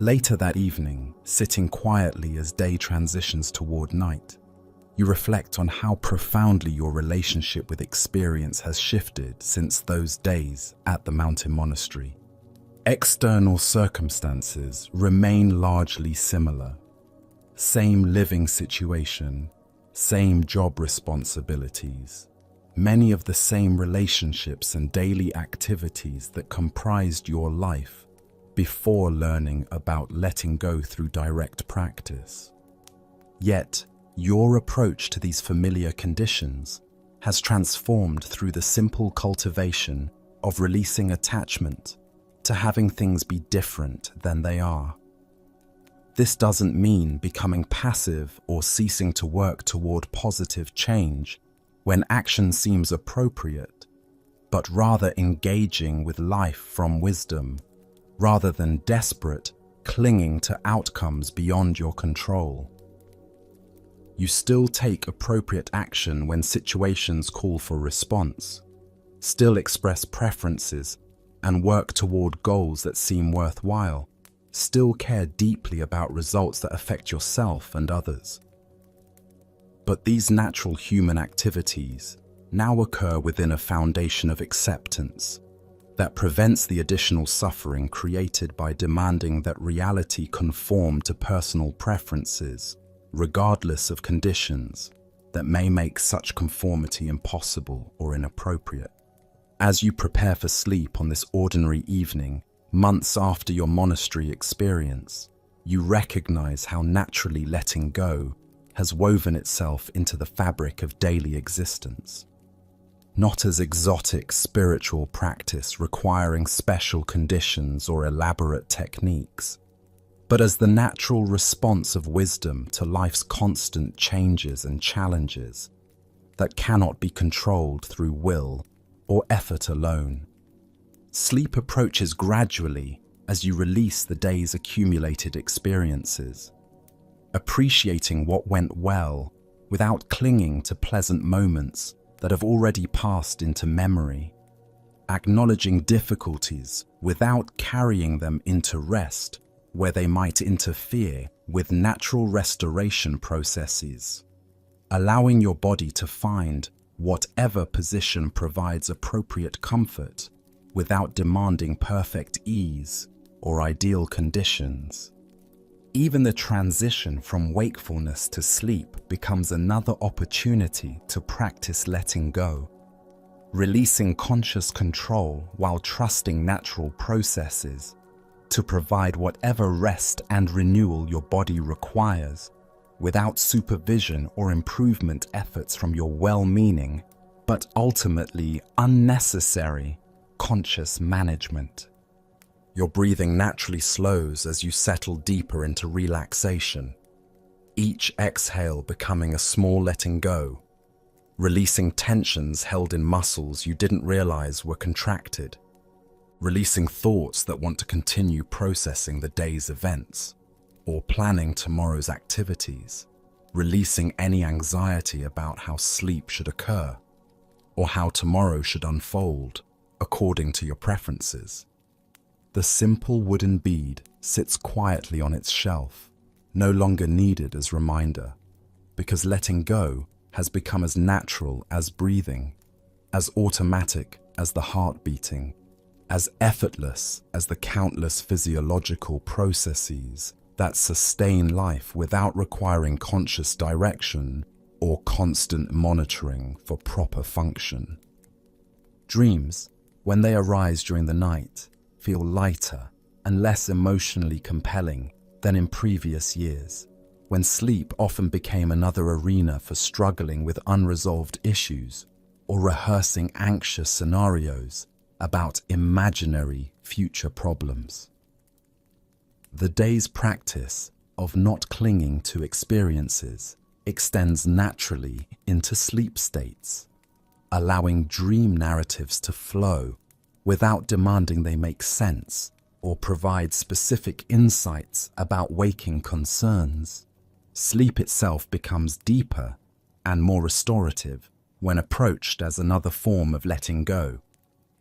Later that evening, sitting quietly as day transitions toward night, you reflect on how profoundly your relationship with experience has shifted since those days at the mountain monastery. External circumstances remain largely similar. Same living situation, same job responsibilities, many of the same relationships and daily activities that comprised your life before learning about letting go through direct practice. Yet, your approach to these familiar conditions has transformed through the simple cultivation of releasing attachment to having things be different than they are. This doesn't mean becoming passive or ceasing to work toward positive change when action seems appropriate, but rather engaging with life from wisdom, rather than desperate, clinging to outcomes beyond your control. You still take appropriate action when situations call for response, still express preferences and work toward goals that seem worthwhile, still care deeply about results that affect yourself and others. But these natural human activities now occur within a foundation of acceptance that prevents the additional suffering created by demanding that reality conform to personal preferences, regardless of conditions that may make such conformity impossible or inappropriate. As you prepare for sleep on this ordinary evening, months after your monastery experience, you recognize how naturally letting go has woven itself into the fabric of daily existence. Not as exotic spiritual practice requiring special conditions or elaborate techniques, but as the natural response of wisdom to life's constant changes and challenges that cannot be controlled through will or effort alone. Sleep approaches gradually as you release the day's accumulated experiences, appreciating what went well without clinging to pleasant moments that have already passed into memory, acknowledging difficulties without carrying them into rest where they might interfere with natural restoration processes, allowing your body to find whatever position provides appropriate comfort without demanding perfect ease or ideal conditions. Even the transition from wakefulness to sleep becomes another opportunity to practice letting go, releasing conscious control while trusting natural processes to provide whatever rest and renewal your body requires, without supervision or improvement efforts from your well-meaning, but ultimately unnecessary, conscious management. Your breathing naturally slows as you settle deeper into relaxation, each exhale becoming a small letting go, releasing tensions held in muscles you didn't realize were contracted, releasing thoughts that want to continue processing the day's events or planning tomorrow's activities, releasing any anxiety about how sleep should occur or how tomorrow should unfold, according to your preferences. The simple wooden bead sits quietly on its shelf, no longer needed as reminder, because letting go has become as natural as breathing, as automatic as the heart beating, as effortless as the countless physiological processes that sustain life without requiring conscious direction or constant monitoring for proper function. Dreams, when they arise during the night, feel lighter and less emotionally compelling than in previous years, when sleep often became another arena for struggling with unresolved issues or rehearsing anxious scenarios about imaginary future problems. The day's practice of not clinging to experiences extends naturally into sleep states, allowing dream narratives to flow without demanding they make sense or provide specific insights about waking concerns. Sleep itself becomes deeper and more restorative when approached as another form of letting go,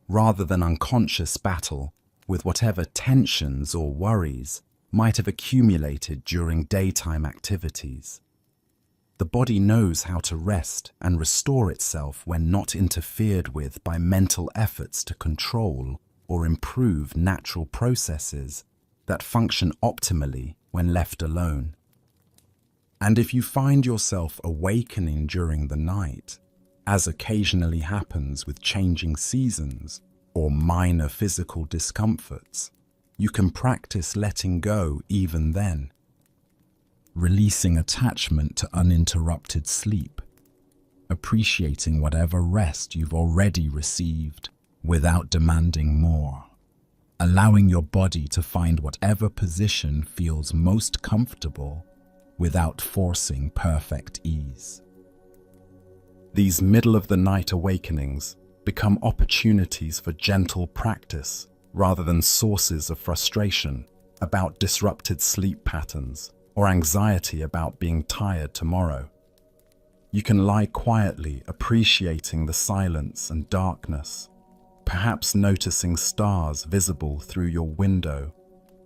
rather than unconscious battle with whatever tensions or worries might have accumulated during daytime activities. The body knows how to rest and restore itself when not interfered with by mental efforts to control or improve natural processes that function optimally when left alone. And if you find yourself awakening during the night, as occasionally happens with changing seasons or minor physical discomforts, you can practice letting go even then, releasing attachment to uninterrupted sleep, appreciating whatever rest you've already received without demanding more, allowing your body to find whatever position feels most comfortable without forcing perfect ease. These middle-of-the-night awakenings become opportunities for gentle practice rather than sources of frustration about disrupted sleep patterns or anxiety about being tired tomorrow. You can lie quietly appreciating the silence and darkness, perhaps noticing stars visible through your window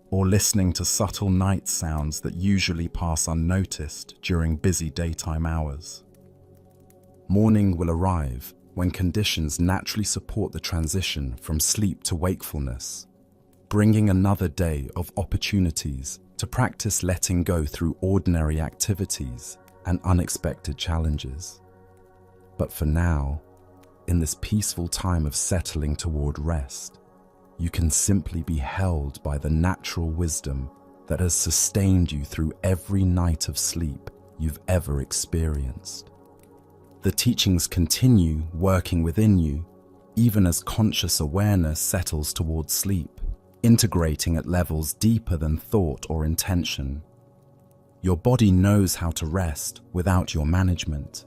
or listening to subtle night sounds that usually pass unnoticed during busy daytime hours. Morning will arrive when conditions naturally support the transition from sleep to wakefulness, bringing another day of opportunities to practice letting go through ordinary activities and unexpected challenges. But for now, in this peaceful time of settling toward rest, you can simply be held by the natural wisdom that has sustained you through every night of sleep you've ever experienced. The teachings continue working within you, even as conscious awareness settles towards sleep, integrating at levels deeper than thought or intention. Your body knows how to rest without your management.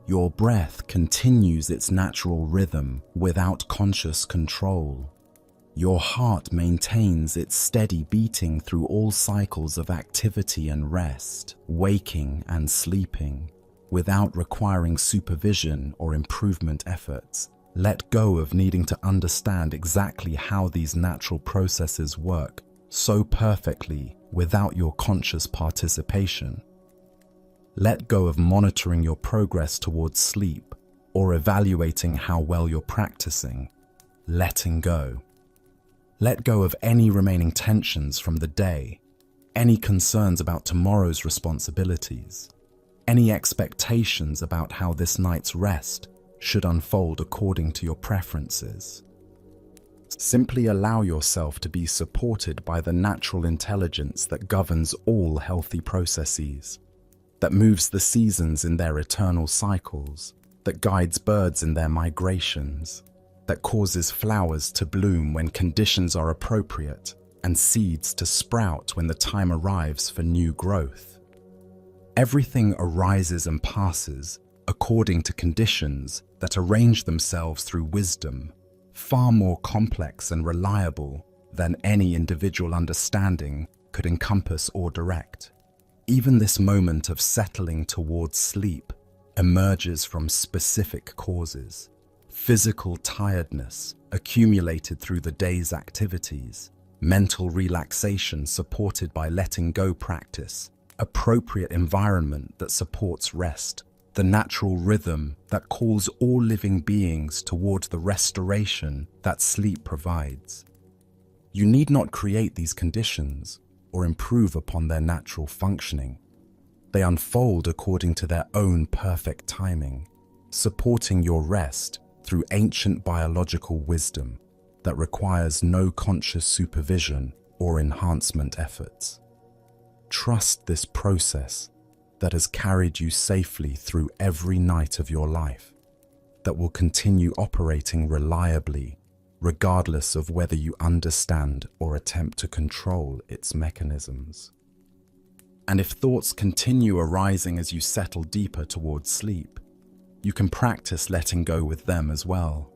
Your breath continues its natural rhythm without conscious control. Your heart maintains its steady beating through all cycles of activity and rest, waking and sleeping, without requiring supervision or improvement efforts. Let go of needing to understand exactly how these natural processes work so perfectly without your conscious participation. Let go of monitoring your progress towards sleep or evaluating how well you're practicing. Letting go. Let go of any remaining tensions from the day, any concerns about tomorrow's responsibilities, any expectations about how this night's rest should unfold according to your preferences. Simply allow yourself to be supported by the natural intelligence that governs all healthy processes, that moves the seasons in their eternal cycles, that guides birds in their migrations, that causes flowers to bloom when conditions are appropriate and seeds to sprout when the time arrives for new growth. Everything arises and passes according to conditions that arrange themselves through wisdom, far more complex and reliable than any individual understanding could encompass or direct. Even this moment of settling towards sleep emerges from specific causes: physical tiredness accumulated through the day's activities, mental relaxation supported by letting go practice, appropriate environment that supports rest, the natural rhythm that calls all living beings toward the restoration that sleep provides. You need not create these conditions or improve upon their natural functioning. They unfold according to their own perfect timing, supporting your rest through ancient biological wisdom that requires no conscious supervision or enhancement efforts. Trust this process that has carried you safely through every night of your life, that will continue operating reliably, regardless of whether you understand or attempt to control its mechanisms. And if thoughts continue arising as you settle deeper towards sleep, you can practice letting go with them as well,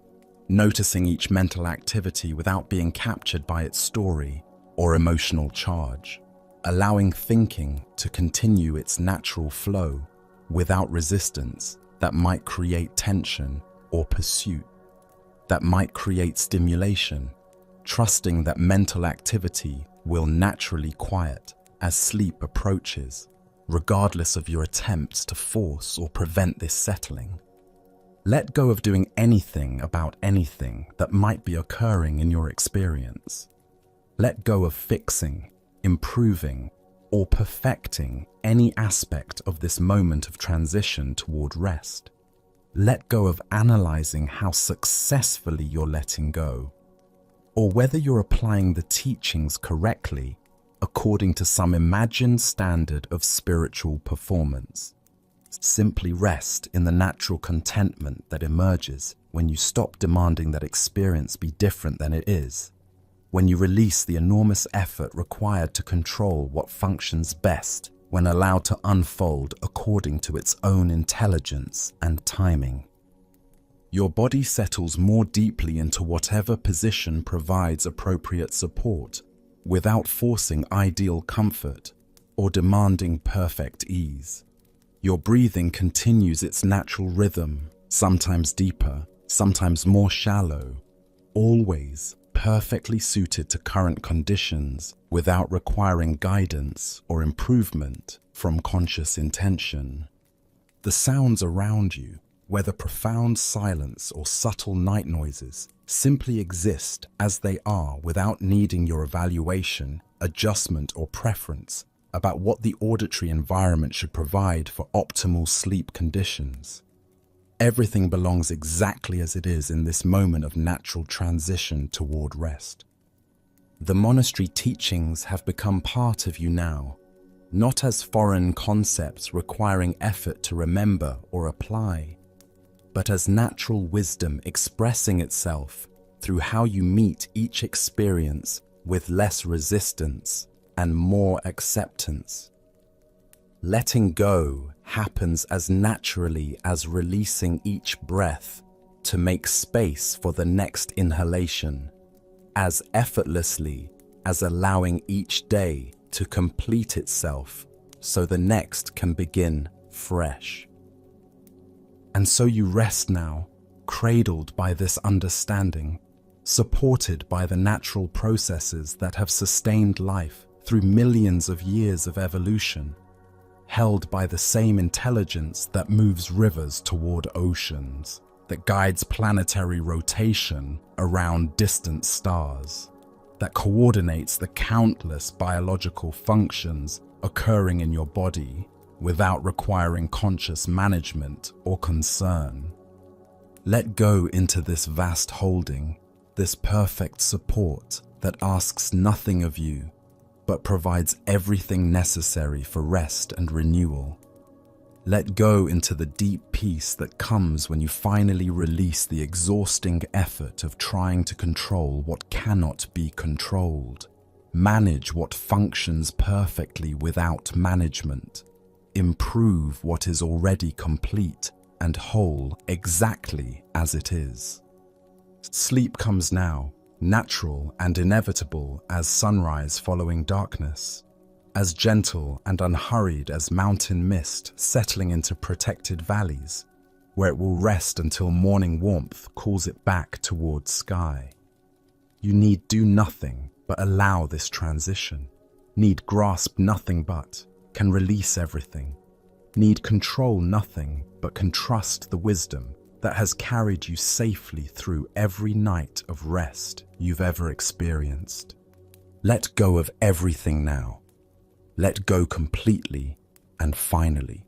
noticing each mental activity without being captured by its story or emotional charge, allowing thinking to continue its natural flow without resistance that might create tension or pursuit, that might create stimulation, trusting that mental activity will naturally quiet as sleep approaches, regardless of your attempts to force or prevent this settling. Let go of doing anything about anything that might be occurring in your experience. Let go of fixing, improving, or perfecting any aspect of this moment of transition toward rest. Let go of analyzing how successfully you're letting go, or whether you're applying the teachings correctly according to some imagined standard of spiritual performance. Simply rest in the natural contentment that emerges when you stop demanding that experience be different than it is, when you release the enormous effort required to control what functions best when allowed to unfold according to its own intelligence and timing. Your body settles more deeply into whatever position provides appropriate support, without forcing ideal comfort or demanding perfect ease. Your breathing continues its natural rhythm, sometimes deeper, sometimes more shallow, always perfectly suited to current conditions without requiring guidance or improvement from conscious intention. The sounds around you, whether profound silence or subtle night noises, simply exist as they are without needing your evaluation, adjustment, or preference about what the auditory environment should provide for optimal sleep conditions. Everything belongs exactly as it is in this moment of natural transition toward rest. The monastery teachings have become part of you now, not as foreign concepts requiring effort to remember or apply, but as natural wisdom expressing itself through how you meet each experience with less resistance and more acceptance. Letting go happens as naturally as releasing each breath to make space for the next inhalation, as effortlessly as allowing each day to complete itself so the next can begin fresh. And so you rest now, cradled by this understanding, supported by the natural processes that have sustained life through millions of years of evolution, held by the same intelligence that moves rivers toward oceans, that guides planetary rotation around distant stars, that coordinates the countless biological functions occurring in your body without requiring conscious management or concern. Let go into this vast holding, this perfect support that asks nothing of you, but provides everything necessary for rest and renewal. Let go into the deep peace that comes when you finally release the exhausting effort of trying to control what cannot be controlled, manage what functions perfectly without management, improve what is already complete and whole exactly as it is. Sleep comes now, natural and inevitable as sunrise following darkness, as gentle and unhurried as mountain mist settling into protected valleys, where it will rest until morning warmth calls it back towards sky. You need do nothing but allow this transition, need grasp nothing but can release everything, need control nothing but can trust the wisdom that has carried you safely through every night of rest you've ever experienced. Let go of everything now. Let go completely and finally.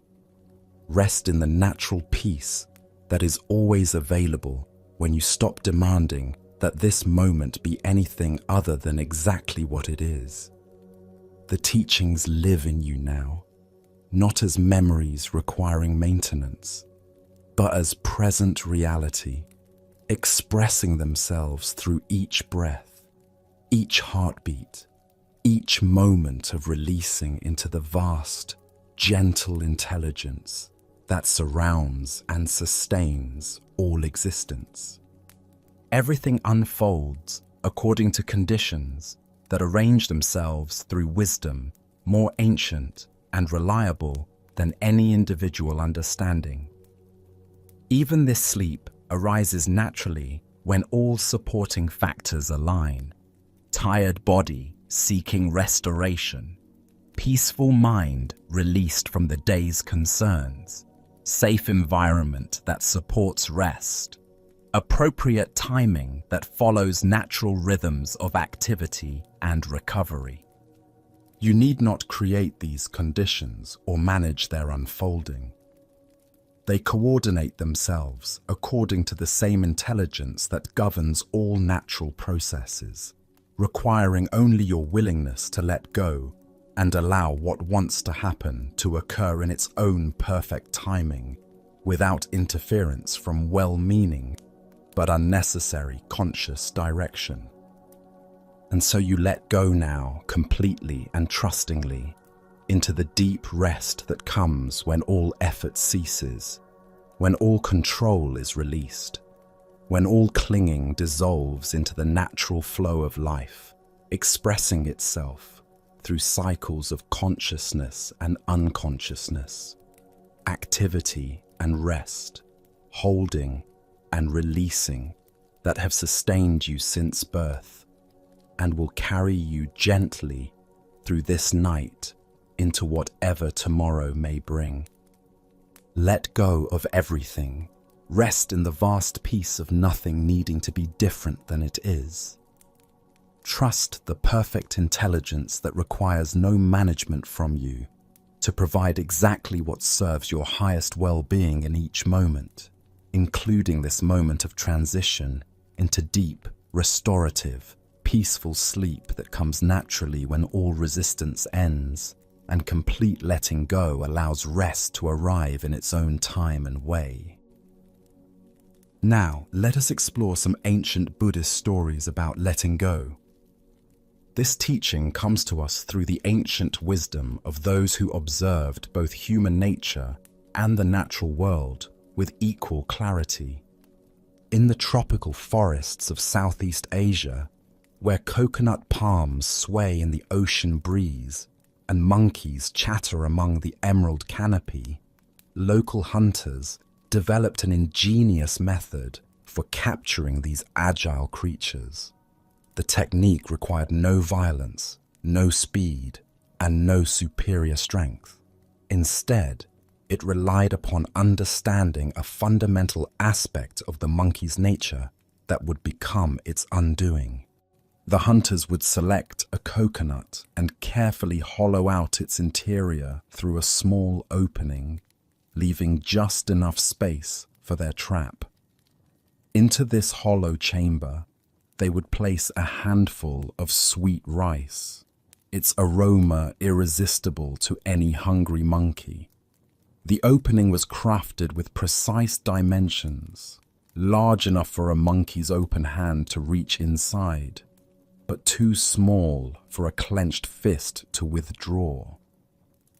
Rest in the natural peace that is always available when you stop demanding that this moment be anything other than exactly what it is. The teachings live in you now, not as memories requiring maintenance, but as present reality, expressing themselves through each breath, each heartbeat, each moment of releasing into the vast, gentle intelligence that surrounds and sustains all existence. Everything unfolds according to conditions that arrange themselves through wisdom more ancient and reliable than any individual understanding. Even this sleep arises naturally when all supporting factors align. Tired body seeking restoration, peaceful mind released from the day's concerns, safe environment that supports rest, appropriate timing that follows natural rhythms of activity and recovery. You need not create these conditions or manage their unfolding. They coordinate themselves according to the same intelligence that governs all natural processes, requiring only your willingness to let go and allow what wants to happen to occur in its own perfect timing, without interference from well-meaning but unnecessary conscious direction. And so you let go now completely and trustingly into the deep rest that comes when all effort ceases, when all control is released, when all clinging dissolves into the natural flow of life, expressing itself through cycles of consciousness and unconsciousness, activity and rest, holding and releasing that have sustained you since birth and will carry you gently through this night into whatever tomorrow may bring. Let go of everything. Rest in the vast peace of nothing needing to be different than it is. Trust the perfect intelligence that requires no management from you to provide exactly what serves your highest well-being in each moment, including this moment of transition into deep, restorative, peaceful sleep that comes naturally when all resistance ends, and complete letting go allows rest to arrive in its own time and way. Now, let us explore some ancient Buddhist stories about letting go. This teaching comes to us through the ancient wisdom of those who observed both human nature and the natural world with equal clarity. In the tropical forests of Southeast Asia, where coconut palms sway in the ocean breeze and monkeys chatter among the emerald canopy, local hunters developed an ingenious method for capturing these agile creatures. The technique required no violence, no speed, and no superior strength. Instead, it relied upon understanding a fundamental aspect of the monkey's nature that would become its undoing. The hunters would select a coconut and carefully hollow out its interior through a small opening, leaving just enough space for their trap. Into this hollow chamber, they would place a handful of sweet rice, its aroma irresistible to any hungry monkey. The opening was crafted with precise dimensions, large enough for a monkey's open hand to reach inside, but too small for a clenched fist to withdraw.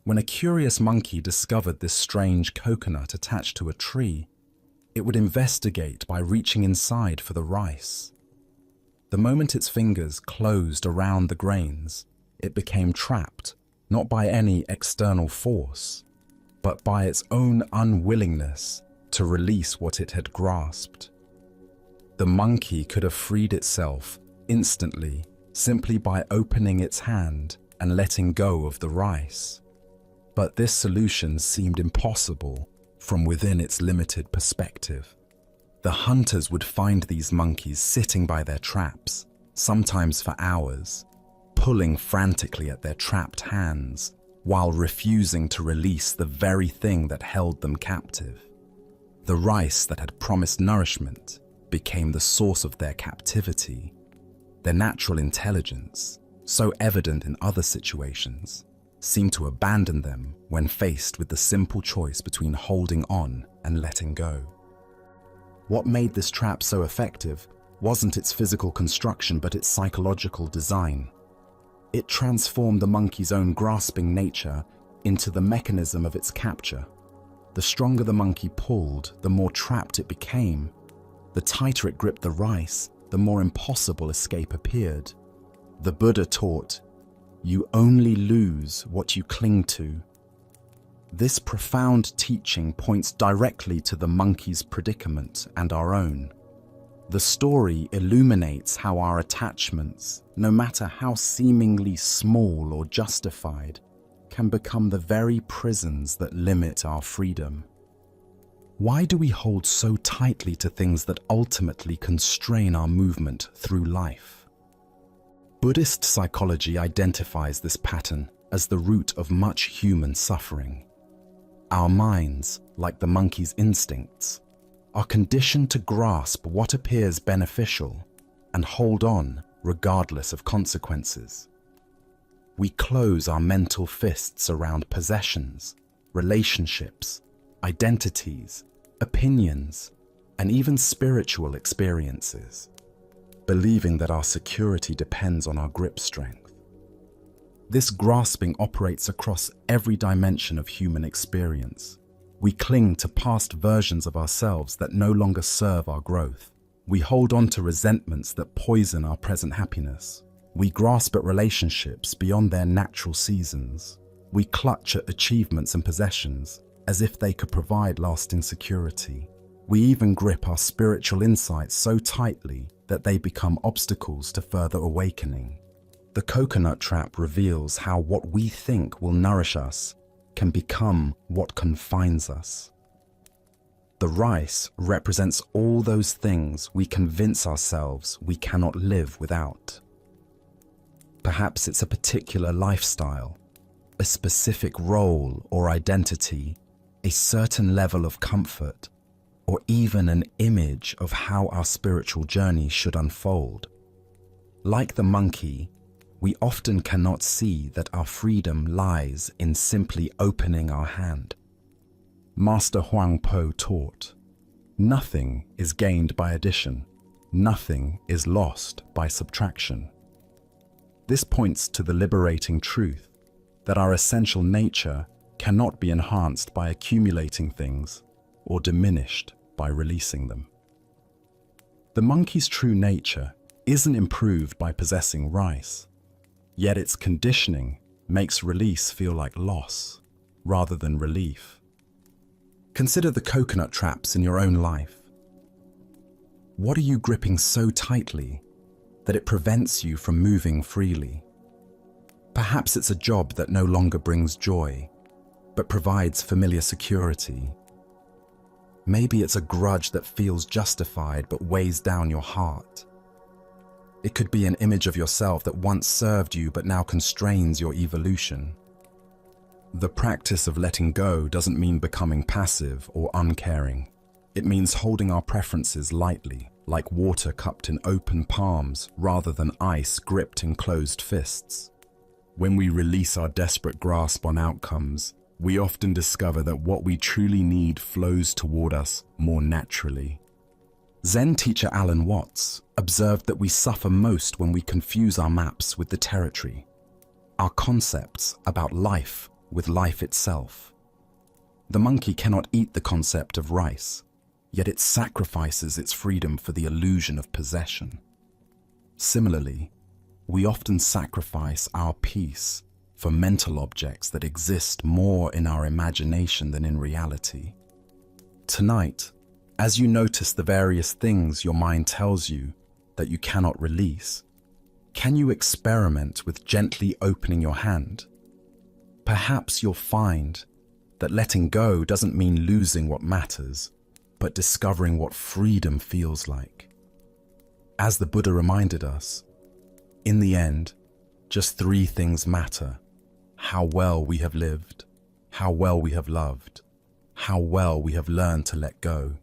When a curious monkey discovered this strange coconut attached to a tree, it would investigate by reaching inside for the rice. The moment its fingers closed around the grains, it became trapped, not by any external force, but by its own unwillingness to release what it had grasped. The monkey could have freed itself instantly simply by opening its hand and letting go of the rice. But this solution seemed impossible from within its limited perspective. The hunters would find these monkeys sitting by their traps, sometimes for hours, pulling frantically at their trapped hands while refusing to release the very thing that held them captive. The rice that had promised nourishment became the source of their captivity. Their natural intelligence, so evident in other situations, seemed to abandon them when faced with the simple choice between holding on and letting go. What made this trap so effective wasn't its physical construction but its psychological design. It transformed the monkey's own grasping nature into the mechanism of its capture. The stronger the monkey pulled, the more trapped it became. The tighter it gripped the rice, the more impossible escape appeared. The Buddha taught, "You only lose what you cling to." This profound teaching points directly to the monkey's predicament and our own. The story illuminates how our attachments, no matter how seemingly small or justified, can become the very prisons that limit our freedom. Why do we hold so tightly to things that ultimately constrain our movement through life? Buddhist psychology identifies this pattern as the root of much human suffering. Our minds, like the monkey's instincts, are conditioned to grasp what appears beneficial and hold on regardless of consequences. We close our mental fists around possessions, relationships, identities, opinions, and even spiritual experiences, believing that our security depends on our grip strength. This grasping operates across every dimension of human experience. We cling to past versions of ourselves that no longer serve our growth. We hold on to resentments that poison our present happiness. We grasp at relationships beyond their natural seasons. We clutch at achievements and possessions as if they could provide lasting security. We even grip our spiritual insights so tightly that they become obstacles to further awakening. The coconut trap reveals how what we think will nourish us can become what confines us. The rice represents all those things we convince ourselves we cannot live without. Perhaps it's a particular lifestyle, a specific role or identity, a certain level of comfort, or even an image of how our spiritual journey should unfold. Like the monkey, we often cannot see that our freedom lies in simply opening our hand. Master Huang Po taught, "Nothing is gained by addition, nothing is lost by subtraction." This points to the liberating truth that our essential nature cannot be enhanced by accumulating things or diminished by releasing them. The monkey's true nature isn't improved by possessing rice, yet its conditioning makes release feel like loss rather than relief. Consider the coconut traps in your own life. What are you gripping so tightly that it prevents you from moving freely? Perhaps it's a job that no longer brings joy, but provides familiar security. Maybe it's a grudge that feels justified but weighs down your heart. It could be an image of yourself that once served you but now constrains your evolution. The practice of letting go doesn't mean becoming passive or uncaring. It means holding our preferences lightly, like water cupped in open palms rather than ice gripped in closed fists. When we release our desperate grasp on outcomes, we often discover that what we truly need flows toward us more naturally. Zen teacher Alan Watts observed that we suffer most when we confuse our maps with the territory, our concepts about life with life itself. The monkey cannot eat the concept of rice, yet it sacrifices its freedom for the illusion of possession. Similarly, we often sacrifice our peace for mental objects that exist more in our imagination than in reality. Tonight, as you notice the various things your mind tells you that you cannot release, can you experiment with gently opening your hand? Perhaps you'll find that letting go doesn't mean losing what matters, but discovering what freedom feels like. As the Buddha reminded us, in the end, just three things matter: how well we have lived, how well we have loved, how well we have learned to let go.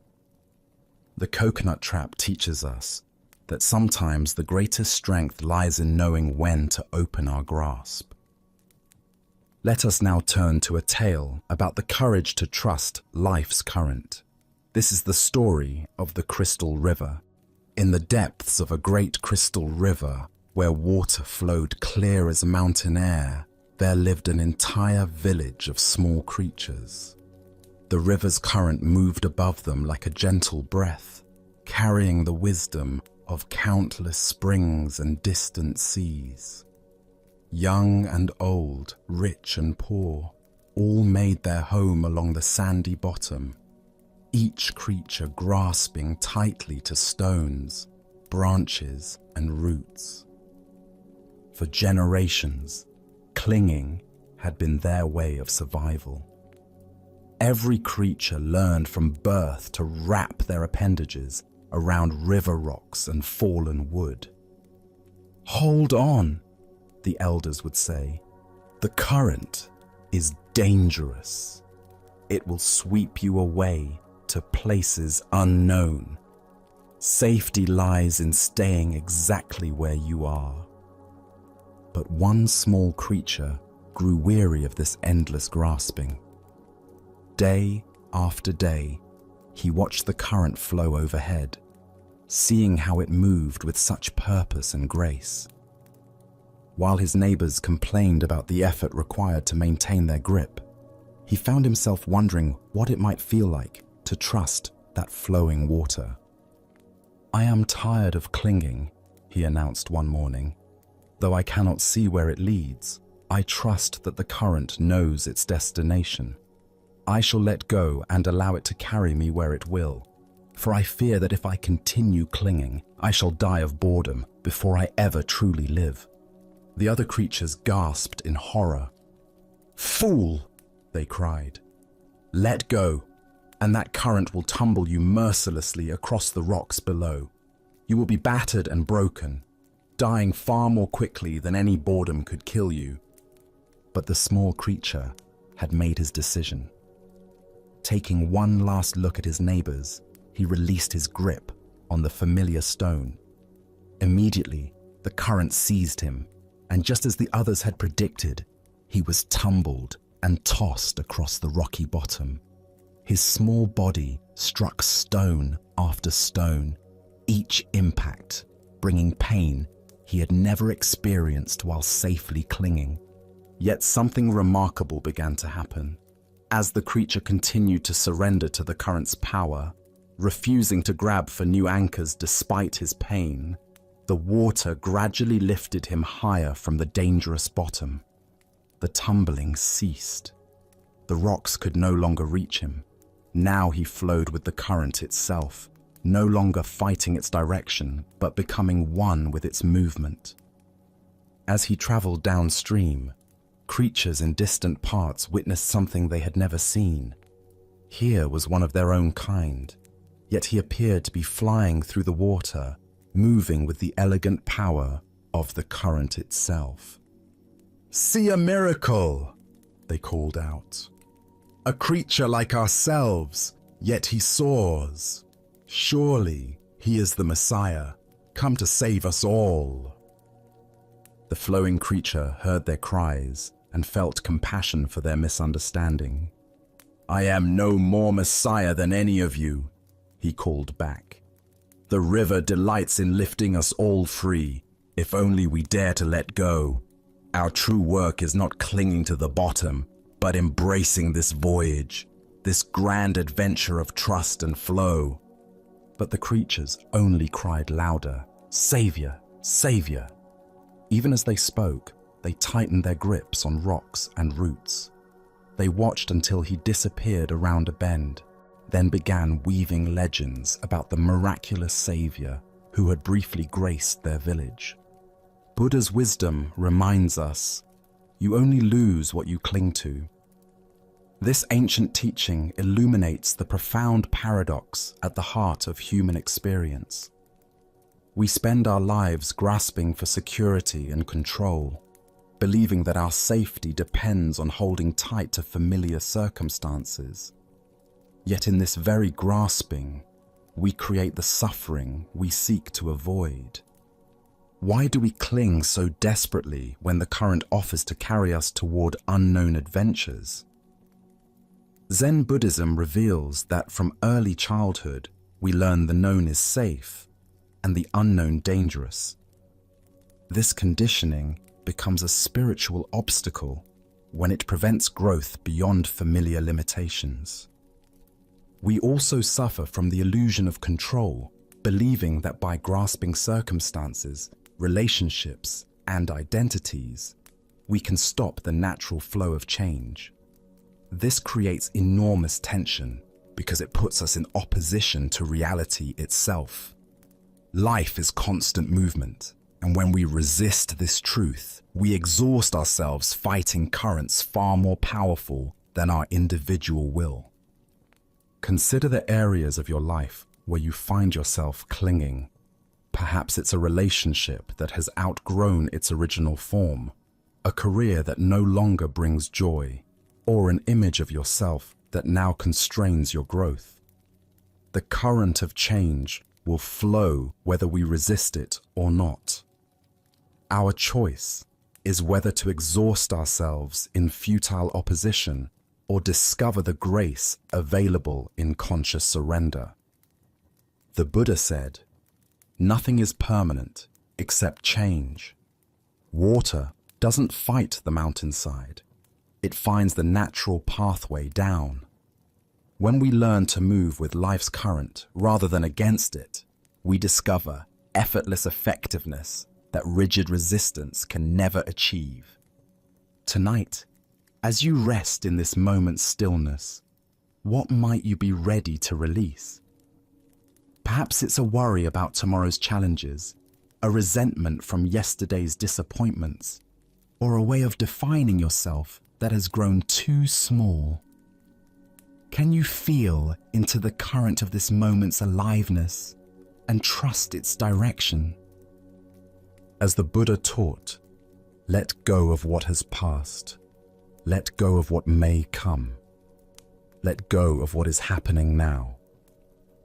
The coconut trap teaches us that sometimes the greatest strength lies in knowing when to open our grasp. Let us now turn to a tale about the courage to trust life's current. This is the story of the Crystal River. In the depths of a great crystal river, where water flowed clear as mountain air, there lived an entire village of small creatures. The river's current moved above them like a gentle breath, carrying the wisdom of countless springs and distant seas. Young and old, rich and poor, all made their home along the sandy bottom, each creature grasping tightly to stones, branches, and roots. For generations, clinging had been their way of survival. Every creature learned from birth to wrap their appendages around river rocks and fallen wood. "Hold on," the elders would say. "The current is dangerous. It will sweep you away to places unknown. Safety lies in staying exactly where you are." But one small creature grew weary of this endless grasping. Day after day, he watched the current flow overhead, seeing how it moved with such purpose and grace. While his neighbors complained about the effort required to maintain their grip, he found himself wondering what it might feel like to trust that flowing water. "I am tired of clinging," he announced one morning. "Though I cannot see where it leads, I trust that the current knows its destination. I shall let go and allow it to carry me where it will, for I fear that if I continue clinging, I shall die of boredom before I ever truly live." The other creatures gasped in horror. "Fool!" they cried. "Let go, and that current will tumble you mercilessly across the rocks below. You will be battered and broken, dying far more quickly than any boredom could kill you." But the small creature had made his decision. Taking one last look at his neighbors, he released his grip on the familiar stone. Immediately, the current seized him, and just as the others had predicted, he was tumbled and tossed across the rocky bottom. His small body struck stone after stone, each impact bringing pain he had never experienced while safely clinging. Yet something remarkable began to happen. As the creature continued to surrender to the current's power, refusing to grab for new anchors despite his pain, the water gradually lifted him higher from the dangerous bottom. The tumbling ceased. The rocks could no longer reach him. Now he flowed with the current itself, no longer fighting its direction, but becoming one with its movement. As he traveled downstream, creatures in distant parts witnessed something they had never seen. Here was one of their own kind, yet he appeared to be flying through the water, moving with the elegant power of the current itself. "See a miracle!" they called out. "A creature like ourselves, yet he soars. Surely he is the Messiah, come to save us all." The flowing creature heard their cries and felt compassion for their misunderstanding. "I am no more Messiah than any of you," he called back. "The river delights in lifting us all free, if only we dare to let go. Our true work is not clinging to the bottom, but embracing this voyage, this grand adventure of trust and flow." But the creatures only cried louder, "Savior, Savior!" Even as they spoke, they tightened their grips on rocks and roots. They watched until he disappeared around a bend, then began weaving legends about the miraculous savior who had briefly graced their village. Buddha's wisdom reminds us, you only lose what you cling to. This ancient teaching illuminates the profound paradox at the heart of human experience. We spend our lives grasping for security and control, believing that our safety depends on holding tight to familiar circumstances. Yet in this very grasping, we create the suffering we seek to avoid. Why do we cling so desperately when the current offers to carry us toward unknown adventures? Zen Buddhism reveals that from early childhood, we learn the known is safe and the unknown dangerous. This conditioning becomes a spiritual obstacle when it prevents growth beyond familiar limitations. We also suffer from the illusion of control, believing that by grasping circumstances, relationships, and identities, we can stop the natural flow of change. This creates enormous tension because it puts us in opposition to reality itself. Life is constant movement, and when we resist this truth, we exhaust ourselves fighting currents far more powerful than our individual will. Consider the areas of your life where you find yourself clinging. Perhaps it's a relationship that has outgrown its original form, a career that no longer brings joy, or an image of yourself that now constrains your growth. The current of change will flow whether we resist it or not. Our choice is whether to exhaust ourselves in futile opposition or discover the grace available in conscious surrender. The Buddha said, "Nothing is permanent except change." Water doesn't fight the mountainside. It finds the natural pathway down. When we learn to move with life's current rather than against it, we discover effortless effectiveness that rigid resistance can never achieve. Tonight, as you rest in this moment's stillness, what might you be ready to release? Perhaps it's a worry about tomorrow's challenges, a resentment from yesterday's disappointments, or a way of defining yourself that has grown too small. Can you feel into the current of this moment's aliveness and trust its direction? As the Buddha taught, let go of what has passed. Let go of what may come. Let go of what is happening now.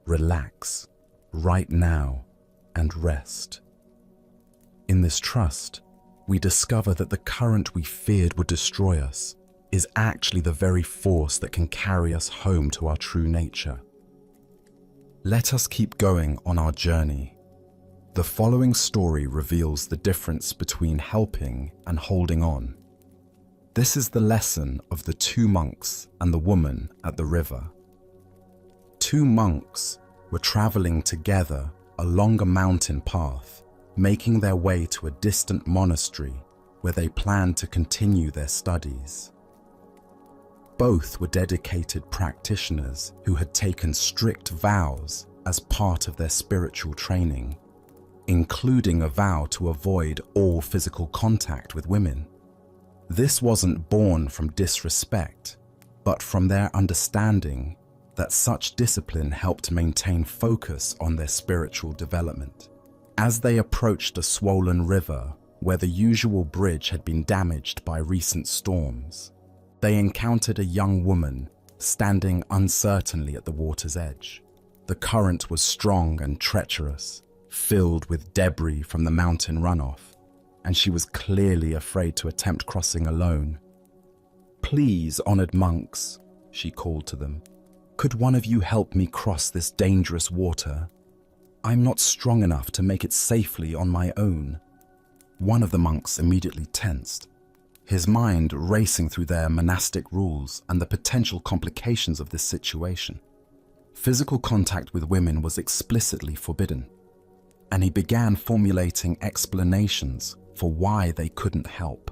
Relax right now and rest. In this trust, we discover that the current we feared would destroy us is actually the very force that can carry us home to our true nature. Let us keep going on our journey. The following story reveals the difference between helping and holding on. This is the lesson of the two monks and the woman at the river. Two monks were traveling together along a mountain path, making their way to a distant monastery where they planned to continue their studies. Both were dedicated practitioners who had taken strict vows as part of their spiritual training, including a vow to avoid all physical contact with women. This wasn't born from disrespect, but from their understanding that such discipline helped maintain focus on their spiritual development. As they approached a swollen river where the usual bridge had been damaged by recent storms, they encountered a young woman standing uncertainly at the water's edge. The current was strong and treacherous, filled with debris from the mountain runoff, and she was clearly afraid to attempt crossing alone. "Please, honored monks," she called to them, "could one of you help me cross this dangerous water? I'm not strong enough to make it safely on my own." One of the monks immediately tensed, his mind racing through their monastic rules and the potential complications of this situation. Physical contact with women was explicitly forbidden, and he began formulating explanations for why they couldn't help,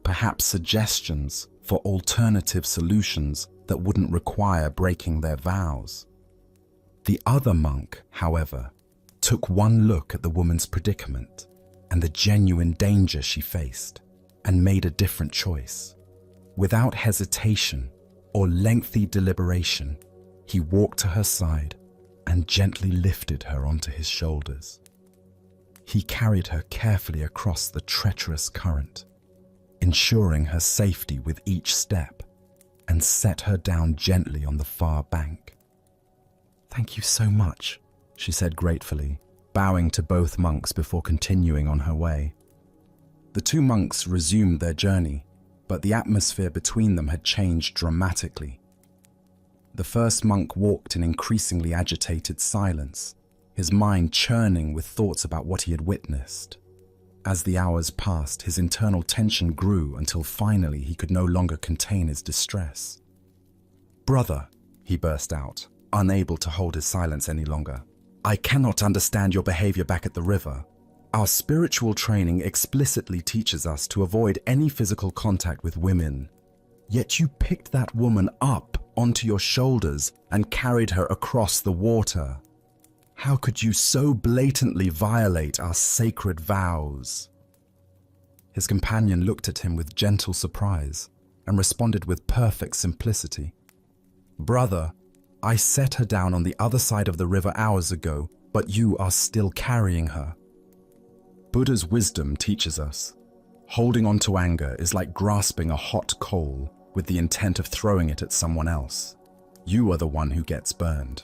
perhaps suggestions for alternative solutions that wouldn't require breaking their vows. The other monk, however, took one look at the woman's predicament and the genuine danger she faced and made a different choice. Without hesitation or lengthy deliberation, he walked to her side and gently lifted her onto his shoulders. He carried her carefully across the treacherous current, ensuring her safety with each step, and set her down gently on the far bank. "Thank you so much," she said gratefully, bowing to both monks before continuing on her way. The two monks resumed their journey, but the atmosphere between them had changed dramatically. The first monk walked in increasingly agitated silence, his mind churning with thoughts about what he had witnessed. As the hours passed, his internal tension grew until finally he could no longer contain his distress. "Brother," he burst out, unable to hold his silence any longer, "I cannot understand your behavior back at the river. Our spiritual training explicitly teaches us to avoid any physical contact with women. Yet you picked that woman up onto your shoulders and carried her across the water. How could you so blatantly violate our sacred vows?" His companion looked at him with gentle surprise and responded with perfect simplicity. "Brother, I set her down on the other side of the river hours ago, but you are still carrying her." Buddha's wisdom teaches us, holding on to anger is like grasping a hot coal with the intent of throwing it at someone else. You are the one who gets burned.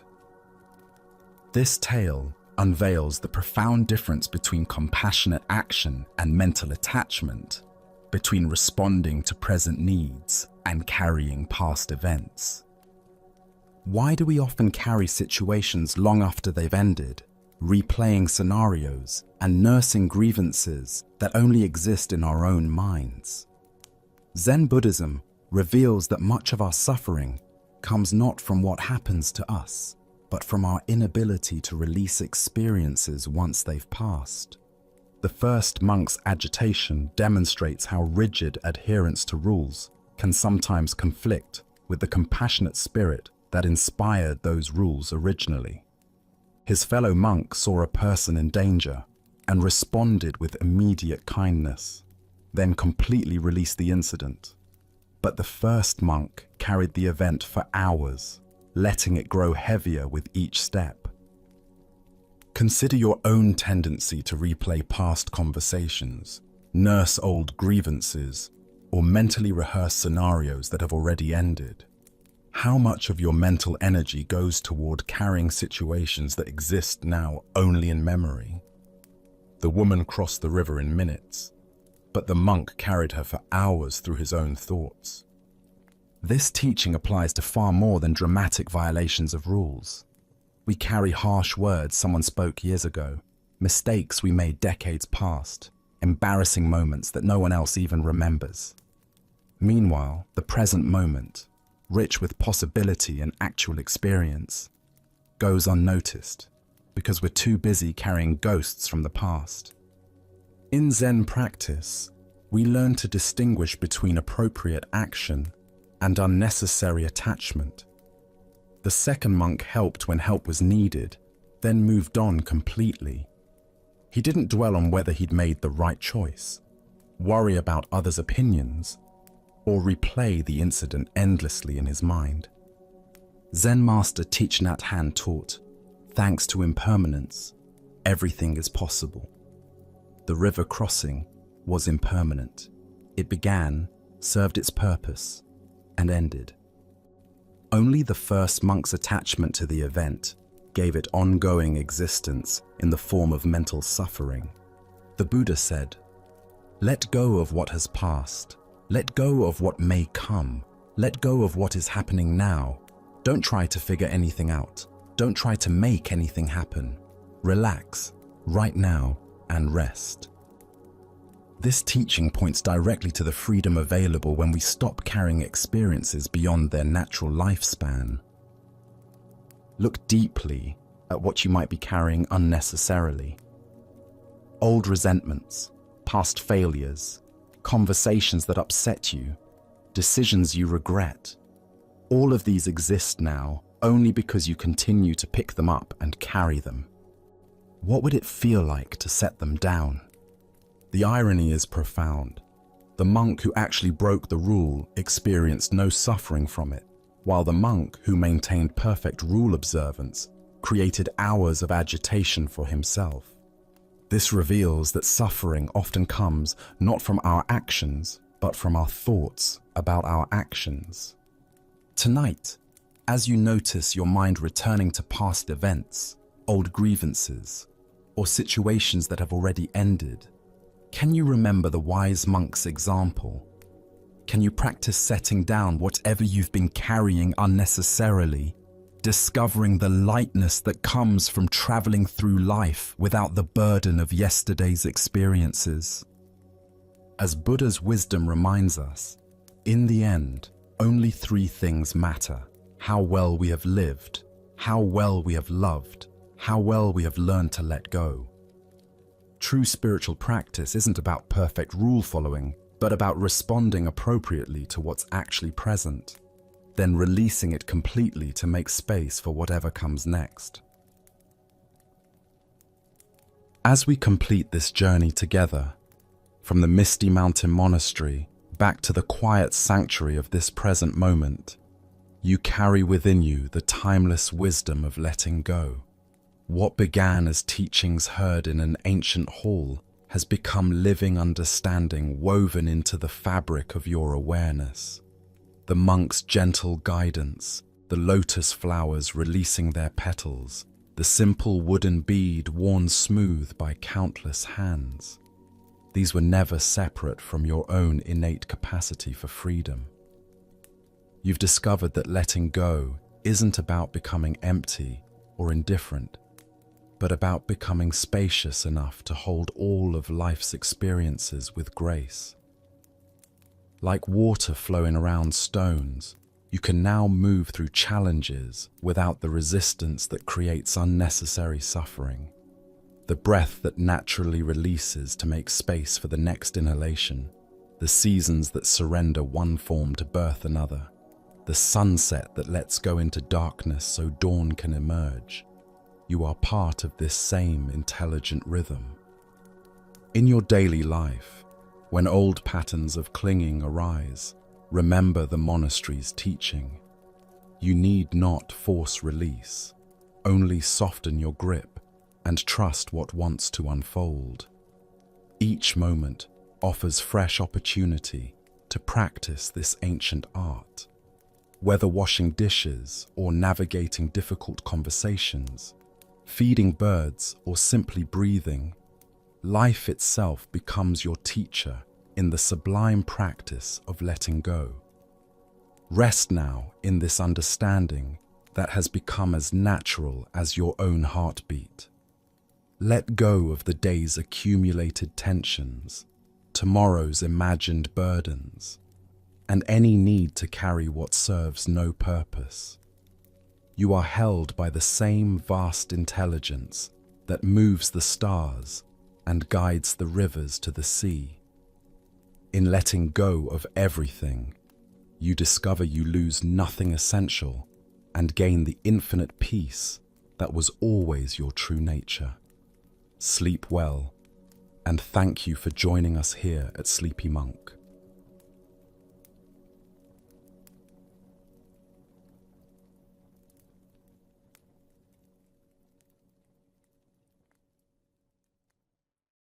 This tale unveils the profound difference between compassionate action and mental attachment, between responding to present needs and carrying past events. Why do we often carry situations long after they've ended, replaying scenarios and nursing grievances that only exist in our own minds? Zen Buddhism reveals that much of our suffering comes not from what happens to us, but from our inability to release experiences once they've passed. The first monk's agitation demonstrates how rigid adherence to rules can sometimes conflict with the compassionate spirit that inspired those rules originally. His fellow monk saw a person in danger and responded with immediate kindness, then completely released the incident. But the first monk carried the event for hours, letting it grow heavier with each step. Consider your own tendency to replay past conversations, nurse old grievances, or mentally rehearse scenarios that have already ended. How much of your mental energy goes toward carrying situations that exist now only in memory? The woman crossed the river in minutes, but the monk carried her for hours through his own thoughts. This teaching applies to far more than dramatic violations of rules. We carry harsh words someone spoke years ago, mistakes we made decades past, embarrassing moments that no one else even remembers. Meanwhile, the present moment, rich with possibility and actual experience, goes unnoticed because we're too busy carrying ghosts from the past. In Zen practice, we learn to distinguish between appropriate action and unnecessary attachment. The second monk helped when help was needed, then moved on completely. He didn't dwell on whether he'd made the right choice, worry about others' opinions, or replay the incident endlessly in his mind. Zen master Thich Nhat Hanh taught, thanks to impermanence, everything is possible. The river crossing was impermanent. It began, served its purpose, and ended. Only the first monk's attachment to the event gave it ongoing existence in the form of mental suffering. The Buddha said, "Let go of what has passed. Let go of what may come. Let go of what is happening now. Don't try to figure anything out. Don't try to make anything happen. Relax, right now, and rest." This teaching points directly to the freedom available when we stop carrying experiences beyond their natural lifespan. Look deeply at what you might be carrying unnecessarily. Old resentments, past failures, conversations that upset you, decisions you regret. All of these exist now only because you continue to pick them up and carry them. What would it feel like to set them down? The irony is profound. The monk who actually broke the rule experienced no suffering from it, while the monk who maintained perfect rule observance created hours of agitation for himself. This reveals that suffering often comes not from our actions, but from our thoughts about our actions. Tonight, as you notice your mind returning to past events, old grievances, or situations that have already ended, can you remember the wise monk's example? Can you practice setting down whatever you've been carrying unnecessarily, discovering the lightness that comes from traveling through life without the burden of yesterday's experiences? As Buddha's wisdom reminds us, in the end, only three things matter: how well we have lived, how well we have loved, how well we have learned to let go. True spiritual practice isn't about perfect rule following, but about responding appropriately to what's actually present, then releasing it completely to make space for whatever comes next. As we complete this journey together, from the misty mountain monastery back to the quiet sanctuary of this present moment, you carry within you the timeless wisdom of letting go. What began as teachings heard in an ancient hall has become living understanding woven into the fabric of your awareness. The monk's gentle guidance, the lotus flowers releasing their petals, the simple wooden bead worn smooth by countless hands. These were never separate from your own innate capacity for freedom. You've discovered that letting go isn't about becoming empty or indifferent, but about becoming spacious enough to hold all of life's experiences with grace. Like water flowing around stones, you can now move through challenges without the resistance that creates unnecessary suffering. The breath that naturally releases to make space for the next inhalation, the seasons that surrender one form to birth another, the sunset that lets go into darkness so dawn can emerge. You are part of this same intelligent rhythm. In your daily life, when old patterns of clinging arise, remember the monastery's teaching. You need not force release, only soften your grip and trust what wants to unfold. Each moment offers fresh opportunity to practice this ancient art. Whether washing dishes or navigating difficult conversations, feeding birds or simply breathing, life itself becomes your teacher in the sublime practice of letting go. Rest now in this understanding that has become as natural as your own heartbeat. Let go of the day's accumulated tensions, tomorrow's imagined burdens, and any need to carry what serves no purpose. You are held by the same vast intelligence that moves the stars and guides the rivers to the sea. In letting go of everything, you discover you lose nothing essential and gain the infinite peace that was always your true nature. Sleep well, and thank you for joining us here at Sleepy Monk.